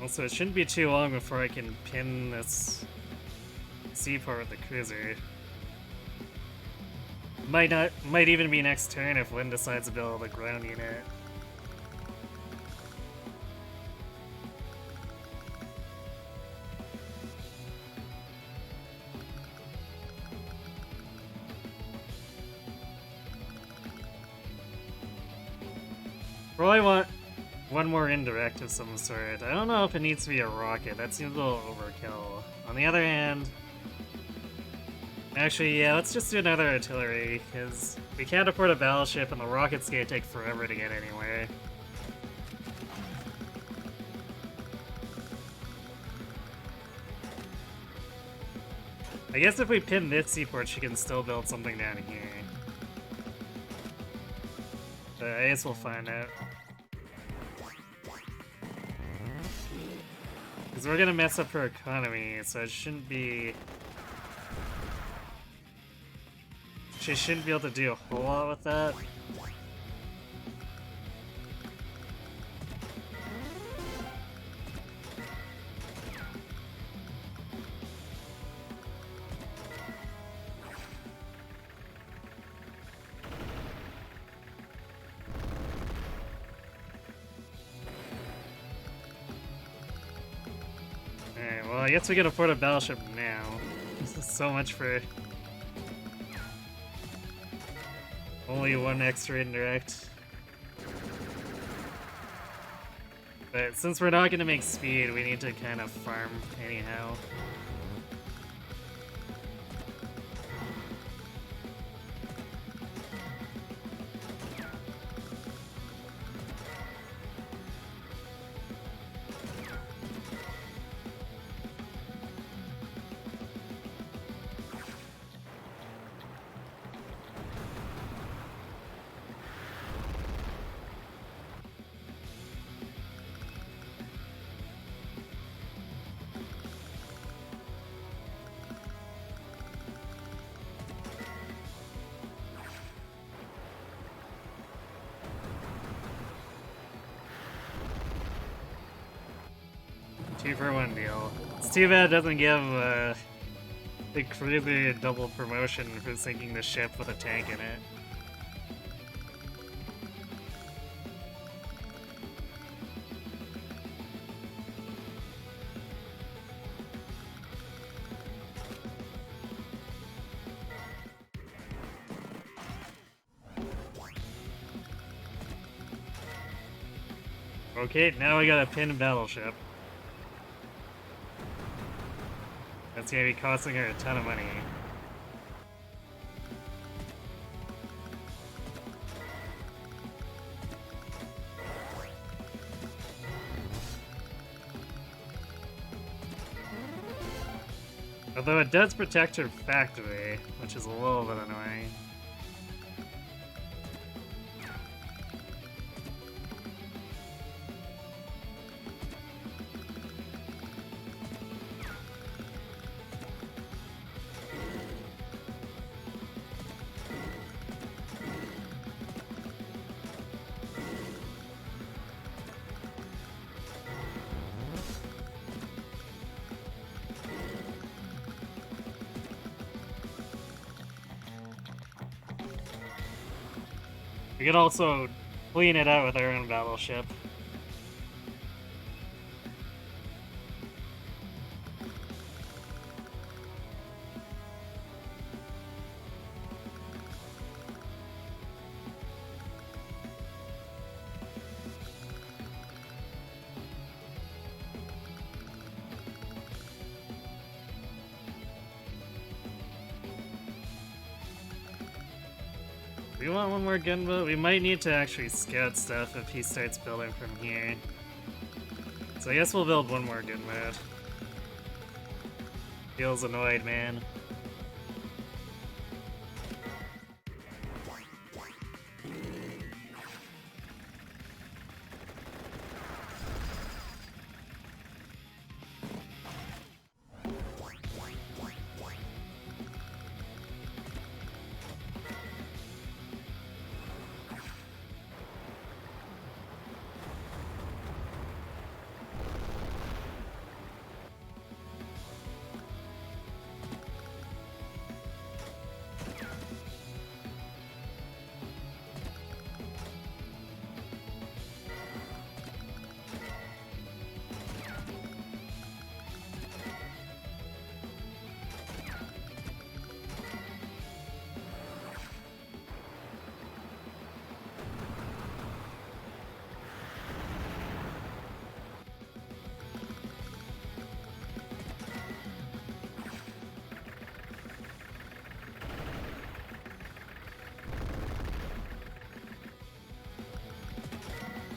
Also, it shouldn't be too long before I can pin this seaport with the cruiser. Might even be next turn if Lin decides to build a ground unit. Probably want one more indirect of some sort. I don't know if it needs to be a rocket. That seems a little overkill. On the other hand, actually, yeah, let's just do another artillery, because we can't afford a battleship and the rocket's gonna take forever to get anywhere. I guess if we pin this seaport, she can still build something down here. But I guess we'll find out. Because we're gonna mess up her economy, so it shouldn't be... She shouldn't be able to do a whole lot with that. Alright, well, I guess we can afford a battleship now. This is so much for only one extra indirect. But since we're not gonna make speed, we need to kind of farm anyhow. Two for one deal. It's too bad it doesn't give the cruiser a double promotion for sinking the ship with a tank in it. Okay, now we got a pinned battleship. That's gonna be costing her a ton of money. Although it does protect her factory, which is a little bit annoying. We could also clean it out with our own battleship. We want one more gunboat? We might need to actually scout stuff if he starts building from here. So I guess we'll build one more gunboat. Feels annoyed, man.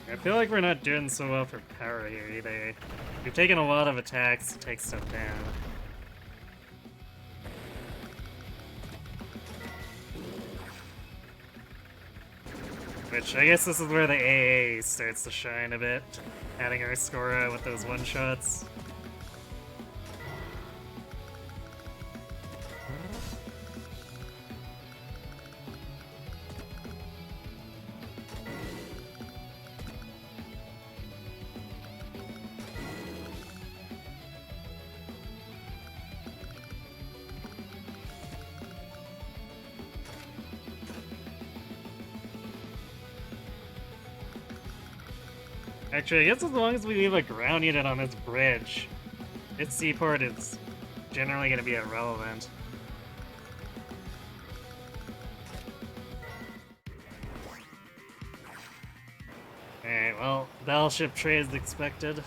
I feel like we're not doing so well for power here either. We've taken a lot of attacks to take stuff down. Which, I guess this is where the AA starts to shine a bit. Adding our score out with those one-shots. Actually, I guess as long as we leave a ground unit on this bridge, its seaport is generally going to be irrelevant. Alright, well, battleship trade is expected.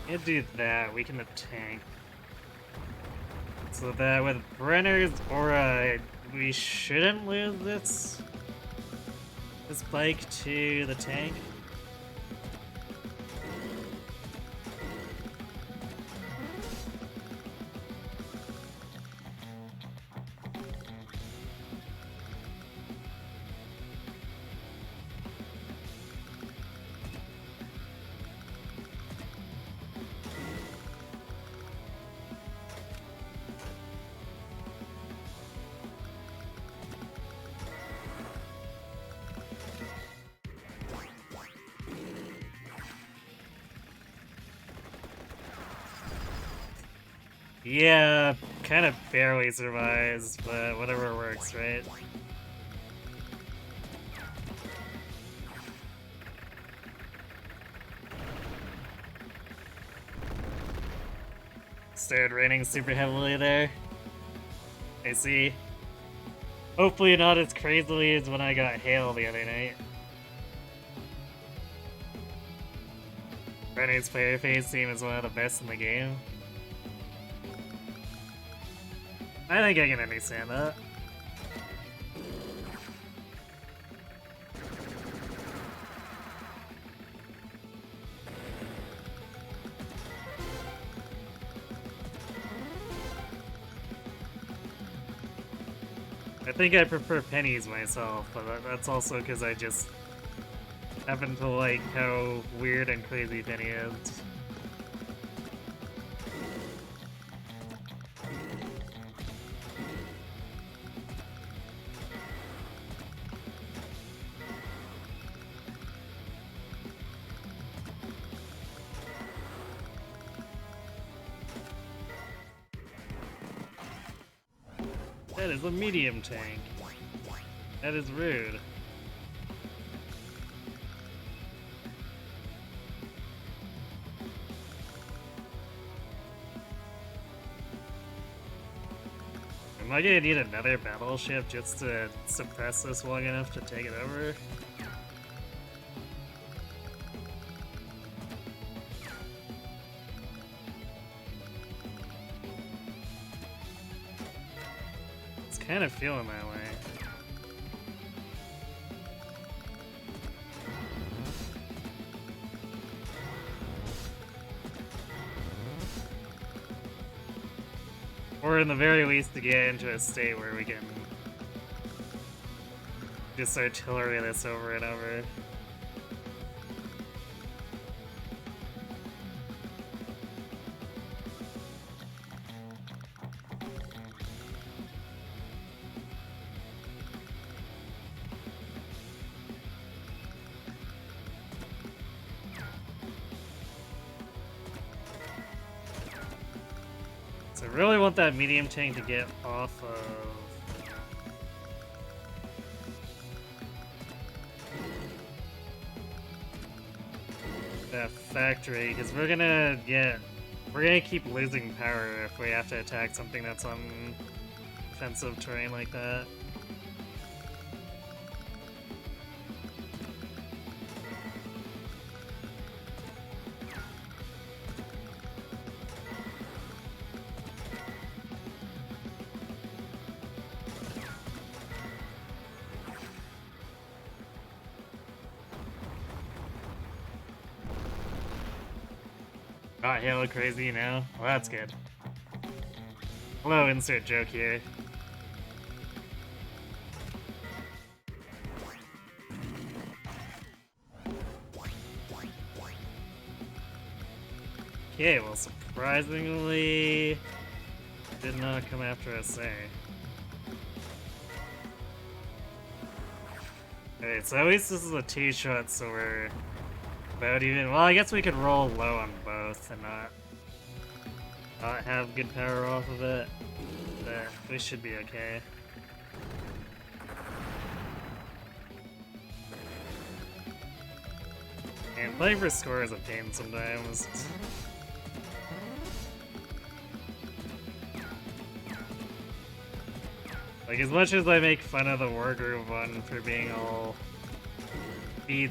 Can't do that, we can tank. So that with Brenner's aura, we shouldn't lose this bike to the tank. Yeah, kind of barely survives, but whatever works, right? Started raining super heavily there. I see. Hopefully not as crazily as when I got hail the other night. Brenner's player phase team is one of the best in the game. I think I can understand that. I think I prefer pennies myself, but that's also because I just happen to like how weird and crazy Penny is. That is a medium tank. That is rude. Am I gonna need another battleship just to suppress this long enough to take it over? It's kind of feeling that way. Or in the very least to get into a state where we can just artillery this over and over. So I really want that medium tank to get off of that factory, because we're gonna keep losing power if we have to attack something that's on defensive terrain like that. Got Halo crazy now? Well, that's good. Hello, insert joke here. Okay, well, surprisingly, did not come after us there. Alright, so at least this is a two-shot, so we're about even. Well, I guess we could roll low on both and not have good power off of it, but we should be okay. And playing for score is a pain sometimes. Like, as much as I make fun of the Wargroove one for being all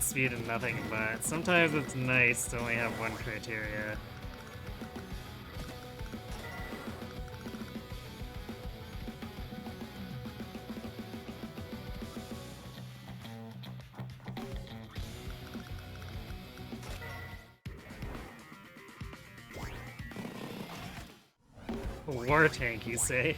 speed, and nothing but, sometimes it's nice to only have one criteria. War tank, you say?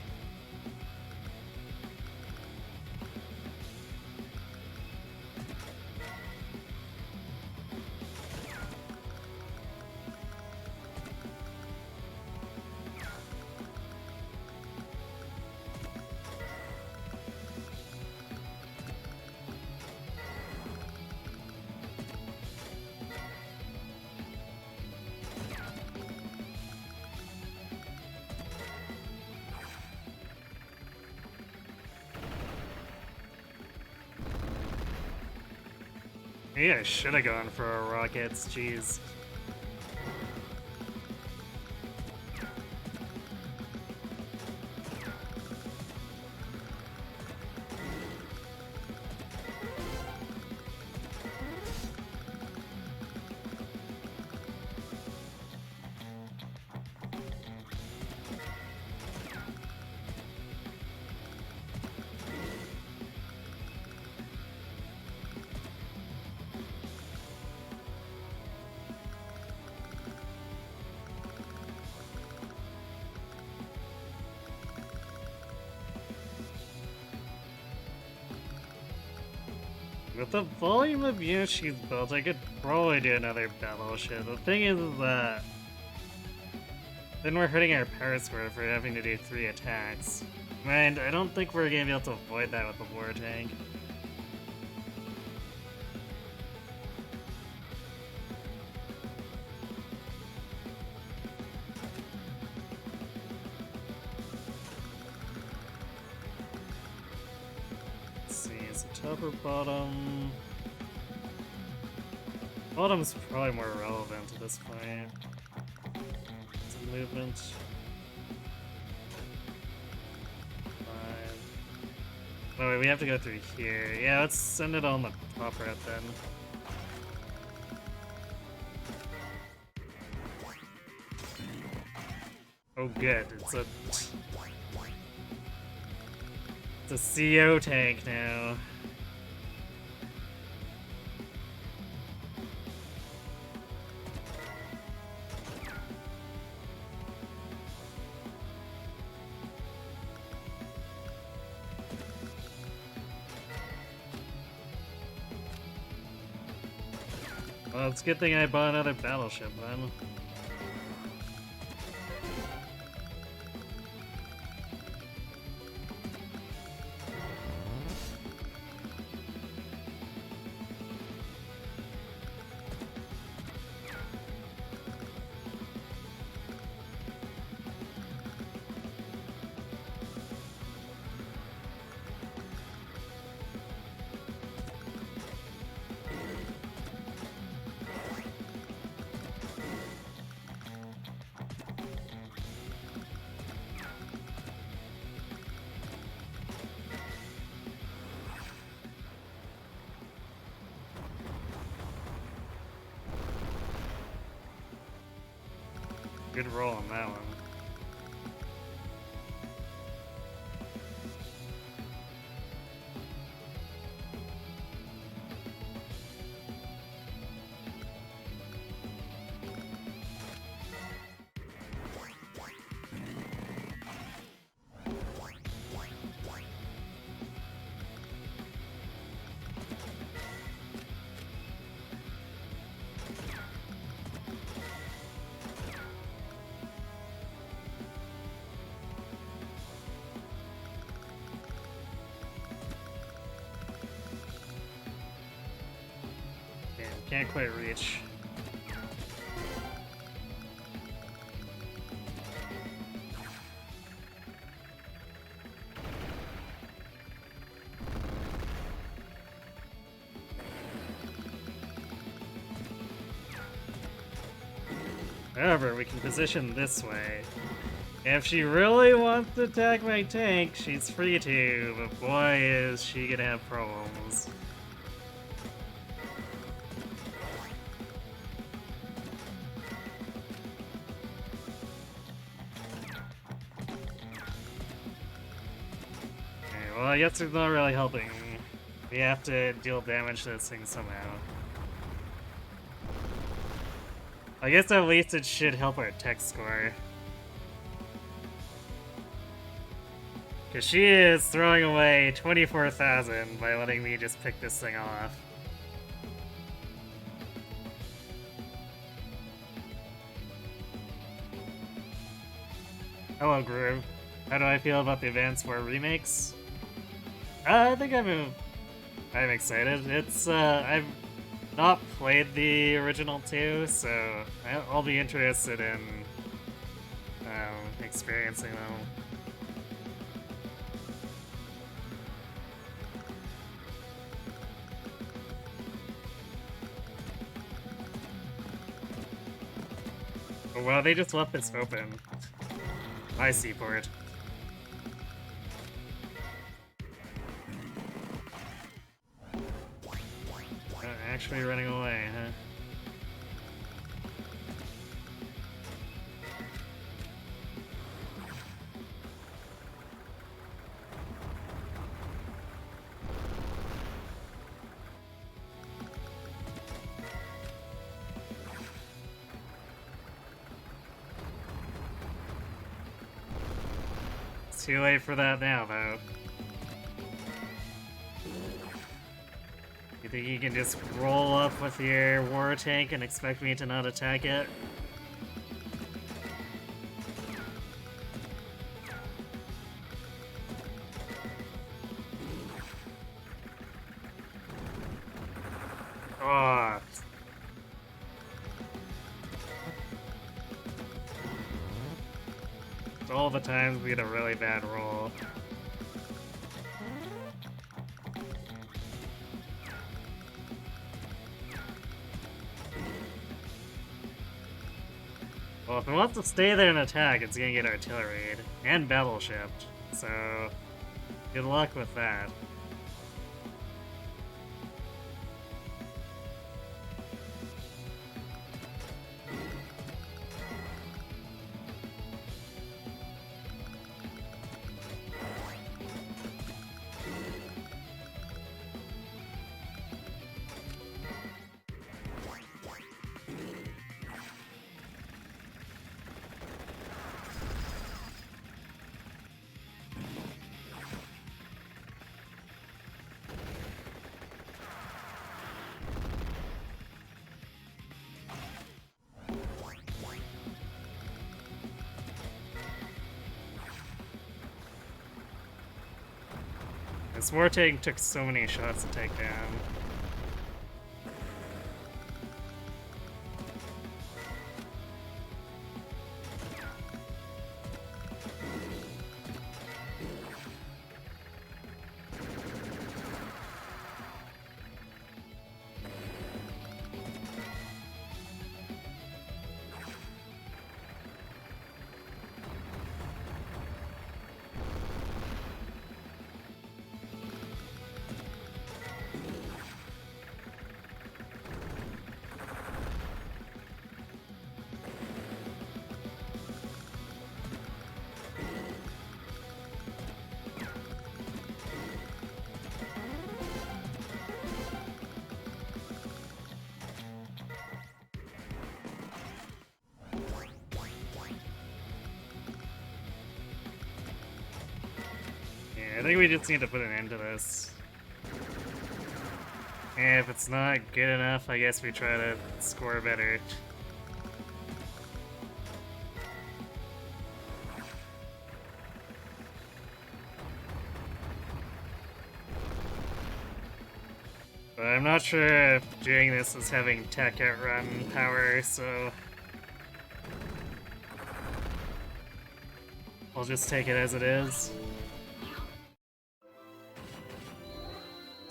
Maybe I should have gone for our rockets, jeez. With the volume of units she's built, I could probably do another battleship. The thing is that then we're hurting our power score if we're having to do 3 attacks. And I don't think we're gonna be able to avoid that with the war tank. Let's see, is it top or bottom? Bottom's probably more relevant at this point. Some movement. 5. Oh wait, we have to go through here. Yeah, let's send it on the top route then. Oh good, it's a CO tank now. Well, it's a good thing I bought another battleship then. Good roll on that one. Can't quite reach. However, we can position this way. If she really wants to attack my tank, she's free to, but boy is she gonna have problems. Well, I guess it's not really helping. We have to deal damage to this thing somehow. I guess at least it should help our tech score. Because she is throwing away 24,000 by letting me just pick this thing off. Hello, Groove. How do I feel about the Advanced War remakes? I think I'm excited. It's I've not played the original two, so I'll be interested in experiencing them. Oh, well, they just left this open. I see for it. Actually running away, huh? It's too late for that now, though. You think you can just roll up with your war tank and expect me to not attack it? Oh. All the times we get a really bad roll. Well, if it wants to stay there and attack, it's gonna get artilleried and battleshipped. So, good luck with that. This war tank took so many shots to take down. I think we just need to put an end to this. And if it's not good enough, I guess we try to score better. But I'm not sure if doing this is having tech outrun power, so I'll just take it as it is.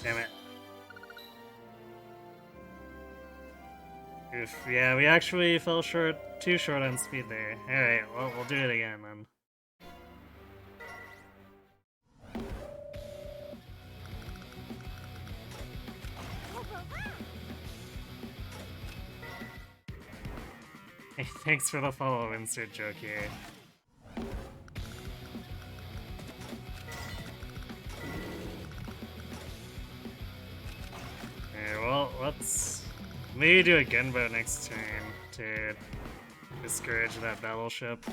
Damn it. Oof, yeah, we actually fell too short on speed there. Alright, well, we'll do it again then. Hey, thanks for the follow insert joke here. Well, let's maybe do a gunboat next turn to discourage that battleship.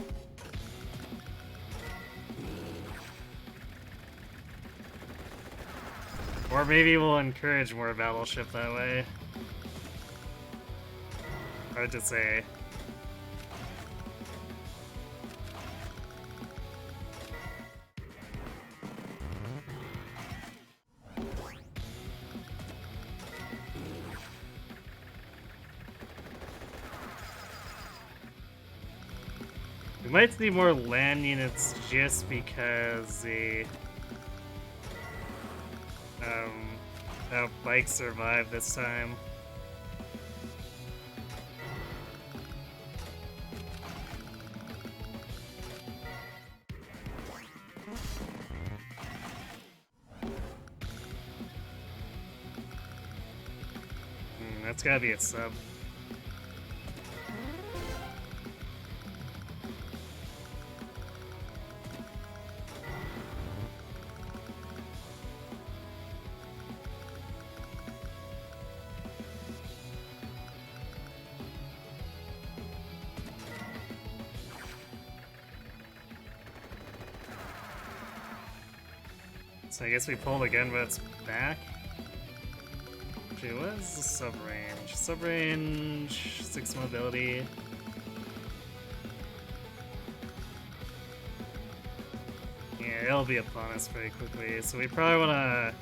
Or maybe we'll encourage more battleship that way. Hard to say. We might see more land units just because the that bike survived this time. That's gotta be a sub. So I guess we pull the gunboats back. Actually, what is the sub-range? Sub-range, 6 mobility. Yeah, it'll be upon us very quickly, so we probably wanna...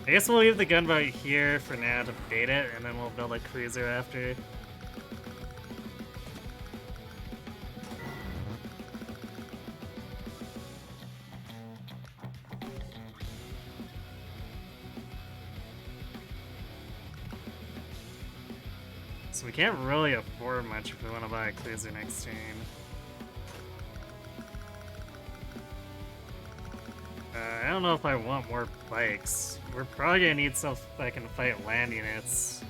I guess we'll leave the gunboat here for now to bait it, and then we'll build a cruiser after. So we can't really afford much if we want to buy a cruiser next turn. I don't know if I want more bikes. We're probably gonna need stuff that can fight land units,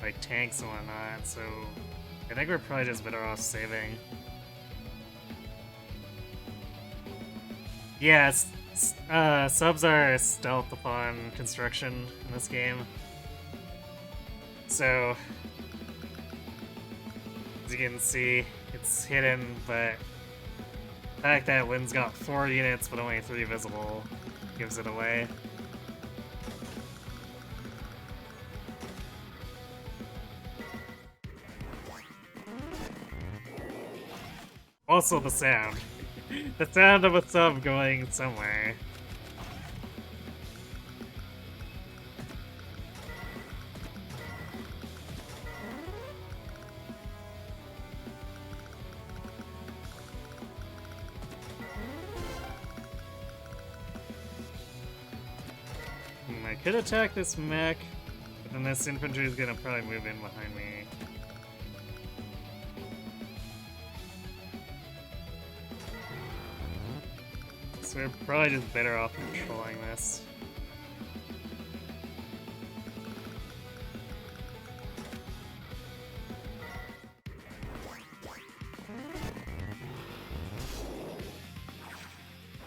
like tanks and whatnot, so I think we're probably just better off saving. Yeah, subs are stealth upon construction in this game. So, as you can see, it's hidden, but the fact that Lynn's got 4 units but only 3 visible gives it away. Also the sound. The sound of a sub going somewhere. I could attack this mech, but then this infantry is gonna probably move in behind me. So we're probably just better off controlling this.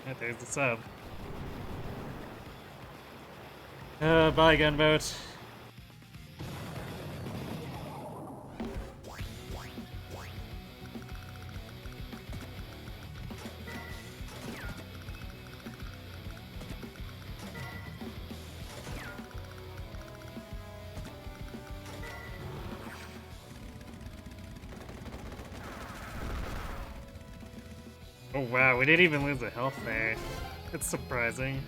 Yeah, there's the sub. Bye, gunboat. Oh wow, we didn't even lose the health there. It's surprising.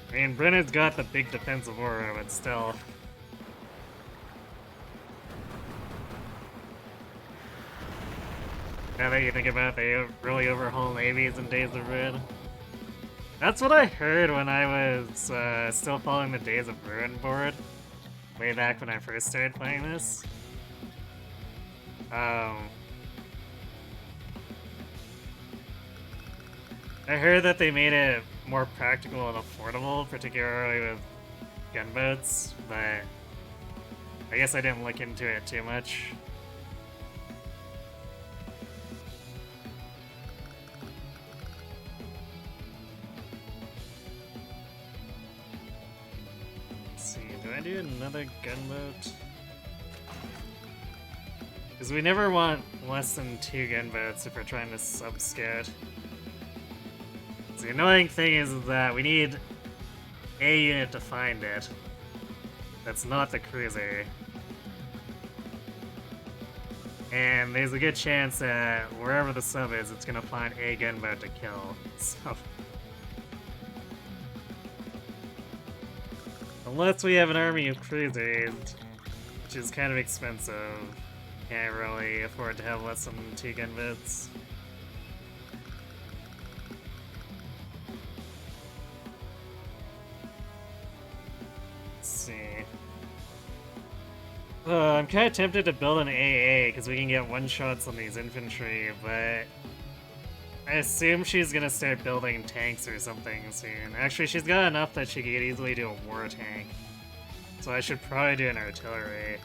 I mean, Brennan's got the big defensive aura, but still. Now that you think about it, they really overhaul navies in Days of Ruin. That's what I heard when I was still following the Days of Ruin board, way back when I first started playing this. I heard that they made it more practical and affordable, particularly with gunboats, but I guess I didn't look into it too much. Let's see, do I do another gunboat? Because we never want less than 2 gunboats if we're trying to sub-scout. The annoying thing is that we need a unit to find it. That's not the cruiser. And there's a good chance that wherever the sub is, it's gonna find a gunboat to kill. So, unless we have an army of cruisers, which is kind of expensive, can't really afford to have less than 2 gunboats. I'm kind of tempted to build an AA because we can get one-shots on these infantry, but I assume she's gonna start building tanks or something soon. Actually, she's got enough that she could easily do a war tank, so I should probably do an artillery.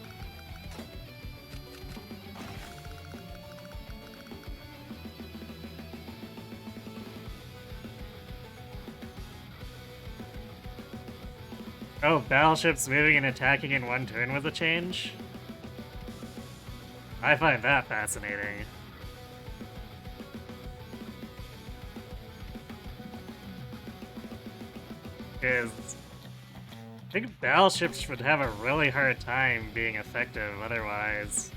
Oh, battleships moving and attacking in one turn was a change? I find that fascinating. Because I think battleships would have a really hard time being effective otherwise.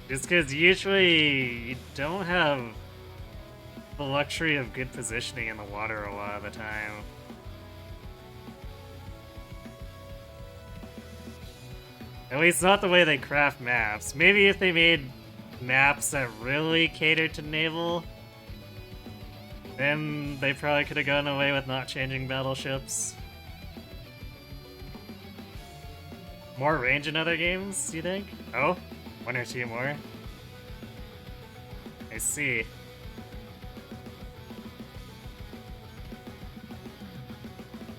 Just because usually you don't have the luxury of good positioning in the water a lot of the time. At least not the way they craft maps. Maybe if they made maps that really catered to naval, then they probably could have gone away with not changing battleships. More range in other games, you think? Oh, one or two more? I see.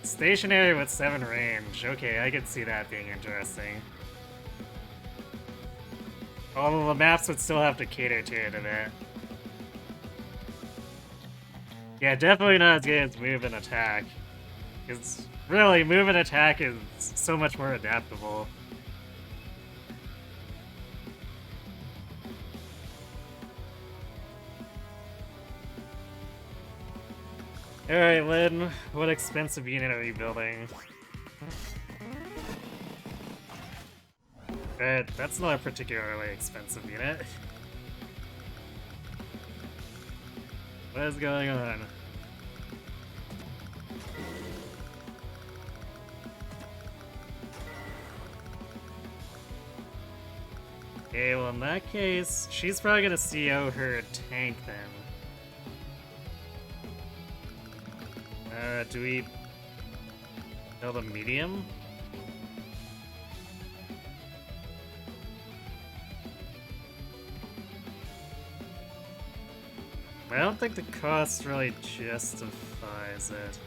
Stationary with 7 range. Okay, I could see that being interesting. Although the maps would still have to cater to it a bit. Yeah, definitely not as good as move and attack. Because really, move and attack is so much more adaptable. Alright, Lynn, what expensive unit are you building? That's not a particularly expensive unit. What is going on? Okay, well in that case, she's probably gonna CO her tank then. Do we build a medium? I don't think the cost really justifies it.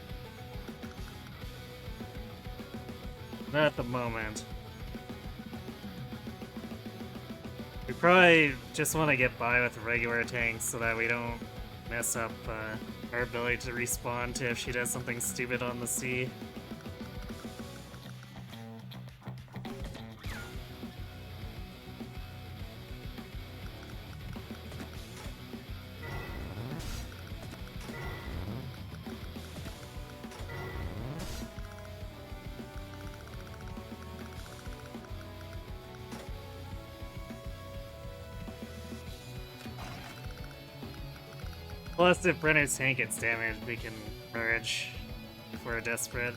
Not at the moment. We probably just want to get by with regular tanks so that we don't mess up our ability to respawn to if she does something stupid on the sea. Plus, if Brenner's tank gets damaged, we can merge if we're desperate.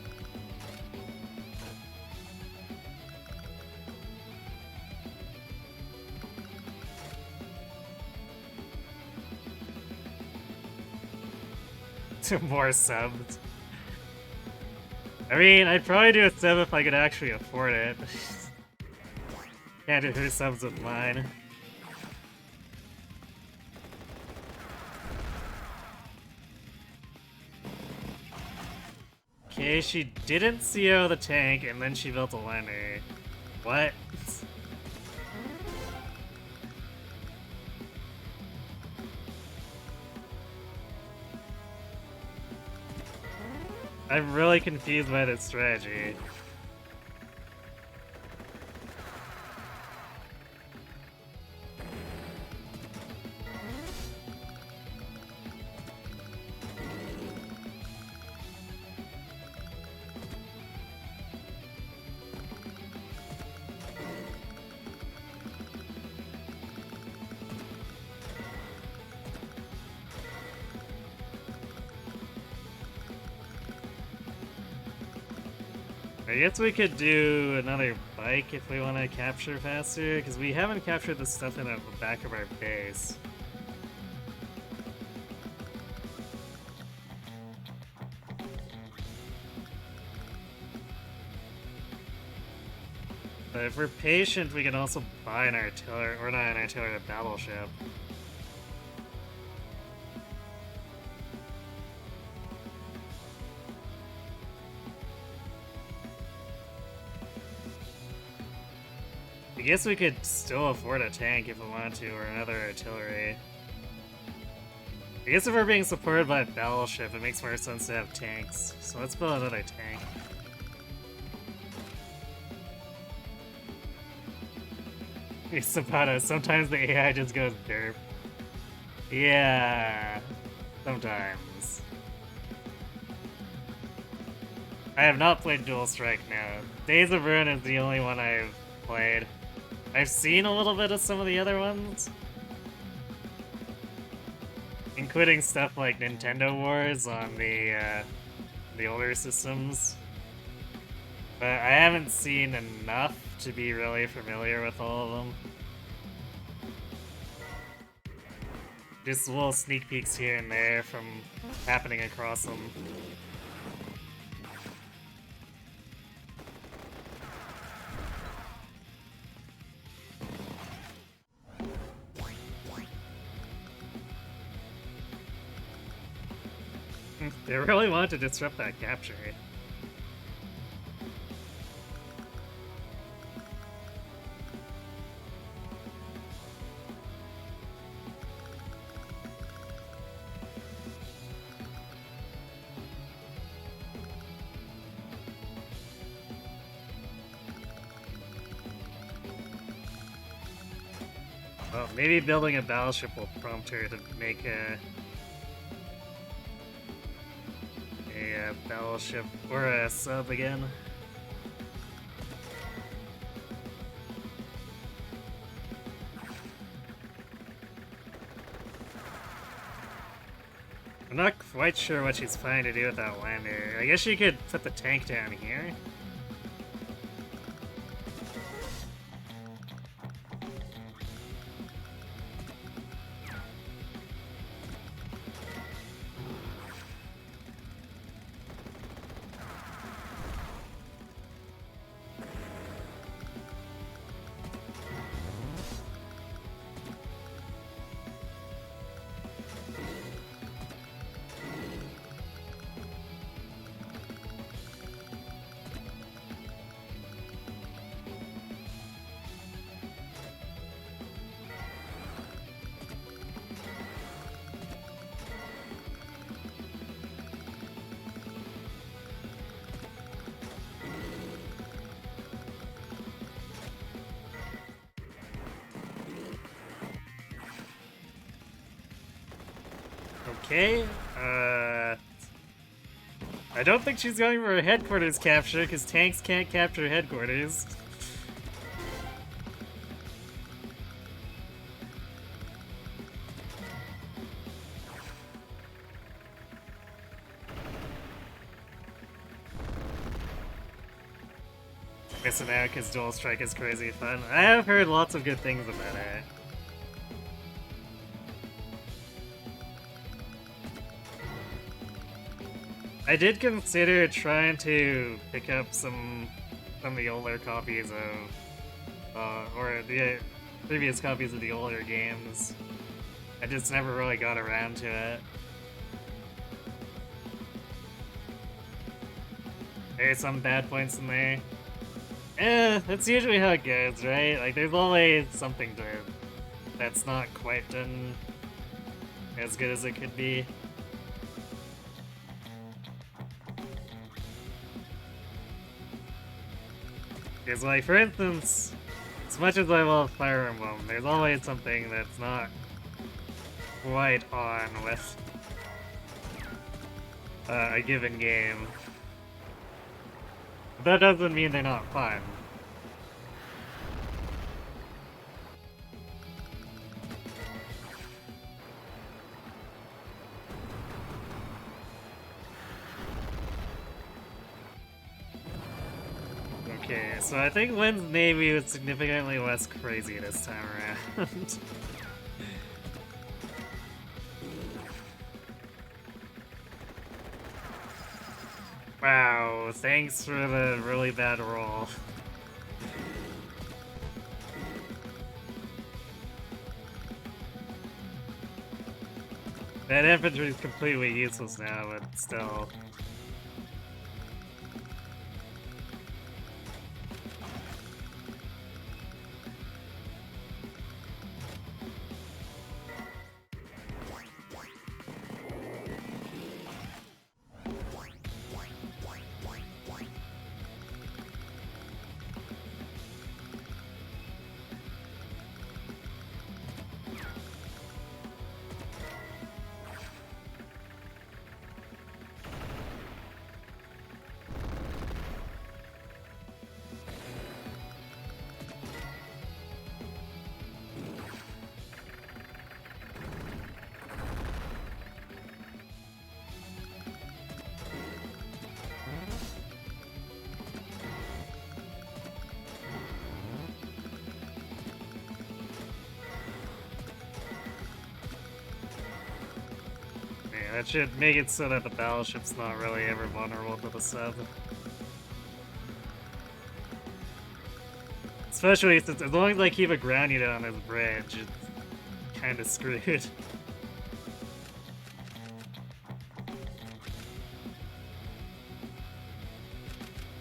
More subs. I mean, I'd probably do a sub if I could actually afford it. Can't do her subs with mine. Okay, she didn't CO the tank, and then she built a lander. What? I'm really confused by this strategy. I guess we could do another bike if we want to capture faster, because we haven't captured the stuff in the back of our base. But if we're patient, we can also buy an artillery, or not an artillery, a battleship. I guess we could still afford a tank if we wanted to, or another artillery. I guess if we're being supported by a battleship, it makes more sense to have tanks. So let's build another tank. Hey, Sabato, sometimes the AI just goes derp. Yeah, sometimes. I have not played Dual Strike now. Days of Ruin is the only one I've played. I've seen a little bit of some of the other ones, including stuff like Nintendo Wars on the older systems. But I haven't seen enough to be really familiar with all of them. Just little sneak peeks here and there from happening across them. They really want to disrupt that capture. Well, maybe building a battleship will prompt her to make a battleship or a sub again. I'm not quite sure what she's planning to do with that lander. I guess she could put the tank down here. Okay, I don't think she's going for a headquarters capture, because tanks can't capture headquarters. Miss America's Dual Strike is crazy fun. I have heard lots of good things about it. I did consider trying to pick up some of the older copies of, or the previous copies of the older games. I just never really got around to it. There's some bad points in there. That's usually how it goes, right? Like, there's always something to it that's not quite done as good as it could be. Because, like, for instance, as much as I love Fire Emblem, there's always something that's not quite on with a given game. But that doesn't mean they're not fun. Okay, so I think Lynn's Navy was significantly less crazy this time around. Wow, thanks for the really bad roll. That infantry is completely useless now, but still. Yeah, that should make it so that the battleship's not really ever vulnerable to the sub. Especially since as long as I keep a ground unit on this bridge, it's kinda screwed.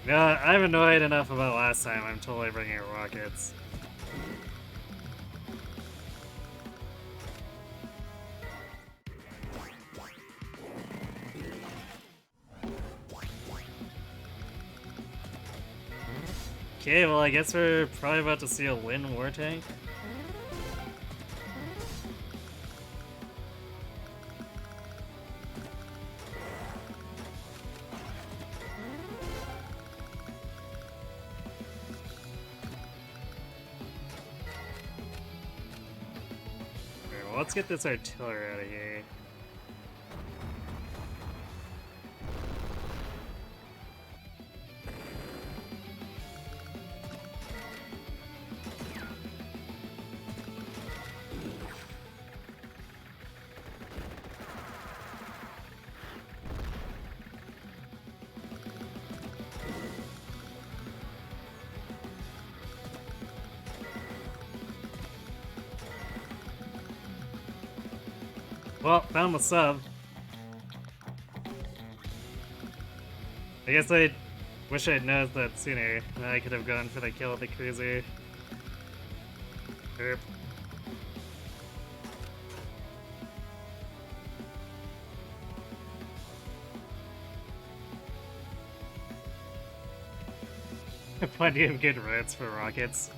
No, I'm annoyed enough about last time, I'm totally bringing rockets. Okay, well I guess we're probably about to see a Lin war tank. Okay, well, let's get this artillery out of here. Well, found the sub. I guess I wish I'd noticed that sooner. I could have gone for the kill of the cruiser. Erp. Plenty of good roads for rockets.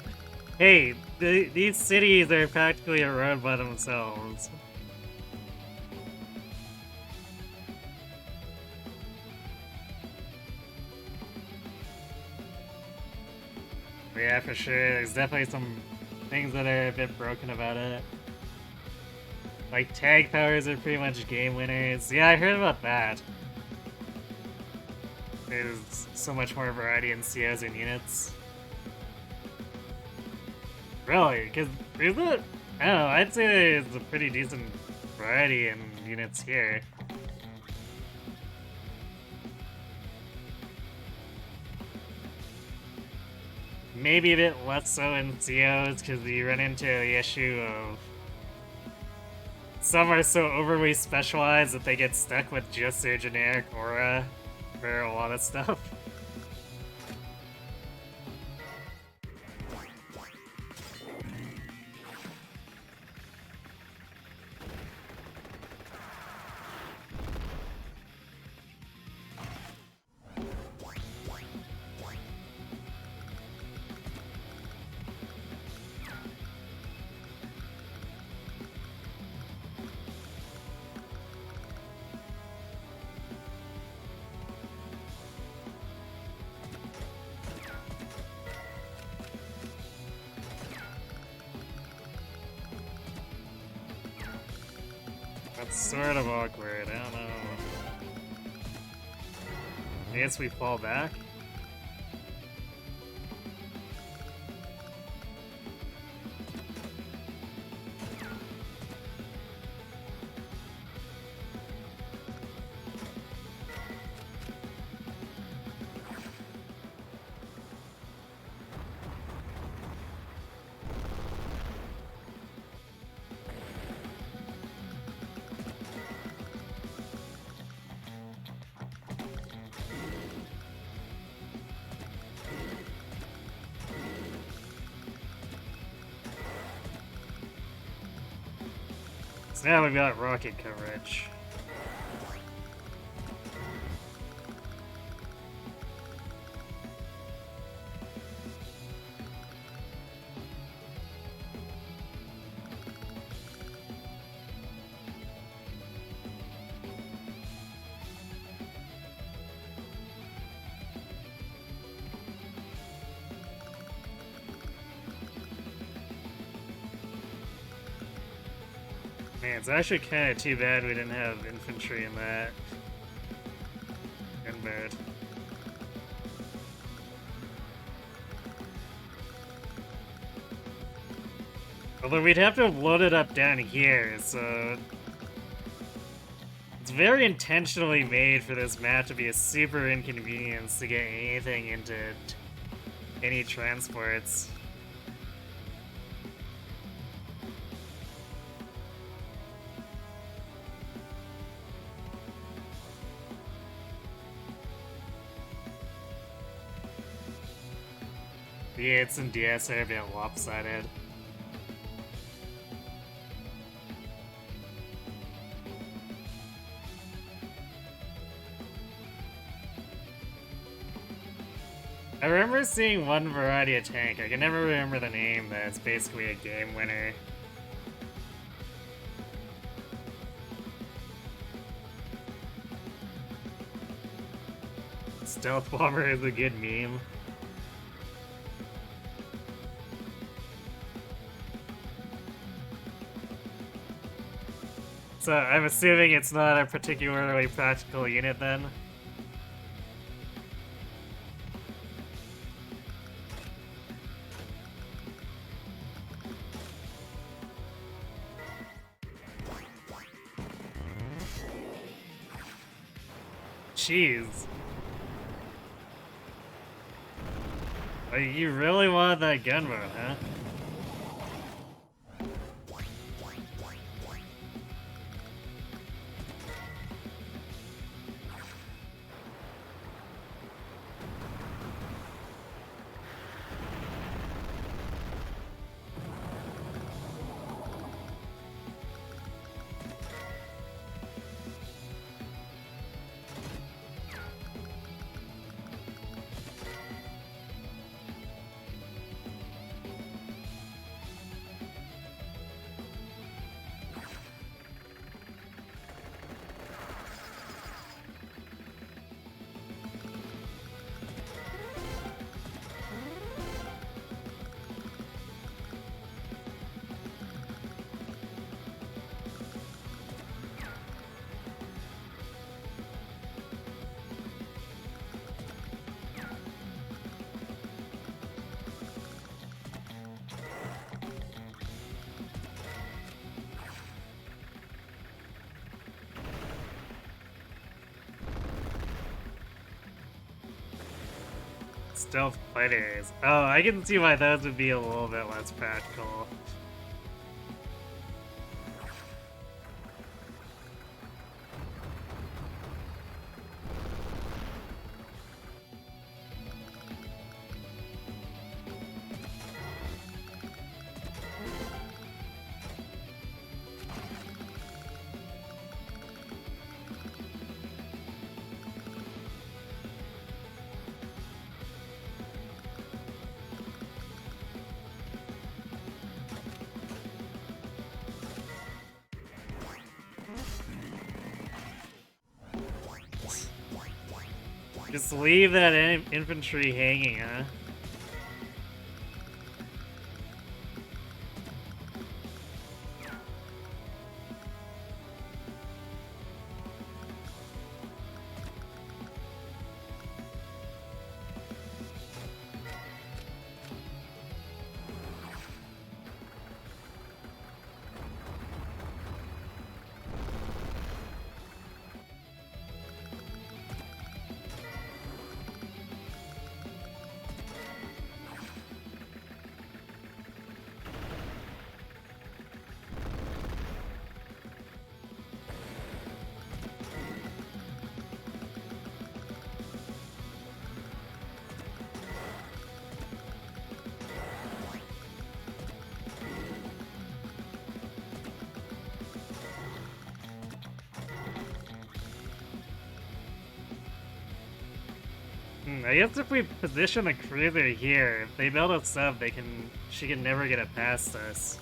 Hey, these cities are practically a road by themselves. Yeah, for sure. There's definitely some things that are a bit broken about it. Like, tag powers are pretty much game winners. Yeah, I heard about that. There's so much more variety in COs and units. Really? Because there's a... I don't know, I'd say there's a pretty decent variety in units here. Maybe a bit less so in COs because you run into the issue of some are so overly specialized that they get stuck with just their generic aura for a lot of stuff. That's sort of awkward, I don't know. I guess we fall back? So now we've got rocket coverage. Man, it's actually kind of too bad we didn't have infantry in that gunboat. Although we'd have to have loaded up down here, so It's very intentionally made for this map to be a super inconvenience to get anything into any transports. The 8s and DS are a bit lopsided. I remember seeing one variety of tank. I can never remember the name. That's basically a game winner. Stealth Bomber is a good meme. So I'm assuming it's not a particularly practical unit then. Jeez. Like, you really want that gunboat, huh? Stealth fighters. Oh, I can see why those would be a little bit less practical. Just leave that infantry hanging, huh? I guess if we position a cruiser here, if they build a sub, she can never get it past us.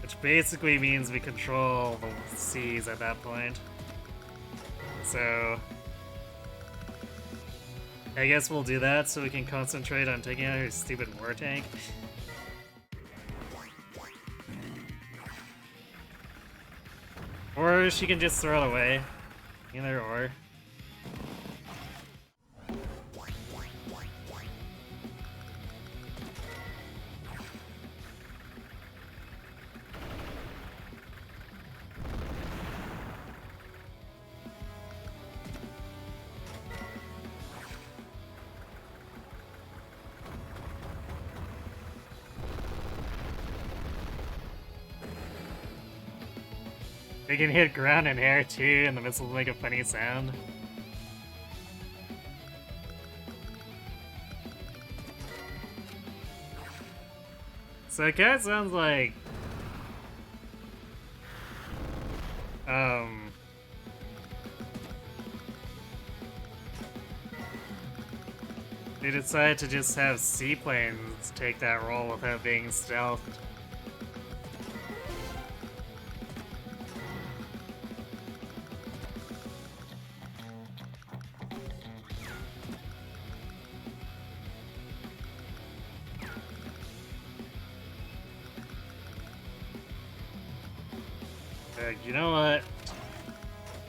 Which basically means we control the seas at that point. So I guess we'll do that so we can concentrate on taking out her stupid war tank. Or she can just throw it away. Either or. They can hit ground and air too, and the missiles make a funny sound. So it kinda sounds like they decided to just have seaplanes take that role without being stealthed. You know what?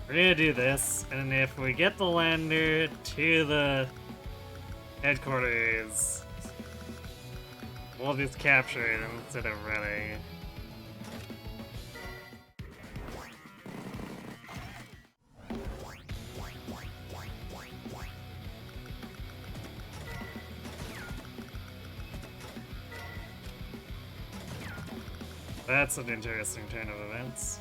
We're gonna do this, and if we get the lander to the headquarters, we'll just capture it instead of running. That's an interesting turn of events.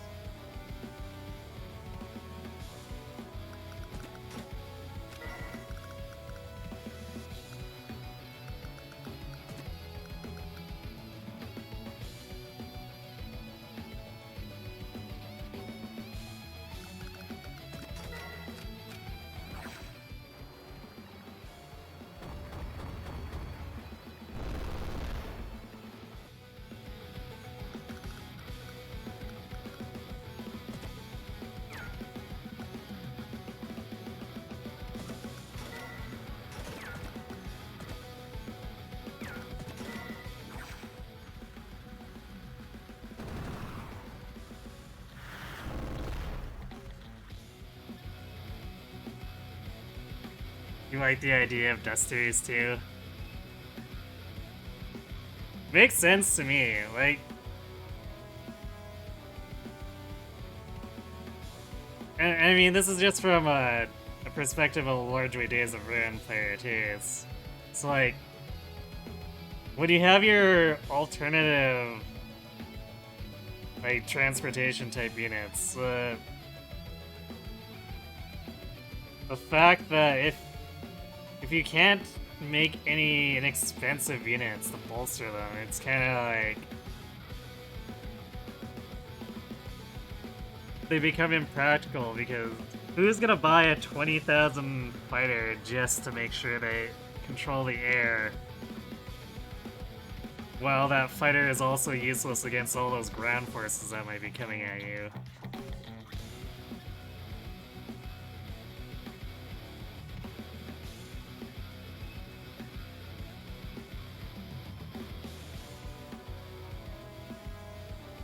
You like the idea of dusters too? Makes sense to me, like... I mean, this is just from a perspective of a largely Days of Ruin player too. It's like... when you have your alternative, like, transportation type units, the fact that if you can't make any inexpensive units to bolster them, it's kind of like they become impractical, because who's gonna buy a 20,000 fighter just to make sure they control the air? Well, that fighter is also useless against all those ground forces that might be coming at you.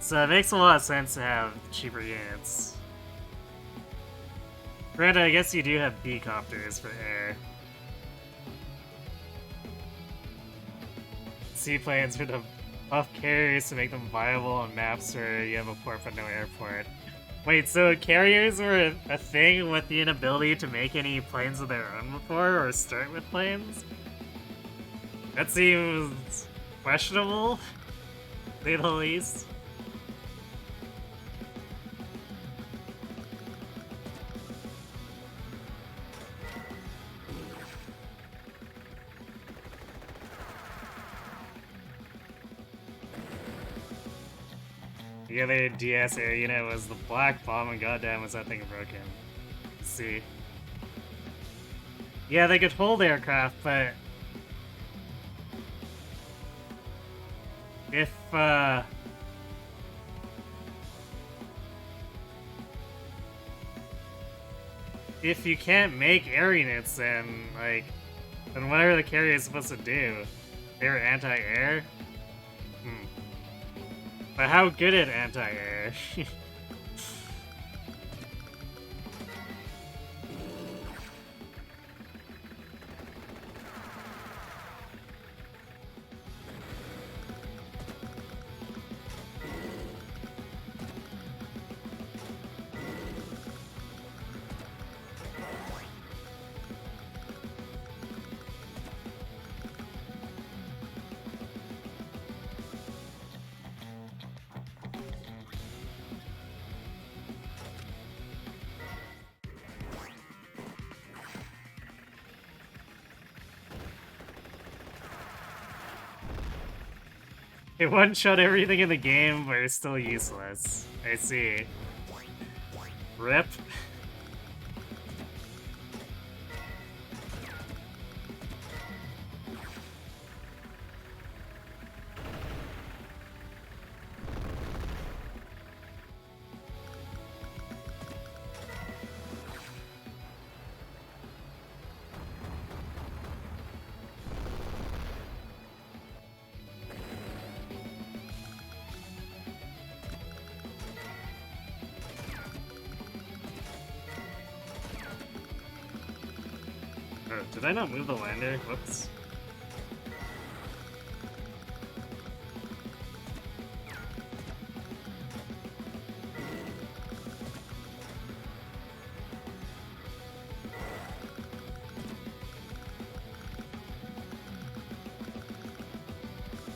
So it makes a lot of sense to have cheaper units. Granted, I guess you do have B-copters for air. Seaplanes for the buff carriers to make them viable on maps where you have a port but no airport. Wait, so carriers were a thing with the inability to make any planes of their own before, or start with planes? That seems questionable, to say the least. The other DS air unit was the black bomb, and goddamn was that thing broken. Let's see. Yeah, they could hold aircraft, but if you can't make air units, then what are the carriers supposed to do? They're anti-air? But how good at anti-air? It one-shot everything in the game, but it's still useless. I see. Rip. Oh, did I not move the lander? Whoops.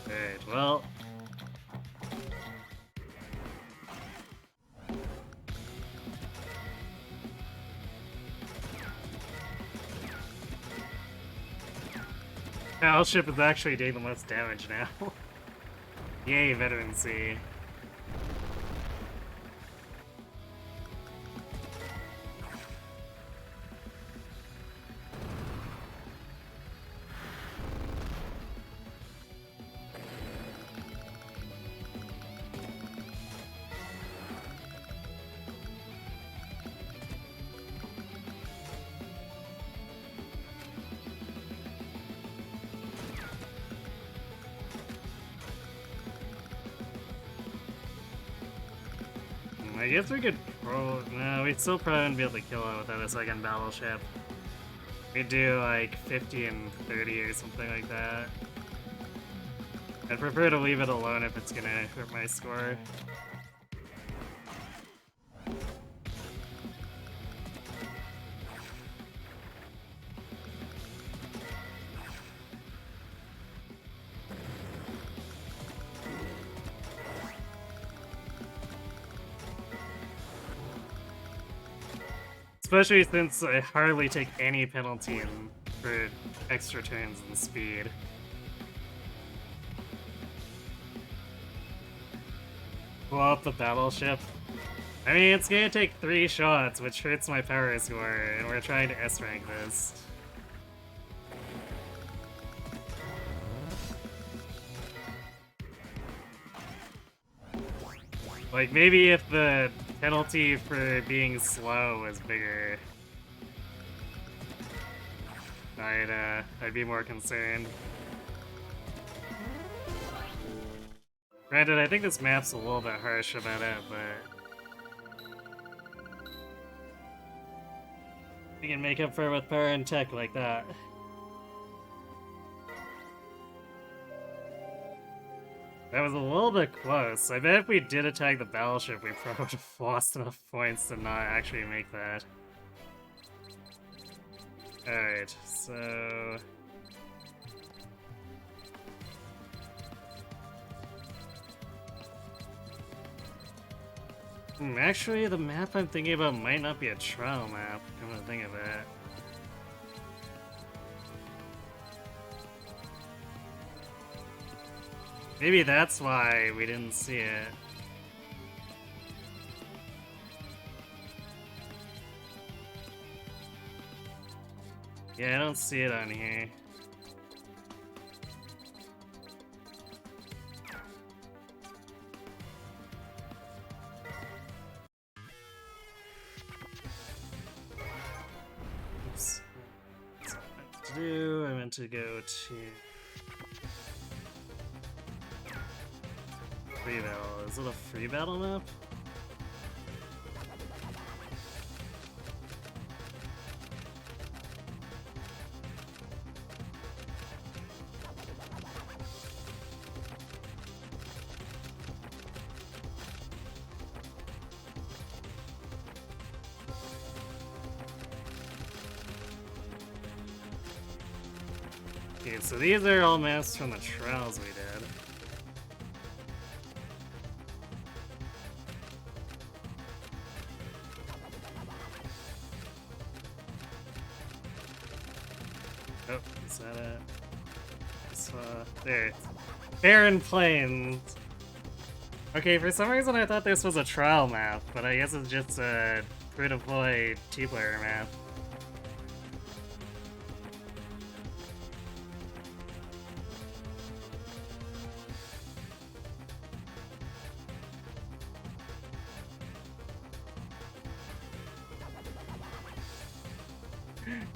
Alright, well... Battleship is actually doing the most damage now. Yay, veterancy. I guess we could no, we'd still probably wouldn't be able to kill it without a second battleship. We'd do like 50 and 30 or something like that. I'd prefer to leave it alone if it's gonna hurt my score. Especially since I hardly take any penalty for extra turns and speed. Blow up the battleship. I mean, it's gonna take 3 shots, which hurts my power score, and we're trying to S-rank this. Like, maybe if the penalty for being slow was bigger, I'd be more concerned. Granted, I think this map's a little bit harsh about it, but we can make up for it with power and tech like that. That was a little bit close. I bet if we did attack the battleship, we probably would have lost enough points to not actually make that. Alright, so... actually, the map I'm thinking about might not be a trial map, come to think of it. Maybe that's why we didn't see it. Yeah, I don't see it on here. Oops. That's what I meant to do. I meant to go to... Free battle. Is it a free battle map? Okay, so these are all maps from the trials we did. Oh, is that it? There. Barren Plains. Okay, for some reason I thought this was a trial map, but I guess it's just a free-to-play two-player map.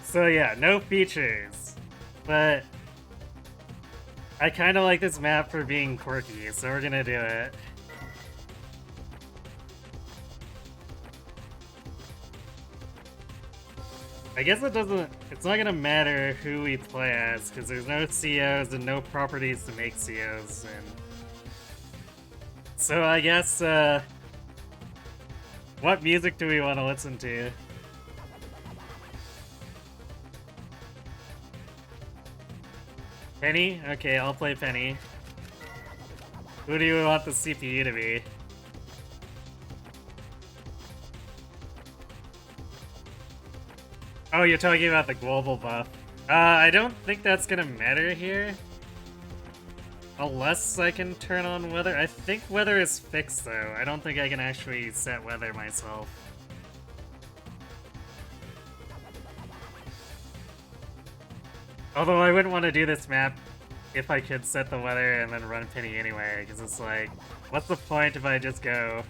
So yeah, no features, but I kind of like this map for being quirky, so we're gonna do it. I guess it's not gonna matter who we play as, because there's no COs and no properties to make COs, and so I guess, what music do we want to listen to? Penny? Okay, I'll play Penny. Who do you want the CPU to be? Oh, you're talking about the global buff. I don't think that's gonna matter here. Unless I can turn on weather. I think weather is fixed though. I don't think I can actually set weather myself. Although I wouldn't want to do this map if I could set the weather and then run Penny anyway, because it's like, what's the point if I just go,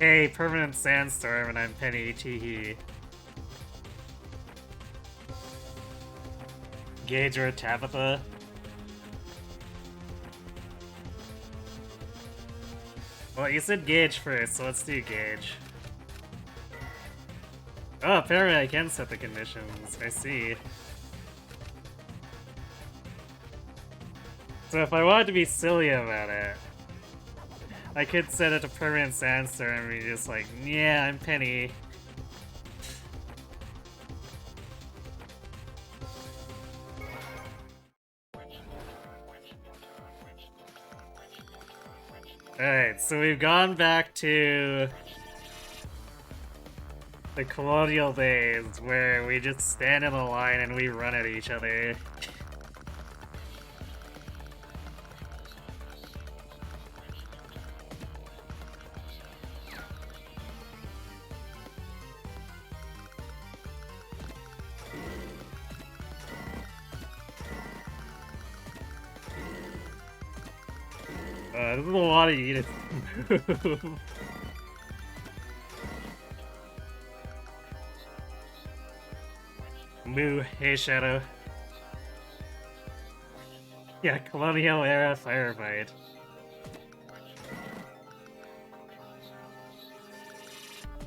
hey, permanent sandstorm and I'm Penny, teehee. Gage or Tabitha? Well, you said Gage first, so let's do Gage. Oh, apparently I can set the conditions. I see. So if I wanted to be silly about it, I could set it to permanent sandstorm and be just like, yeah, I'm Penny. Alright, so we've gone back to the colonial days where we just stand in a line and we run at each other. This is a lot of units to move. Moo, hey Shadow. Yeah, colonial era firefight.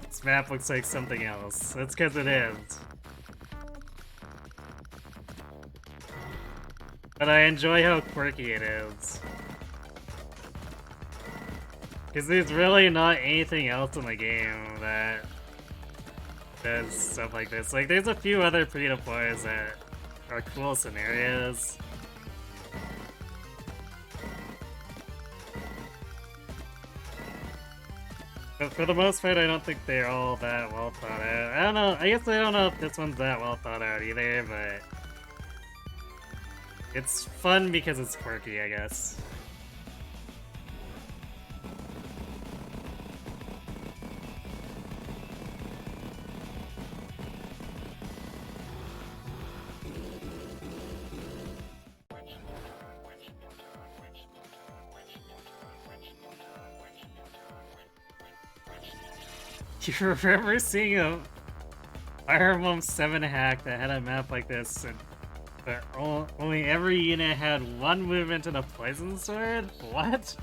This map looks like something else. That's because it is. But I enjoy how quirky it is. Because there's really not anything else in the game that does stuff like this. Like, there's a few other free-to-plays that are cool scenarios. But for the most part, I don't think they're all that well thought out. I don't know, I guess I don't know if this one's that well thought out either, but it's fun because it's quirky, I guess. You remember seeing a Fire Emblem 7 hack that had a map like this, and but only every unit had one movement and a poison sword? What?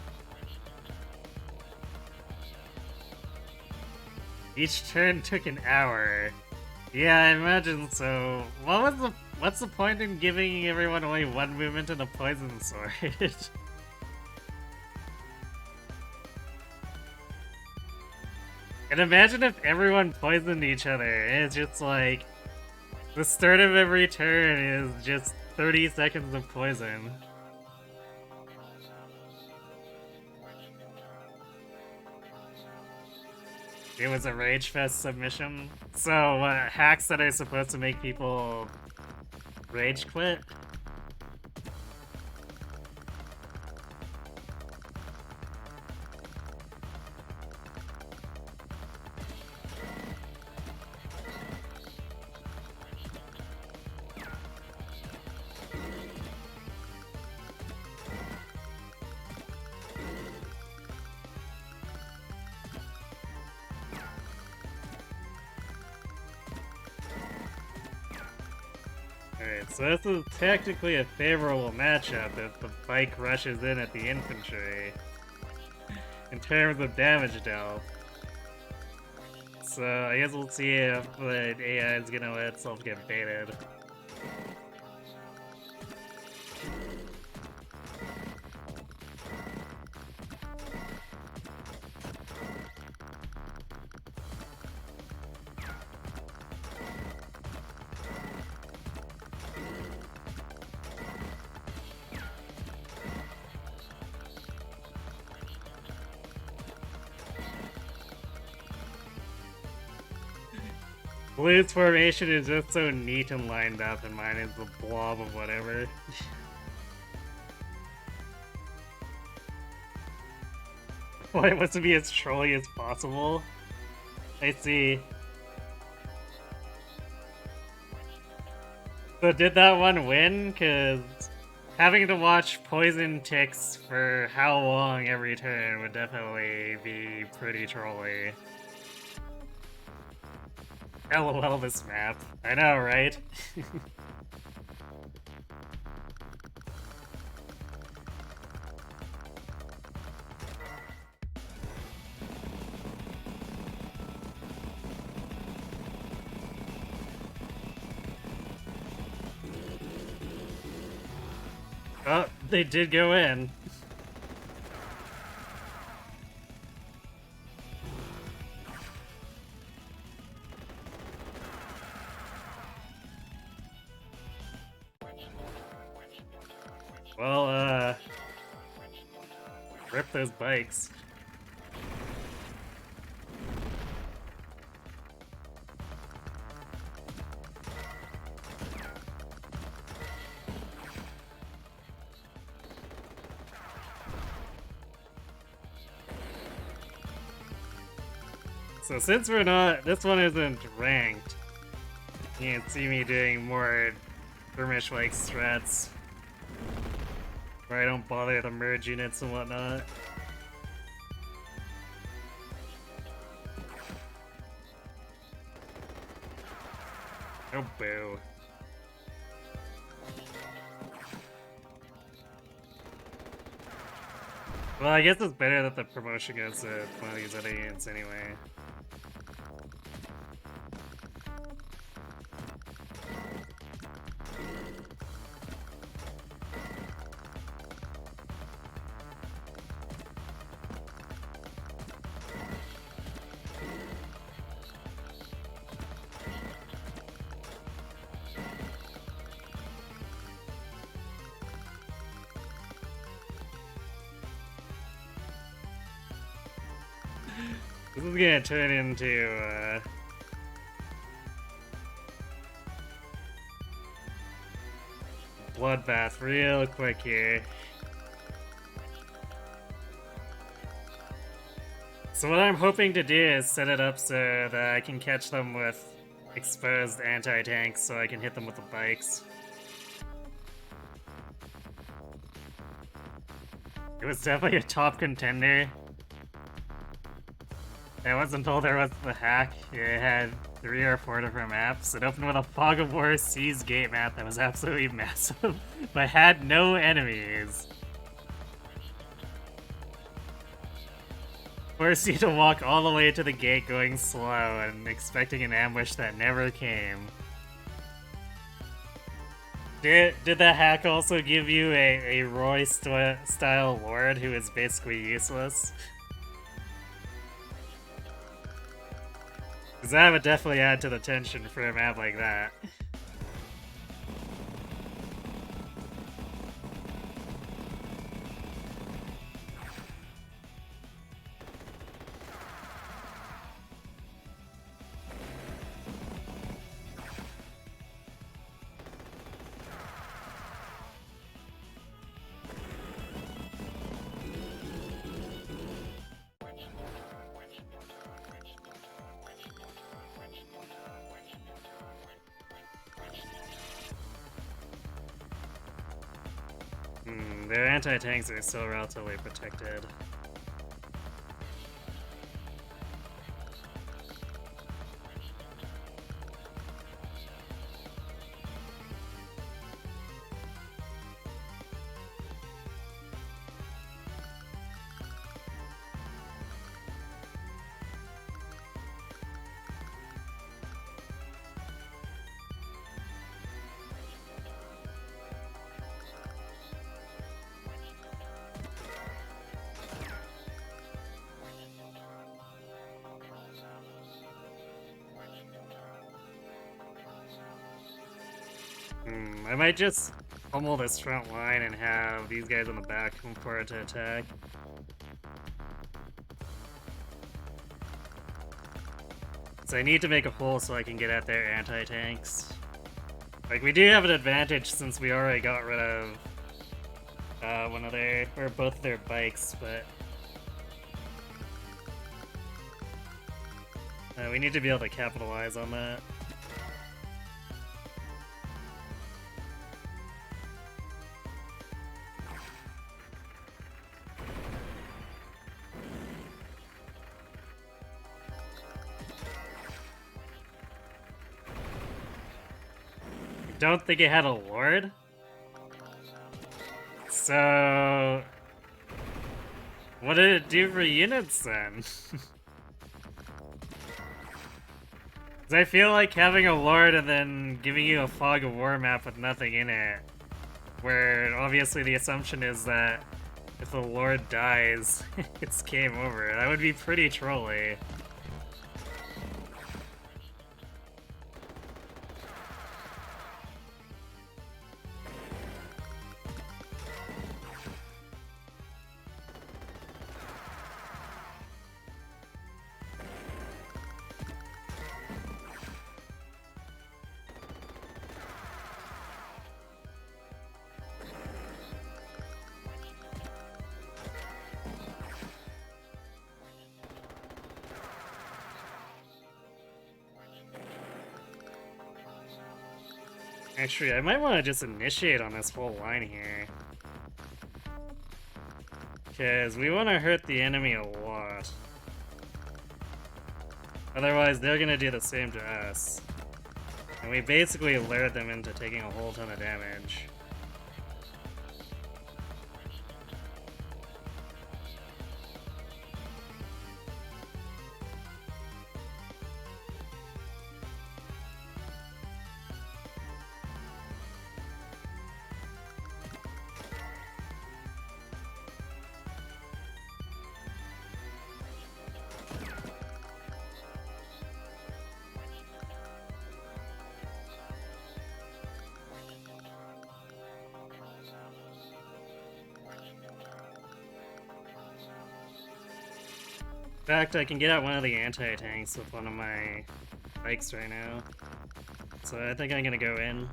Each turn took an hour. Yeah, I imagine so. What's the point in giving everyone only one movement and a poison sword? And imagine if everyone poisoned each other, and it's just like, the start of every turn is just 30 seconds of poison. It was a Rage Fest submission. So, hacks that are supposed to make people rage quit? Alright, so this is technically a favorable matchup if the bike rushes in at the infantry in terms of damage dealt. So I guess we'll see if the AI is gonna let itself get baited. Blue's formation is just so neat and lined up, and mine is a blob of whatever. Well, it wants to be as trolly as possible. I see. So did that one win? Cause having to watch poison ticks for how long every turn would definitely be pretty trolly. LOL this map. I know, right? Oh, they did go in. Well, rip those bikes. So since we're not, this one isn't ranked, you can see me doing more skirmish-like strats where I don't bother to merge units and whatnot. Oh, boo. Well, I guess it's better that the promotion goes to one of these other units anyway. This is gonna turn into, bloodbath real quick here. So what I'm hoping to do is set it up so that I can catch them with exposed anti-tanks so I can hit them with the bikes. It was definitely a top contender. I wasn't told there was the hack. It had 3 or 4 different maps. It opened with a Fog of War Seas Gate map that was absolutely massive, but had no enemies. Forced you to walk all the way to the gate going slow and expecting an ambush that never came. Did the hack also give you a Roy-style lord who is basically useless? Because that would definitely add to the tension for a map like that. Their anti-tanks are still relatively protected. I might just pummel this front line and have these guys on the back come forward to attack. So I need to make a hole so I can get at their anti-tanks. Like, we do have an advantage since we already got rid of one of their, or both of their bikes, but we need to be able to capitalize on that. Don't think it had a lord? So what did it do for units then? 'Cause I feel like having a lord and then giving you a fog of war map with nothing in it, where obviously the assumption is that if the lord dies, it's game over. That would be pretty trolly. Actually, I might want to just initiate on this whole line here. Because we want to hurt the enemy a lot. Otherwise, they're going to do the same to us. And we basically lured them into taking a whole ton of damage. In fact, I can get out one of the anti-tanks with one of my bikes right now. So I think I'm gonna go in.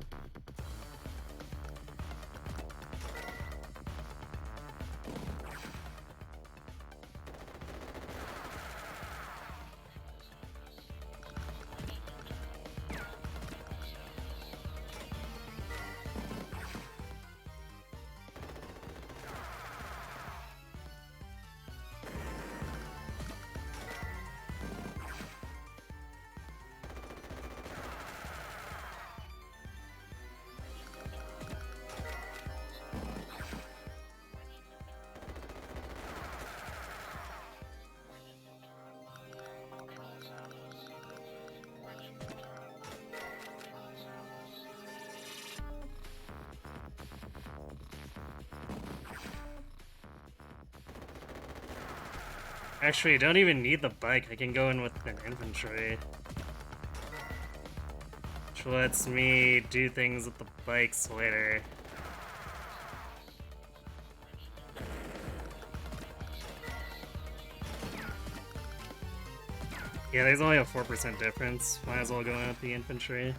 Actually, I don't even need the bike. I can go in with an infantry. Which lets me do things with the bikes later. Yeah, there's only a 4% difference. Might as well go in with the infantry.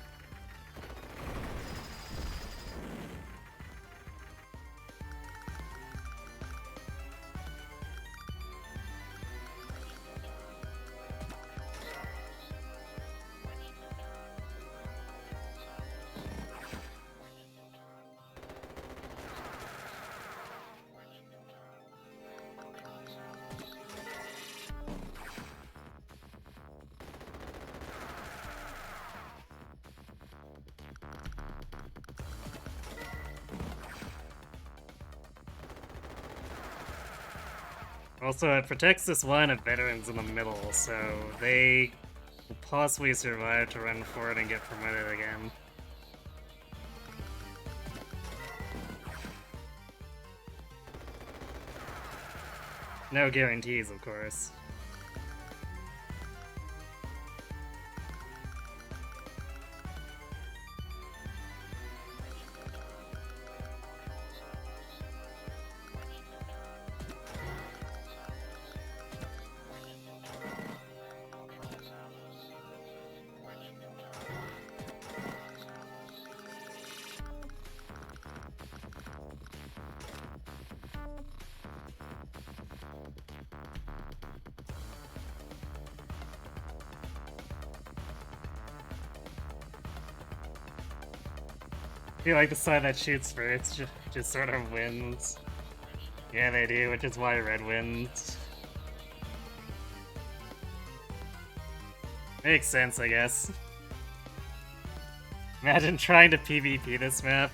Also, it protects this line of veterans in the middle, so they will possibly survive to run forward and get promoted again. No guarantees, of course. feel like the side that shoots first just sort of wins. Yeah, they do, which is why red wins. Makes sense, I guess. Imagine trying to PvP this map.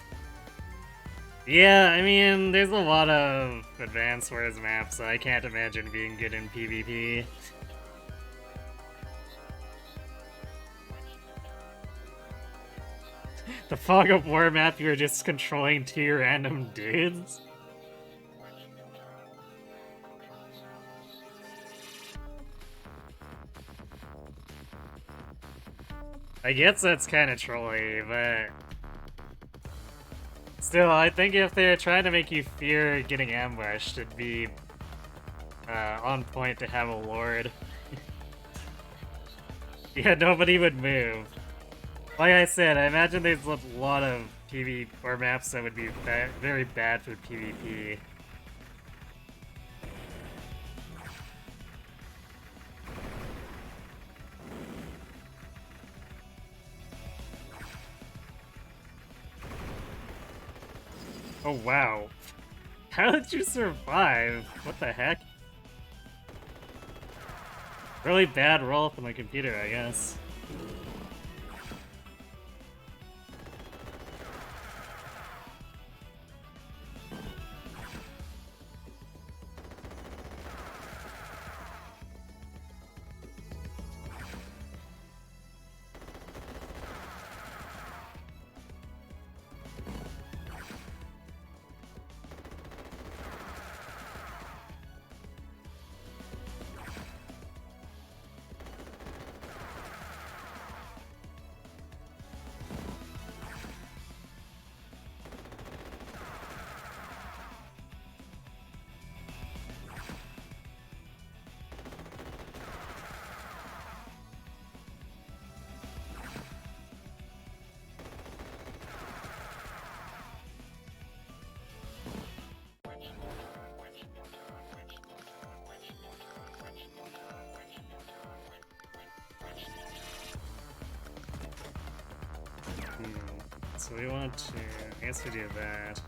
Yeah, I mean, there's a lot of Advanced Wars maps, so I can't imagine being good in PvP. The Fog of War map, you're just controlling 2 random dudes? I guess that's kind of trolly, but... Still, I think if they're trying to make you fear getting ambushed, it'd be on point to have a Lord. Yeah, nobody would move. Like I said, I imagine there's a lot of PvP or maps that would be very bad for PvP. Oh wow. How did you survive? What the heck? Really bad roll from the computer, I guess. So we want to... I guess we do that.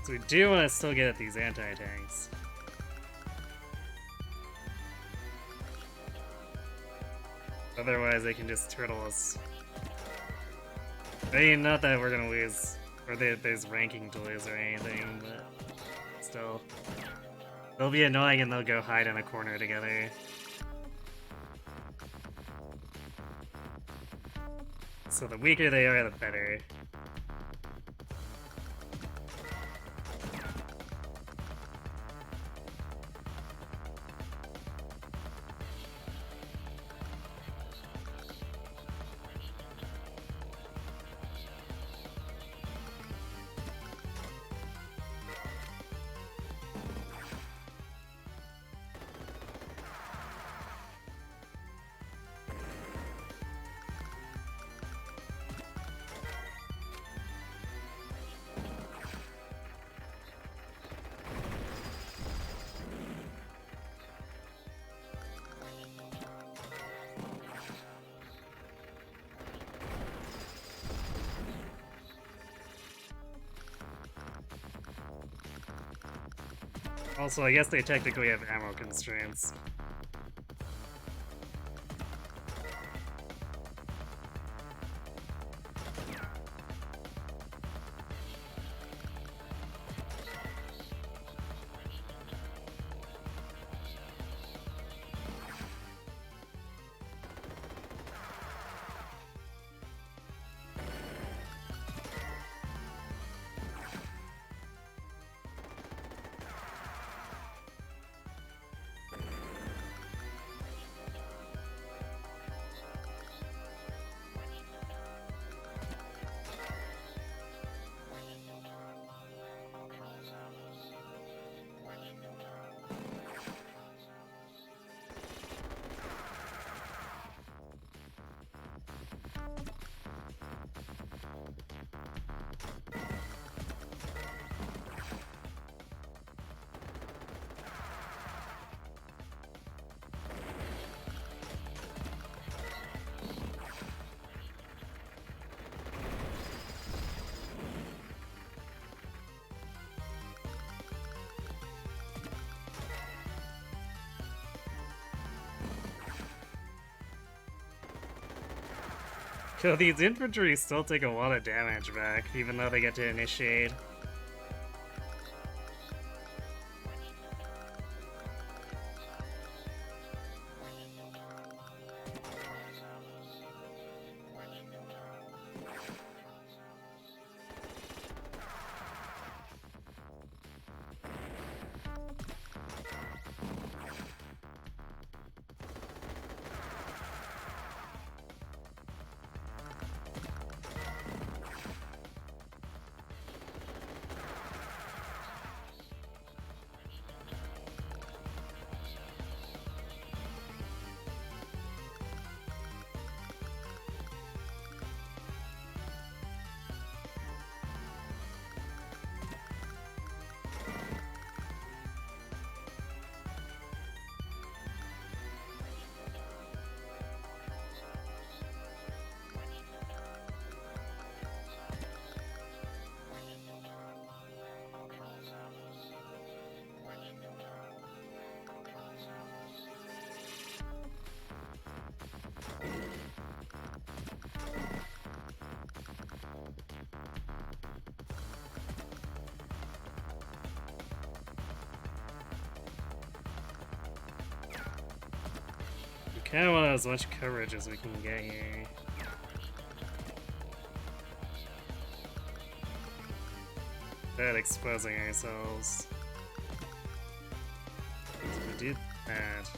So we do want to still get at these anti-tanks. Otherwise, they can just turtle us. I mean, not that we're gonna lose, or there's ranking to lose or anything, but still. They'll be annoying and they'll go hide in a corner together. So the weaker they are, the better. Also, I guess they technically have ammo constraints. So these infantry still take a lot of damage back, even though they get to initiate. Kind of want as much coverage as we can get here. Without exposing ourselves. So we do that.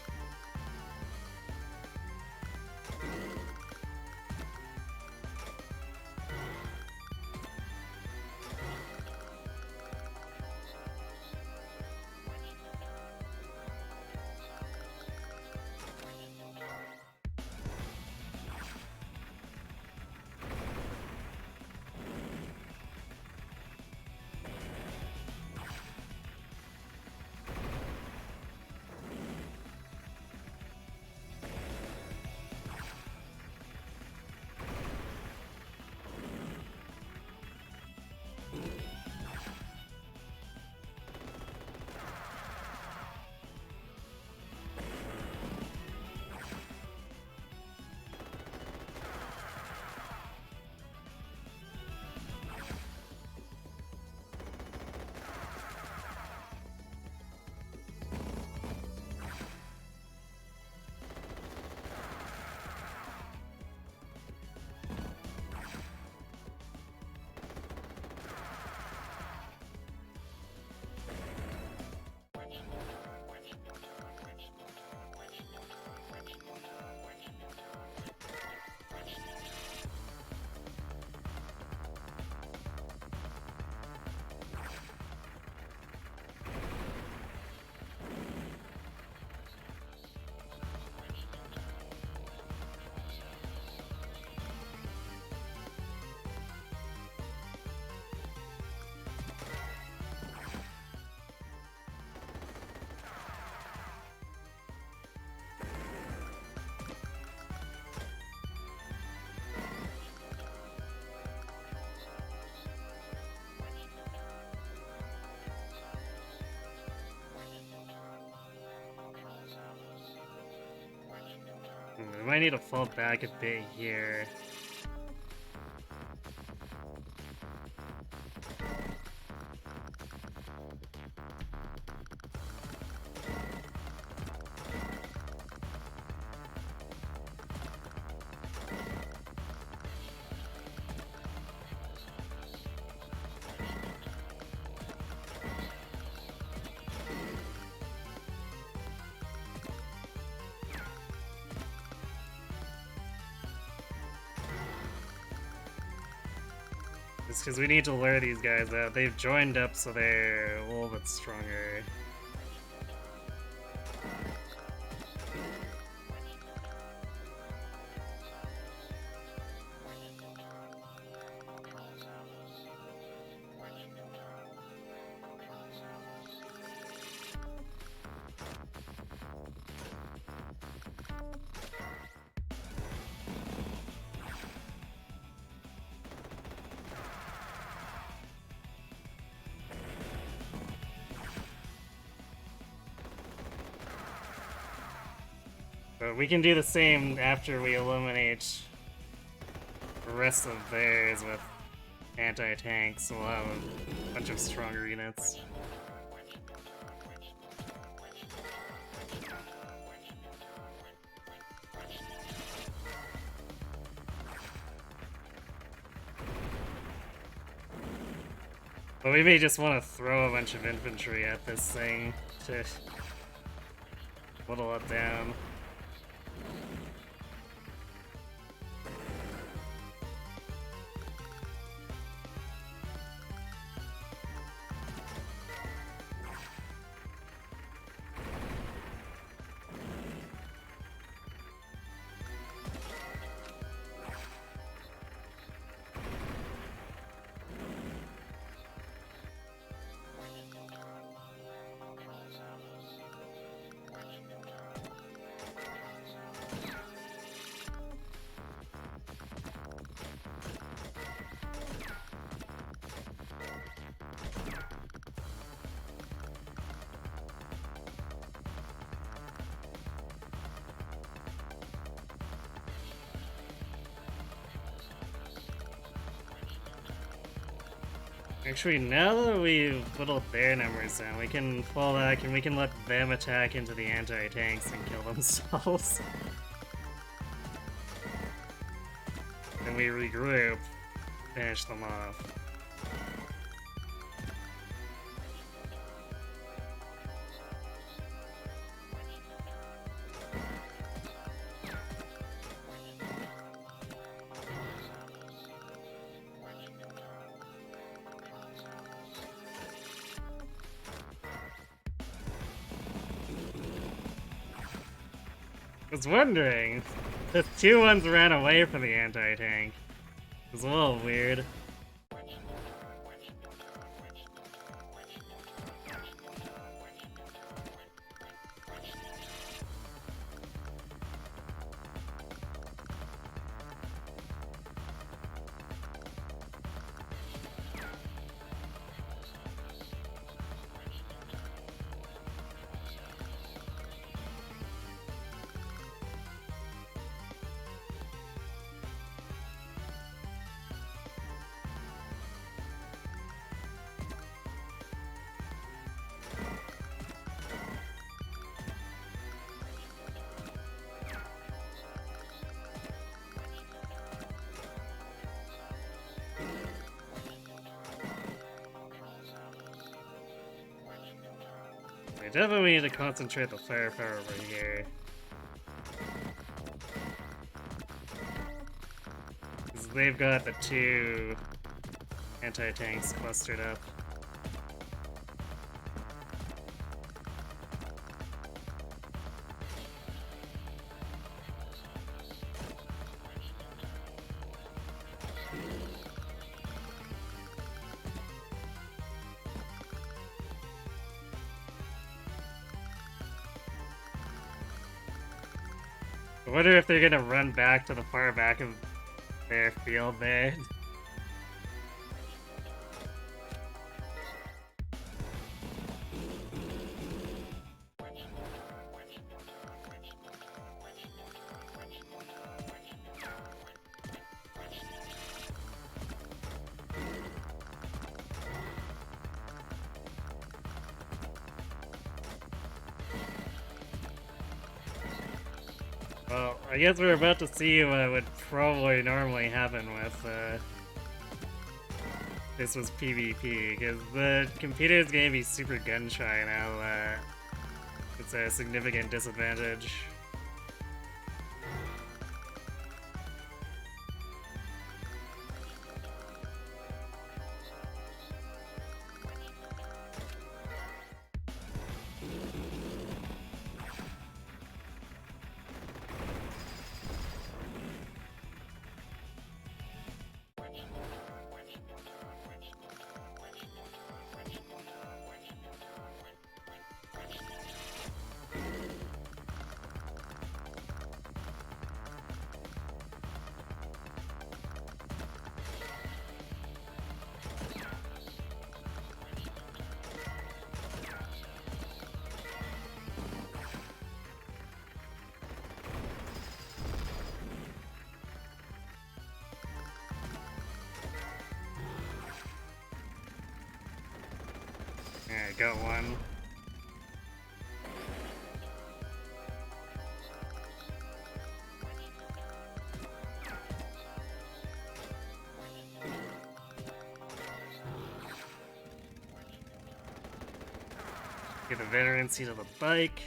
We might need to fall back a bit here. It's because we need to lure these guys out. They've joined up, so they're a little bit stronger. But we can do the same after we eliminate the rest of theirs with anti-tanks will have a bunch of stronger units. But we may just want to throw a bunch of infantry at this thing to whittle it down. Actually, now that we've whittled their numbers down, we can fall back and we can let them attack into the anti-tanks and kill themselves. Then we regroup, finish them off. I was wondering, the two ones ran away from the anti-tank. It was a little weird. We definitely need to concentrate the firepower over here. 'Cause they've got the two anti-tanks clustered up. I wonder if they're gonna run back to the far back of their field there. Well, I guess we're about to see what would probably normally happen with this was PvP, because the computer is going to be super gun shy now. It's a significant disadvantage. got one. Get a veteran seat of the bike.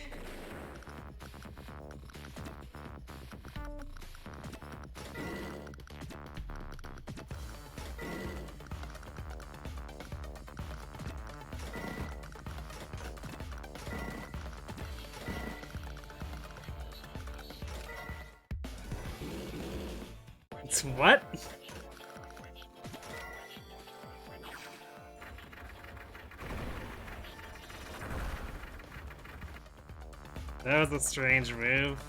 What? That was a strange move.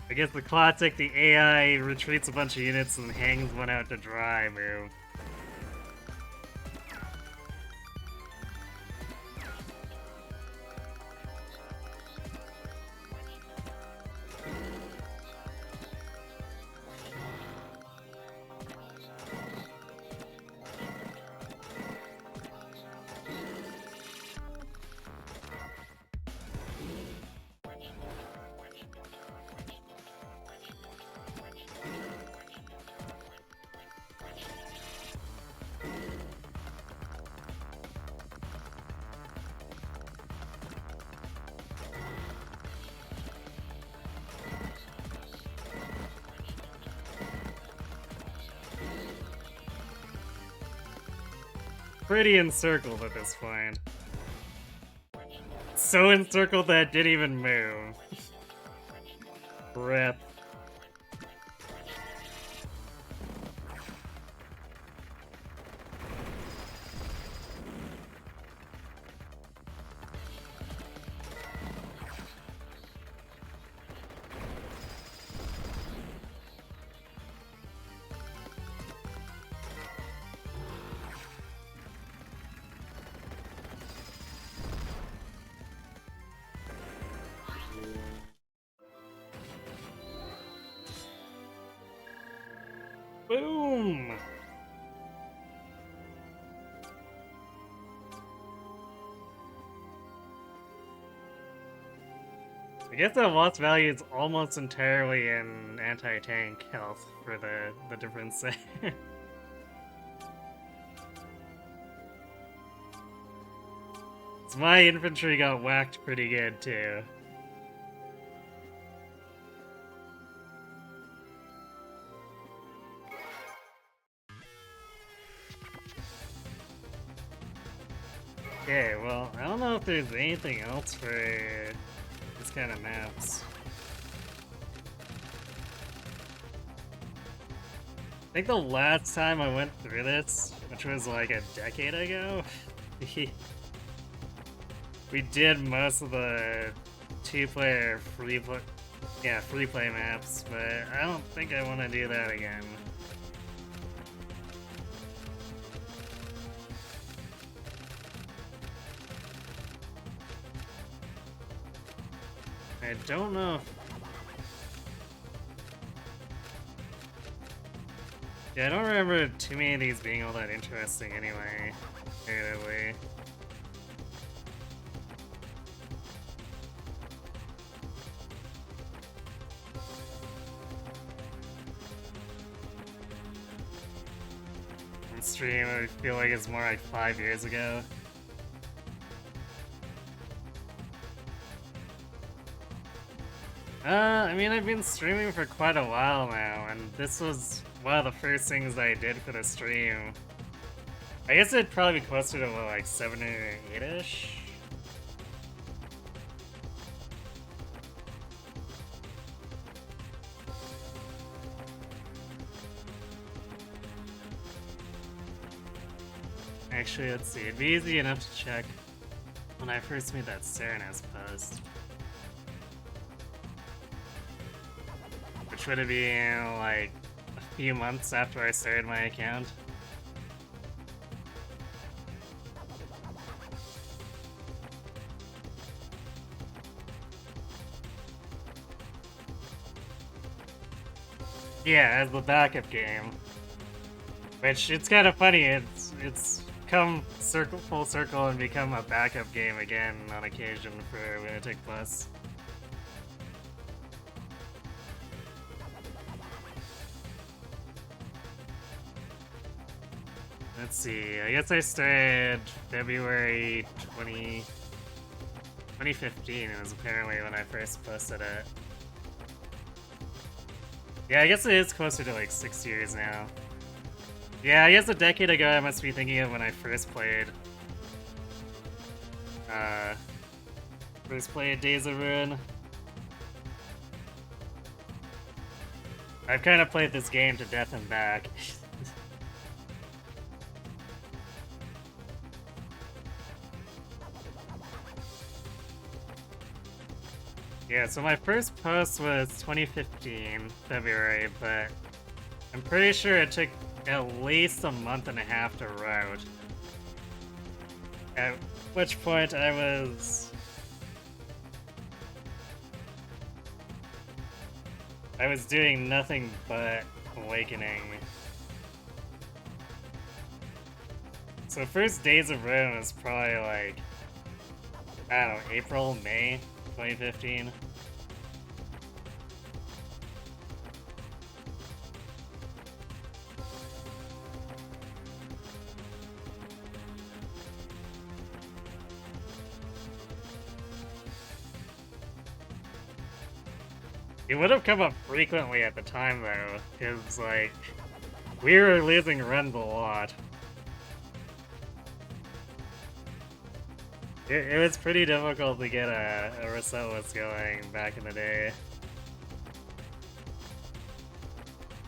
I guess the classic, the AI retreats a bunch of units and hangs one out to dry move. Pretty encircled at this point. So encircled that it didn't even move. Rip. Boom! I guess that loss value is almost entirely in anti-tank health for the difference there. So my infantry got whacked pretty good too. Okay, well, I don't know if there's anything else for this kind of maps. I think the last time I went through this, which was like a decade ago, we did most of the two-player free play maps, but I don't think I want to do that again. I don't know. Yeah, I don't remember too many of these being all that interesting anyway, narratively. On stream, I feel like it's more like 5 years ago. I mean, I've been streaming for quite a while now, and this was one of the first things I did for the stream. I guess it'd probably be closer to what, like 7 or 8-ish? Actually, let's see. It'd be easy enough to check when I first made that Serenus post. Which would have been like a few months after I started my account. Yeah, as the backup game. Which, it's kind of funny, it's come full circle and become a backup game again on occasion for Lunatic Plus. Let's see, I guess I started February 2015 is apparently when I first posted it. Yeah, I guess it is closer to like 6 years now. Yeah, I guess a decade ago I must be thinking of when I first played Days of Ruin. I've kind of played this game to death and back. Yeah, so my first post was 2015, February, but I'm pretty sure it took at least a month and a half to route. At which point I was doing nothing but Awakening. So first Days of Ruin was probably like, I don't know, April, May 2015. It would have come up frequently at the time though, because like, we were losing runs a lot. It was pretty difficult to get a Resettless going back in the day.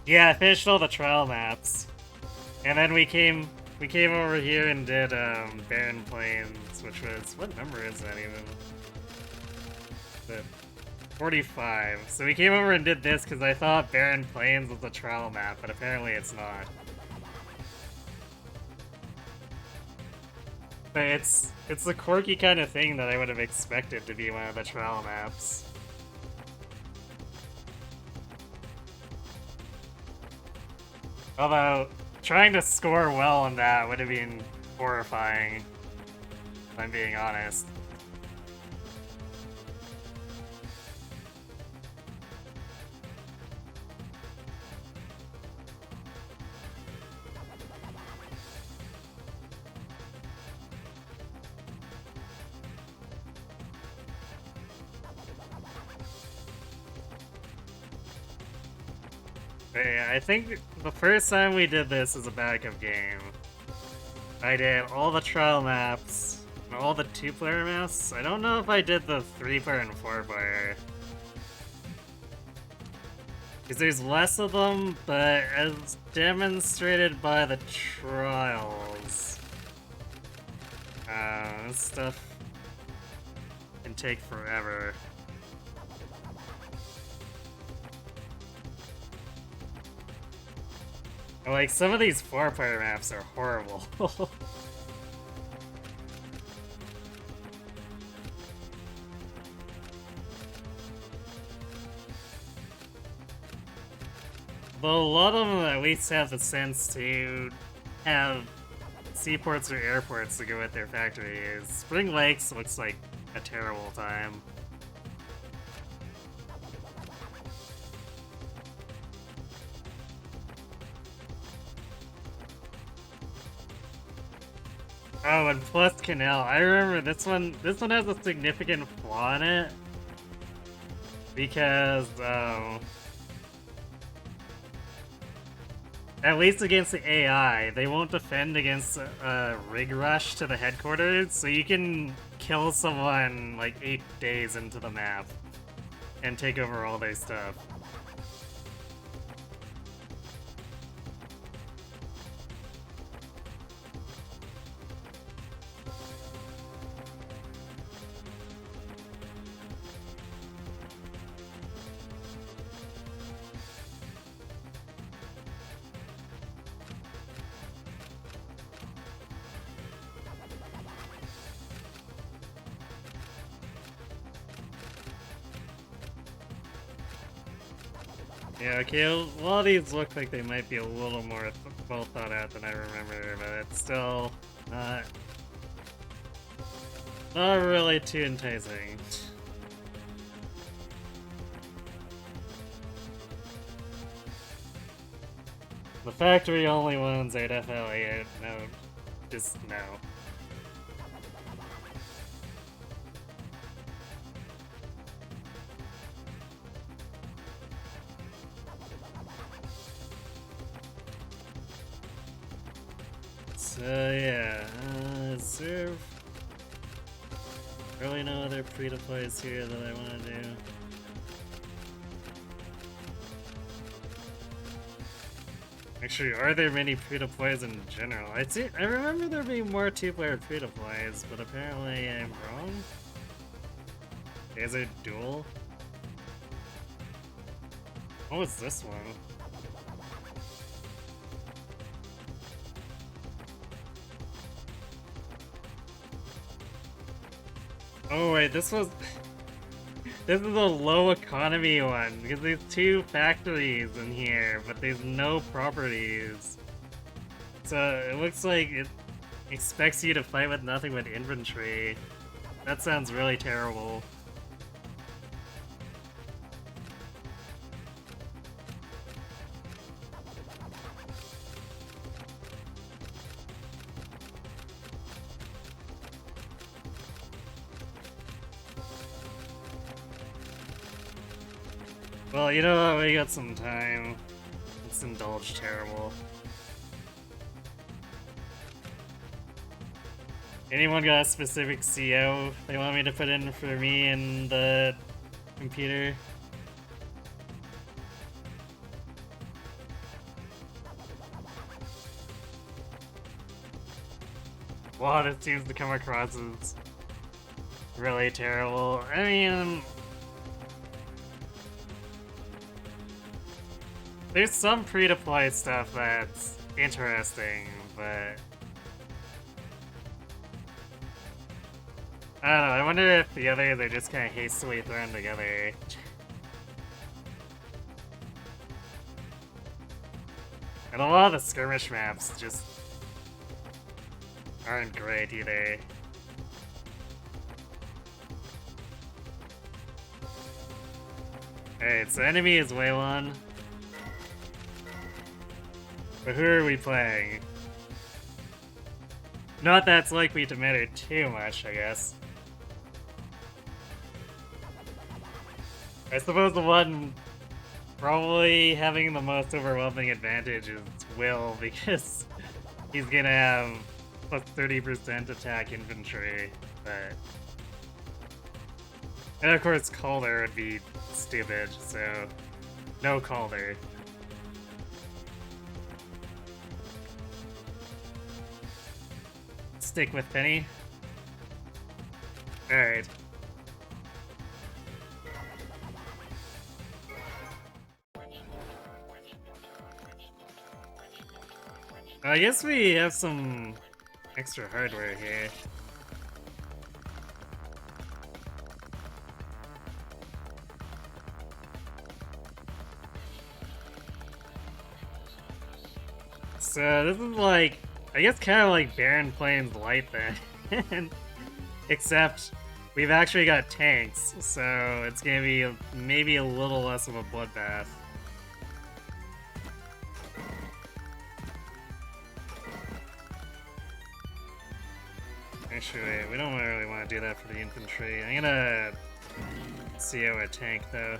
Yeah, I finished all the trial maps. And then we came over here and did Barren Plains, which was, what number is that even? The 45. So we came over and did this because I thought Barren Plains was a trial map, but apparently it's not. But it's the quirky kind of thing that I would have expected to be one of the trial maps. Although, trying to score well on that would have been horrifying, if I'm being honest. But yeah, I think the first time we did this as a backup game, I did all the trial maps, and all the 2-player maps. I don't know if I did the 3-player and 4-player. Because there's less of them, but as demonstrated by the trials, this stuff can take forever. Like, some of these 4-player maps are horrible. Though a lot of them at least have the sense to have seaports or airports to go with their factories. Spring Lakes looks like a terrible time. Oh, and plus Canal. I remember this one. This one has a significant flaw in it because, at least against the AI, they won't defend against a rig rush to the headquarters, so you can kill someone like 8 days into the map and take over all their stuff. Yeah, okay, a lot of these look like they might be a little more well thought out than I remember, but it's still not really too enticing. The factory only ones are definitely no, just no. So yeah, serve. Really no other free-to-plays here that I want to do. Actually, are there many free-to-plays in general? I remember there being more two-player free-to-plays, but apparently I'm wrong. Is it dual? What was this one? Oh wait, this was... This is a low economy one, because there's two factories in here, but there's no properties. So it looks like it expects you to fight with nothing but infantry. That sounds really terrible. Well, you know what? We got some time. Let's indulge terrible. Anyone got a specific CO they want me to put in for me and the computer? Wow, it seems to come across as really terrible. I mean, there's some free-to-play stuff that's interesting, but I don't know, I wonder if the others are just kind of hastily thrown together. And a lot of the skirmish maps just aren't great either. Alright, so enemy is Waylon. But who are we playing? Not that it's likely to matter too much, I guess. I suppose the one probably having the most overwhelming advantage is Will, because he's gonna have plus 30% attack infantry, but... And of course Calder would be stupid, so no Calder. Stick with Penny. Alright. I guess we have some extra hardware here. So this is like, I guess kind of like Barren Plains Light then. Except we've actually got tanks, so it's gonna be maybe a little less of a bloodbath. Actually, wait, we don't really want to do that for the infantry. I'm gonna CO a tank though.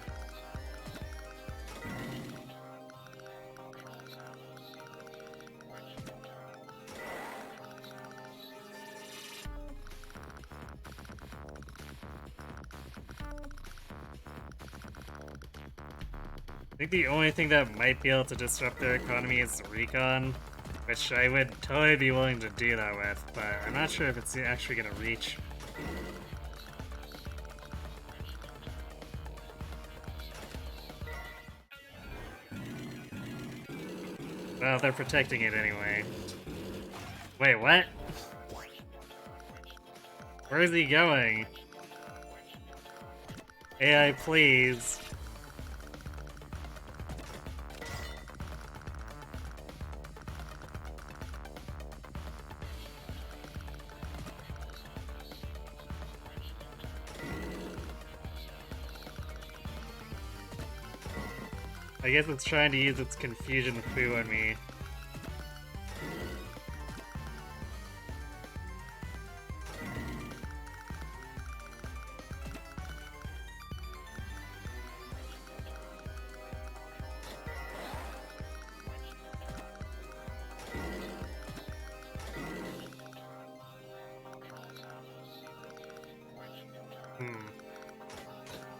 I think the only thing that might be able to disrupt their economy is recon, which I would totally be willing to do that with, but I'm not sure if it's actually gonna reach. Well, they're protecting it anyway. Wait, what? Where is he going? AI, please. I guess it's trying to use its confusion foo on me.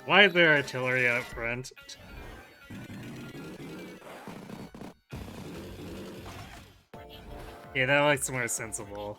Why is there artillery out front? Yeah, that looks more sensible.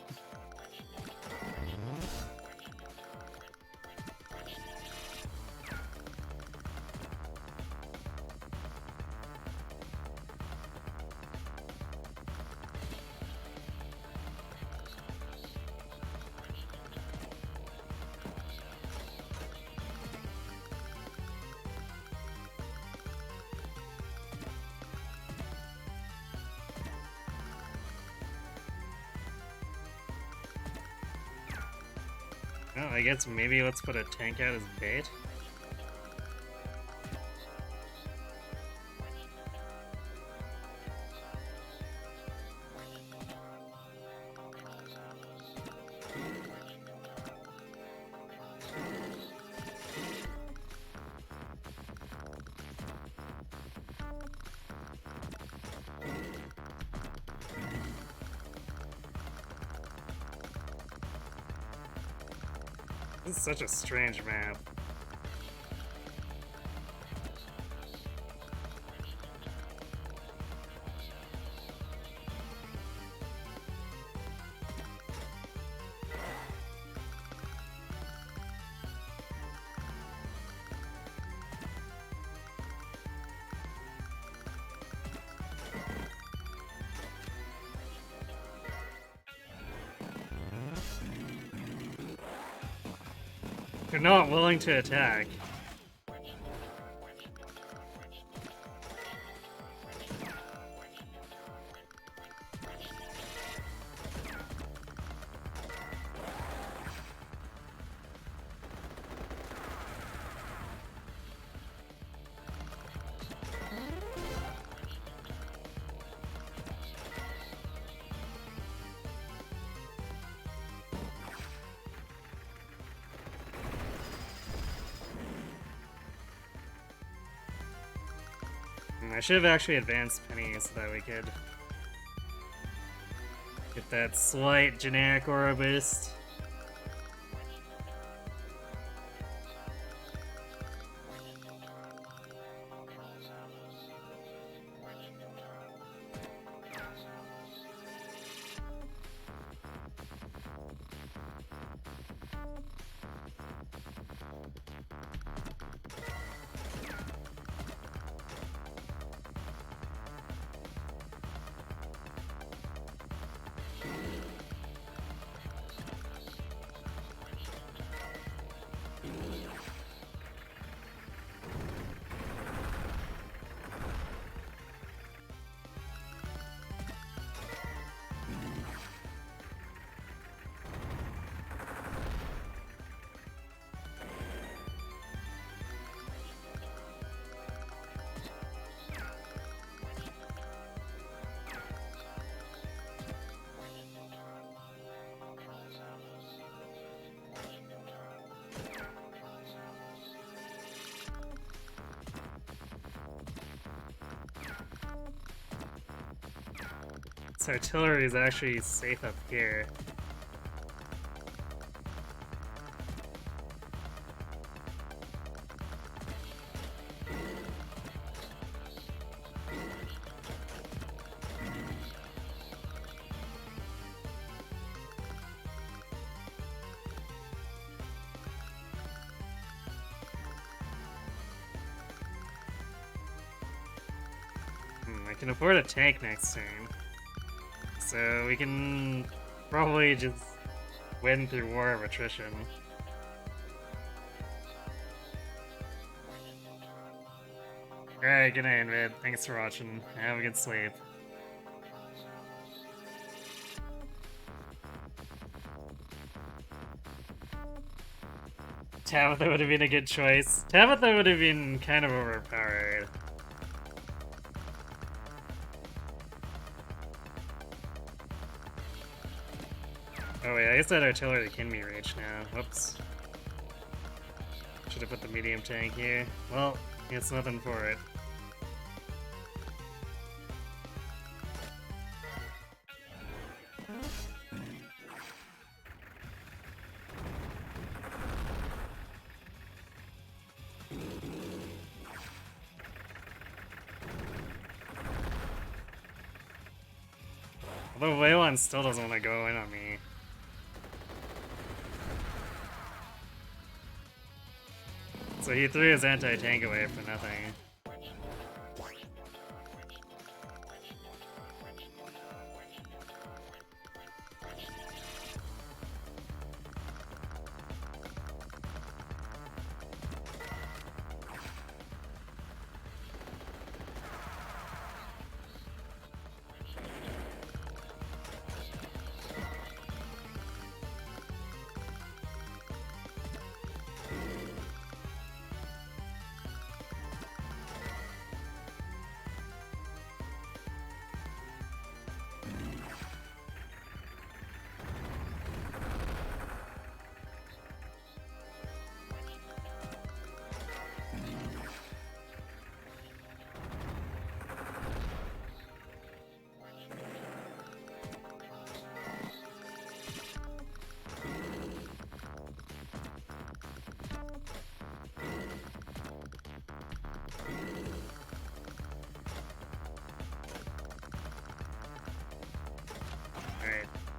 Well, I guess maybe let's put a tank out as bait. This is such a strange map. They're not willing to attack. I should have actually advanced Penny so that we could get that slight generic aura boost. This artillery is actually safe up here. I can afford a tank next turn. So we can probably just win through War of Attrition. Alright, good night, Invid. Thanks for watching. Have a good sleep. Tabitha would have been a good choice. Tabitha would have been kind of overpowered. Oh wait, I guess that artillery can be reached now. Whoops. Should have put the medium tank here. Well, it's nothing for it. Although Waylon still doesn't want to go in on me. So he threw his anti-tank away for nothing.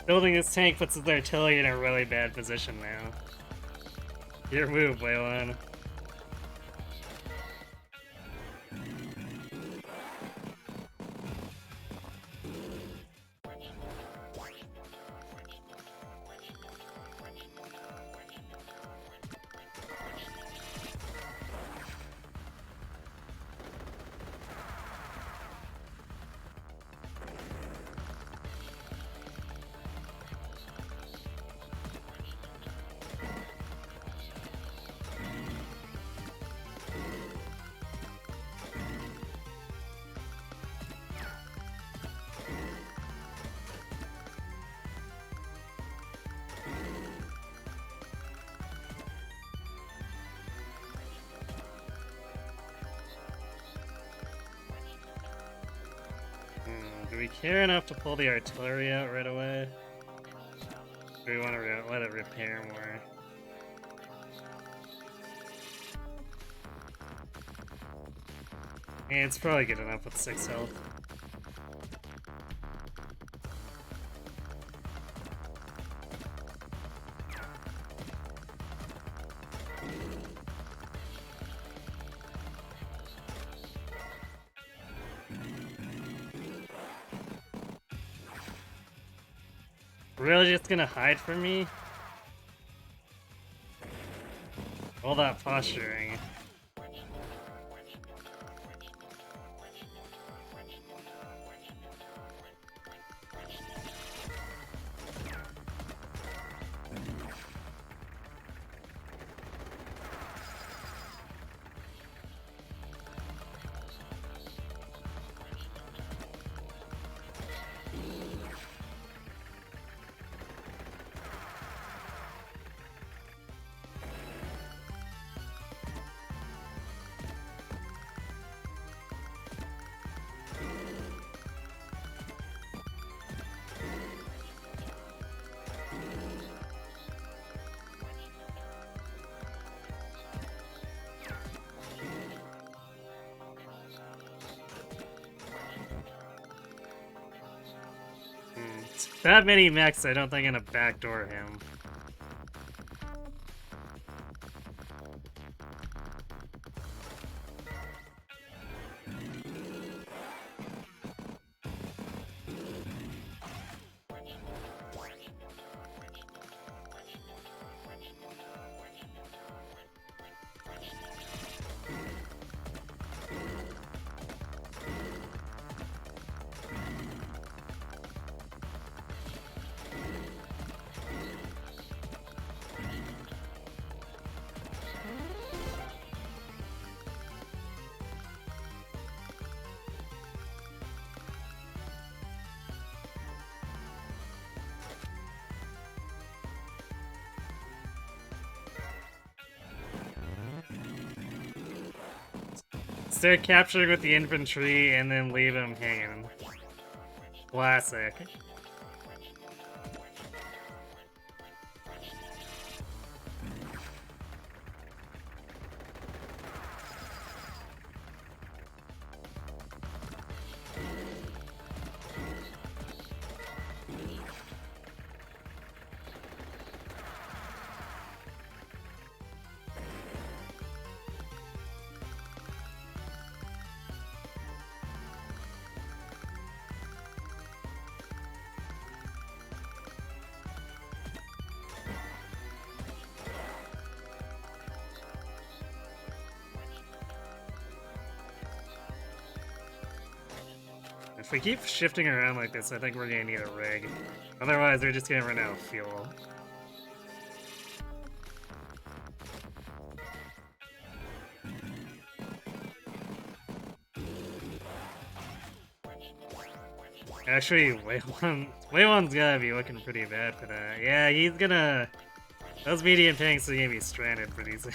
Building this tank puts his artillery in a really bad position now. Your move, Waylon. Do we care enough to pull the artillery out right away? Do we want to let it repair more? Yeah, it's probably good enough with 6 health. Really just gonna hide from me? All that posturing. That many mechs, I don't think I'm gonna backdoor him. Start capturing with the infantry and then leave them hanging. Classic. If we keep shifting around like this, I think we're gonna need a rig. Otherwise, we're just gonna run out of fuel. Actually, Wei-Wan's gotta be looking pretty bad for that. Yeah, he's gonna... Those medium tanks are gonna be stranded pretty soon.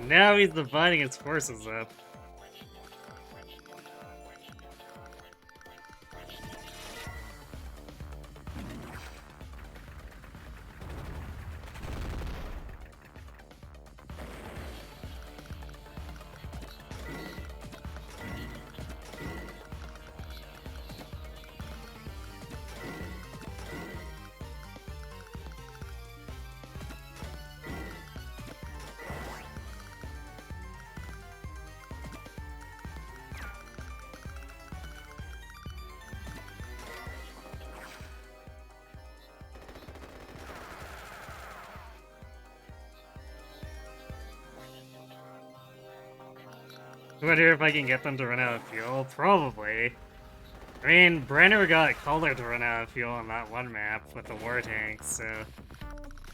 Now he's dividing his forces up. I wonder if I can get them to run out of fuel. Probably. I mean, Brenner got Color to run out of fuel on that one map with the war tanks, so...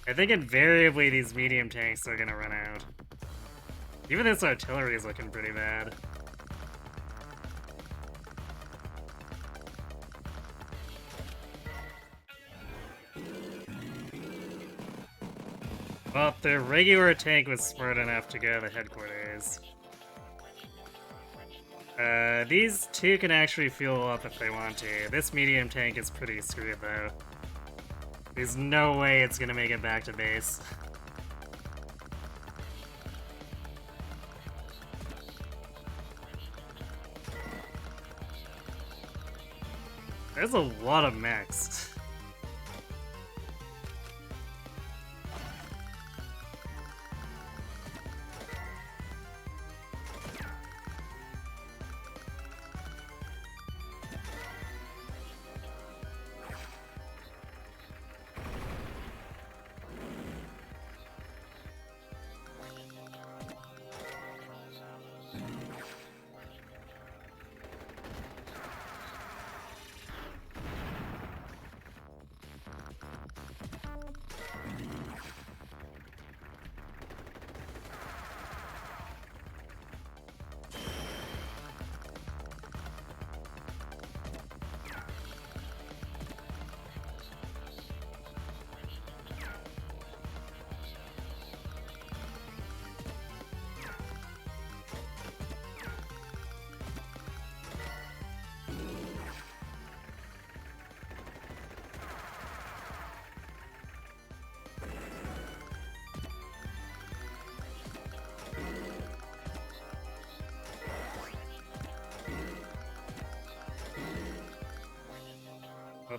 I think invariably these medium tanks are gonna run out. Even this artillery is looking pretty bad. Well, the regular tank was smart enough to go to the headquarters. These two can actually fuel up if they want to. This medium tank is pretty screwed though. There's no way it's gonna make it back to base. There's a lot of mechs.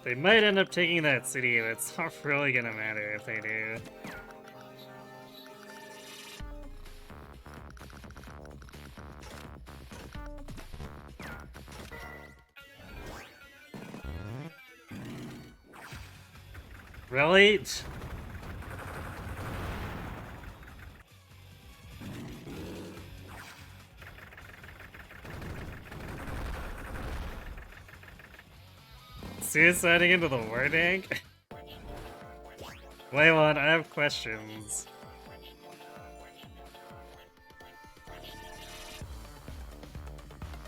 But they might end up taking that city, and it's not really gonna matter if they do. Really? Suiciding into the war tank? Waylon, I have questions.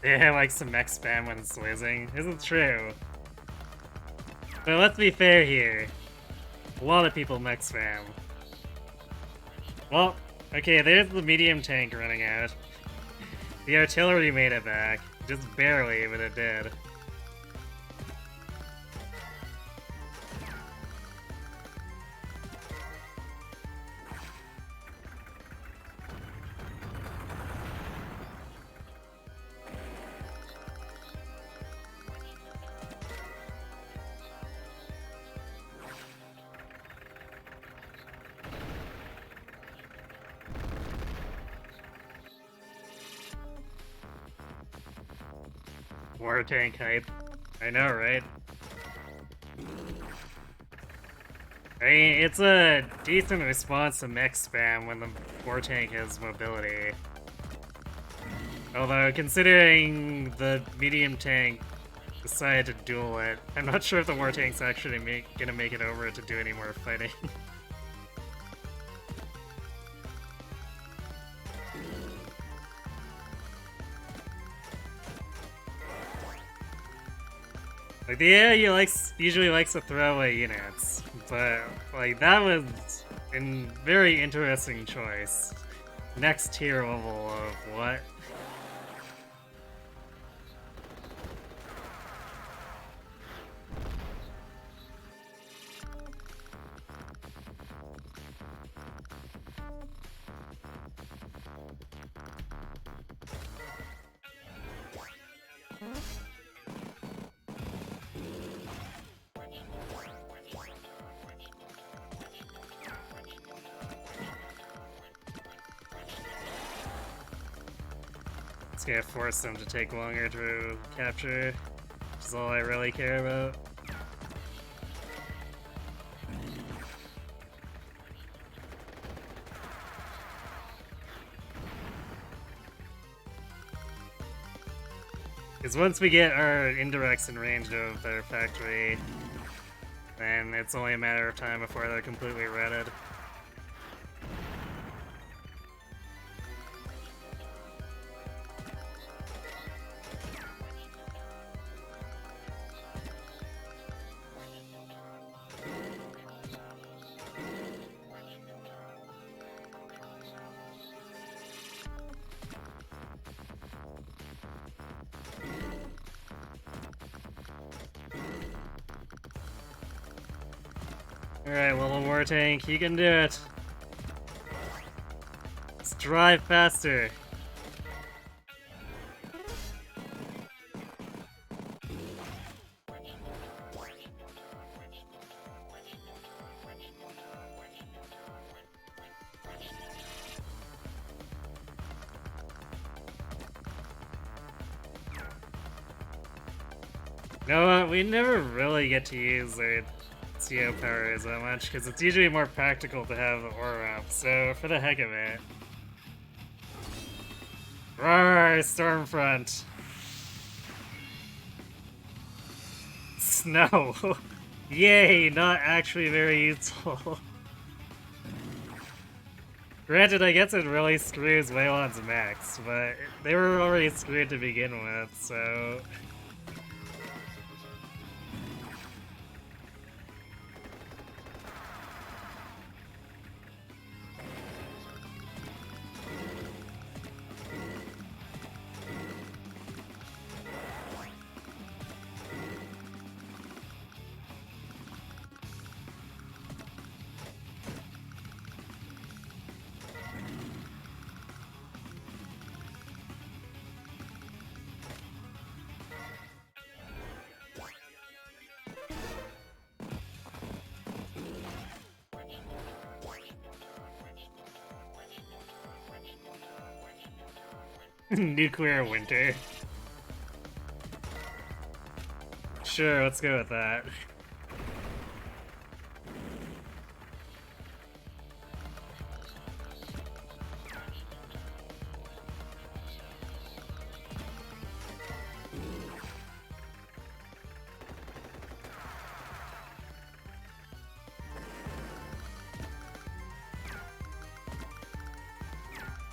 Yeah, like some mech spam when it's losing. Isn't true. But let's be fair here. A lot of people mech spam. Well, okay, there's the medium tank running out. The artillery made it back. Just barely, but it did. War tank hype. I know, right? I mean, it's a decent response to mech spam when the war tank has mobility. Although, considering the medium tank decided to duel it, I'm not sure if the war tank's actually gonna make it over to do any more fighting. Like, the AI usually likes to throw away units, but, like, that was a very interesting choice. Next tier level of what? It's gonna force them to take longer to capture, which is all I really care about. Because once we get our indirects in range of their factory, then it's only a matter of time before they're completely redded. Alright, little war tank, you can do it. Let's drive faster. You know what? We never really get to use our CO powers that much, because it's usually more practical to have the aura up, so for the heck of it. Roar, Stormfront! Snow! Yay, not actually very useful. Granted, I guess it really screws Waylon's mechs, but they were already screwed to begin with, so... Nuclear winter. Sure, let's go with that.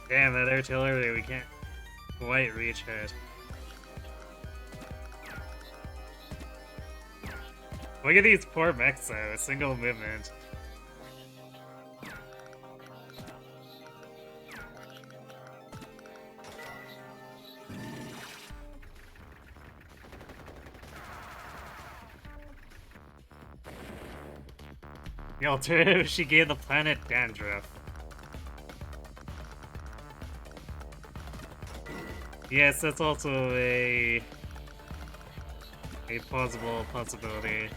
Damn, that artillery, we can't quite reach it. Look at these poor mechs though, single movement. The alternative, she gave the planet dandruff. Yes, that's also a plausible possibility.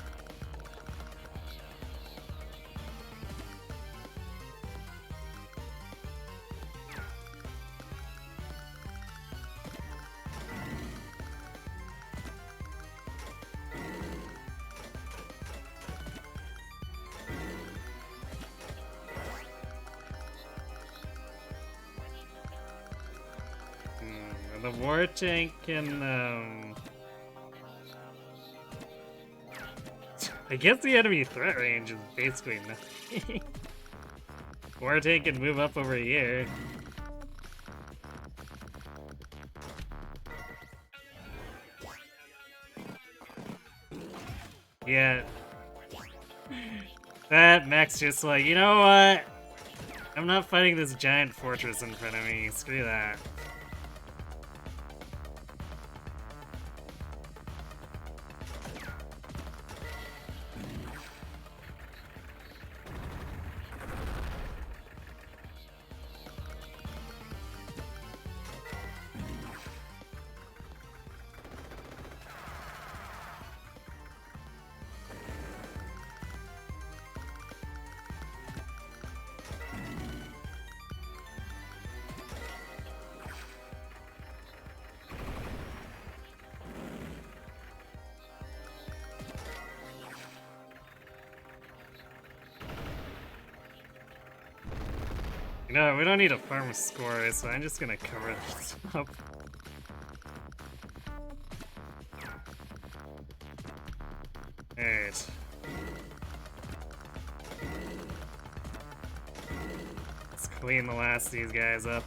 The war tank can, I guess the enemy threat range is basically nothing. War tank can move up over here. Yeah. That mech's just like, you know what? I'm not fighting this giant fortress in front of me. Screw that. No, we don't need a farm score, so I'm just gonna cover this up. Alright. Let's clean the last of these guys up.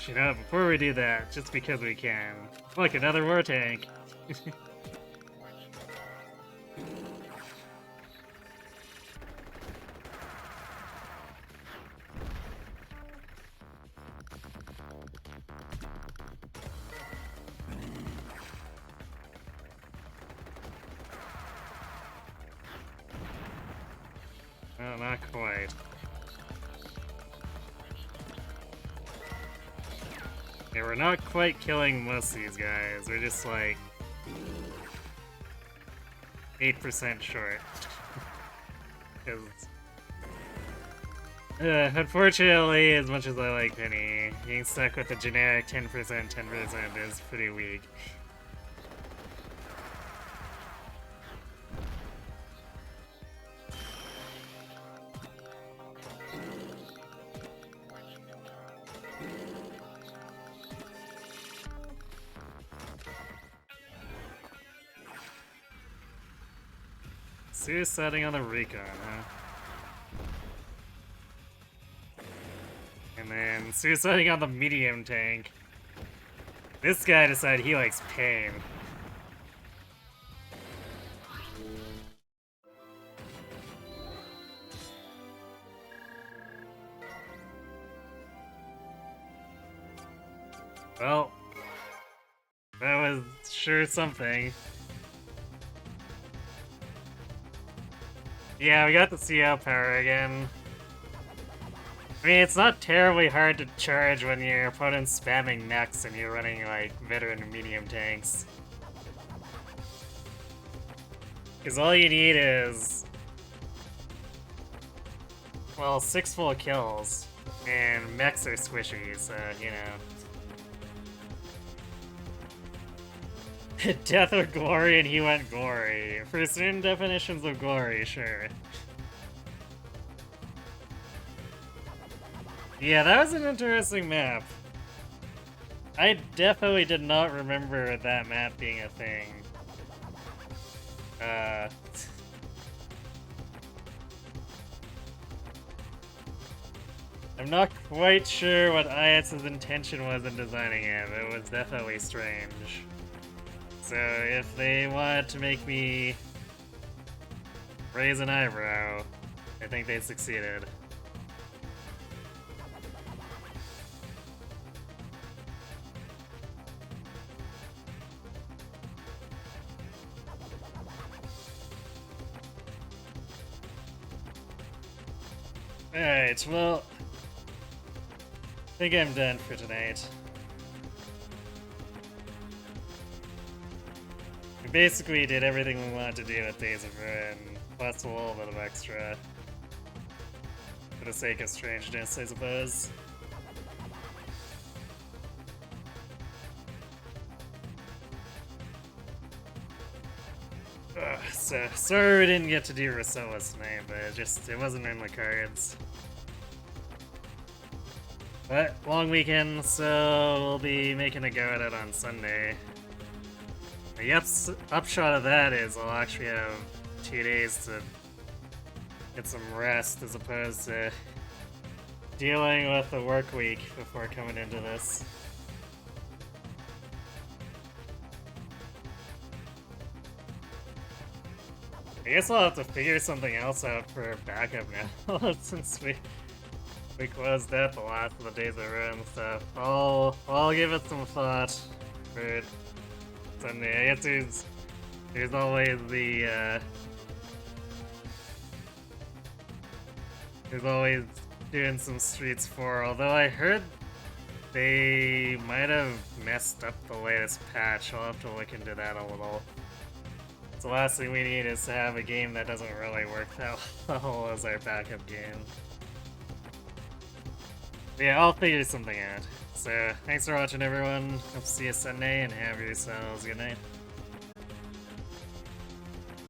You know, before we do that, just because we can. Look, another war tank. No, not quite. Yeah, we're not quite killing most of these guys. We're just like 8% short. Because, unfortunately, as much as I like Penny, being stuck with a generic 10% is pretty weak. Suiciding on the recon, huh? And And then suiciding on the medium tank. This guy decided he likes pain. Well, that was sure something. Yeah, we got the CO power again. I mean, it's not terribly hard to charge when your opponent's spamming mechs and you're running, like, veteran and medium tanks. Because all you need is... well, 6 full kills. And mechs are squishy, so, you know. Death or glory, and he went gory. For certain definitions of glory, sure. Yeah, that was an interesting map. I definitely did not remember that map being a thing. I'm not quite sure what IS's intention was in designing it, but it was definitely strange. So if they wanted to make me raise an eyebrow, I think they succeeded. Alright, well, I think I'm done for tonight. We basically did everything we wanted to do with Days of Ruin, plus a little bit of extra. For the sake of strangeness, I suppose. So, sorry we didn't get to do Rosellas tonight, but it wasn't in the cards. But, long weekend, so we'll be making a go at it on Sunday. The upshot of that is I'll actually have 2 days to get some rest as opposed to dealing with the work week before coming into this. I guess I'll have to figure something else out for backup now, since we closed out the last of the Days of Ruin stuff. I'll give it some thought for Sunday. I guess there's always the there's always doing some Streets 4, although I heard they might have messed up the latest patch. I'll have to look into that a little. So the last thing we need is to have a game that doesn't really work that well as our backup game. But yeah, I'll figure something out. So, thanks for watching everyone. Hope to see you Sunday and have yourselves a good night.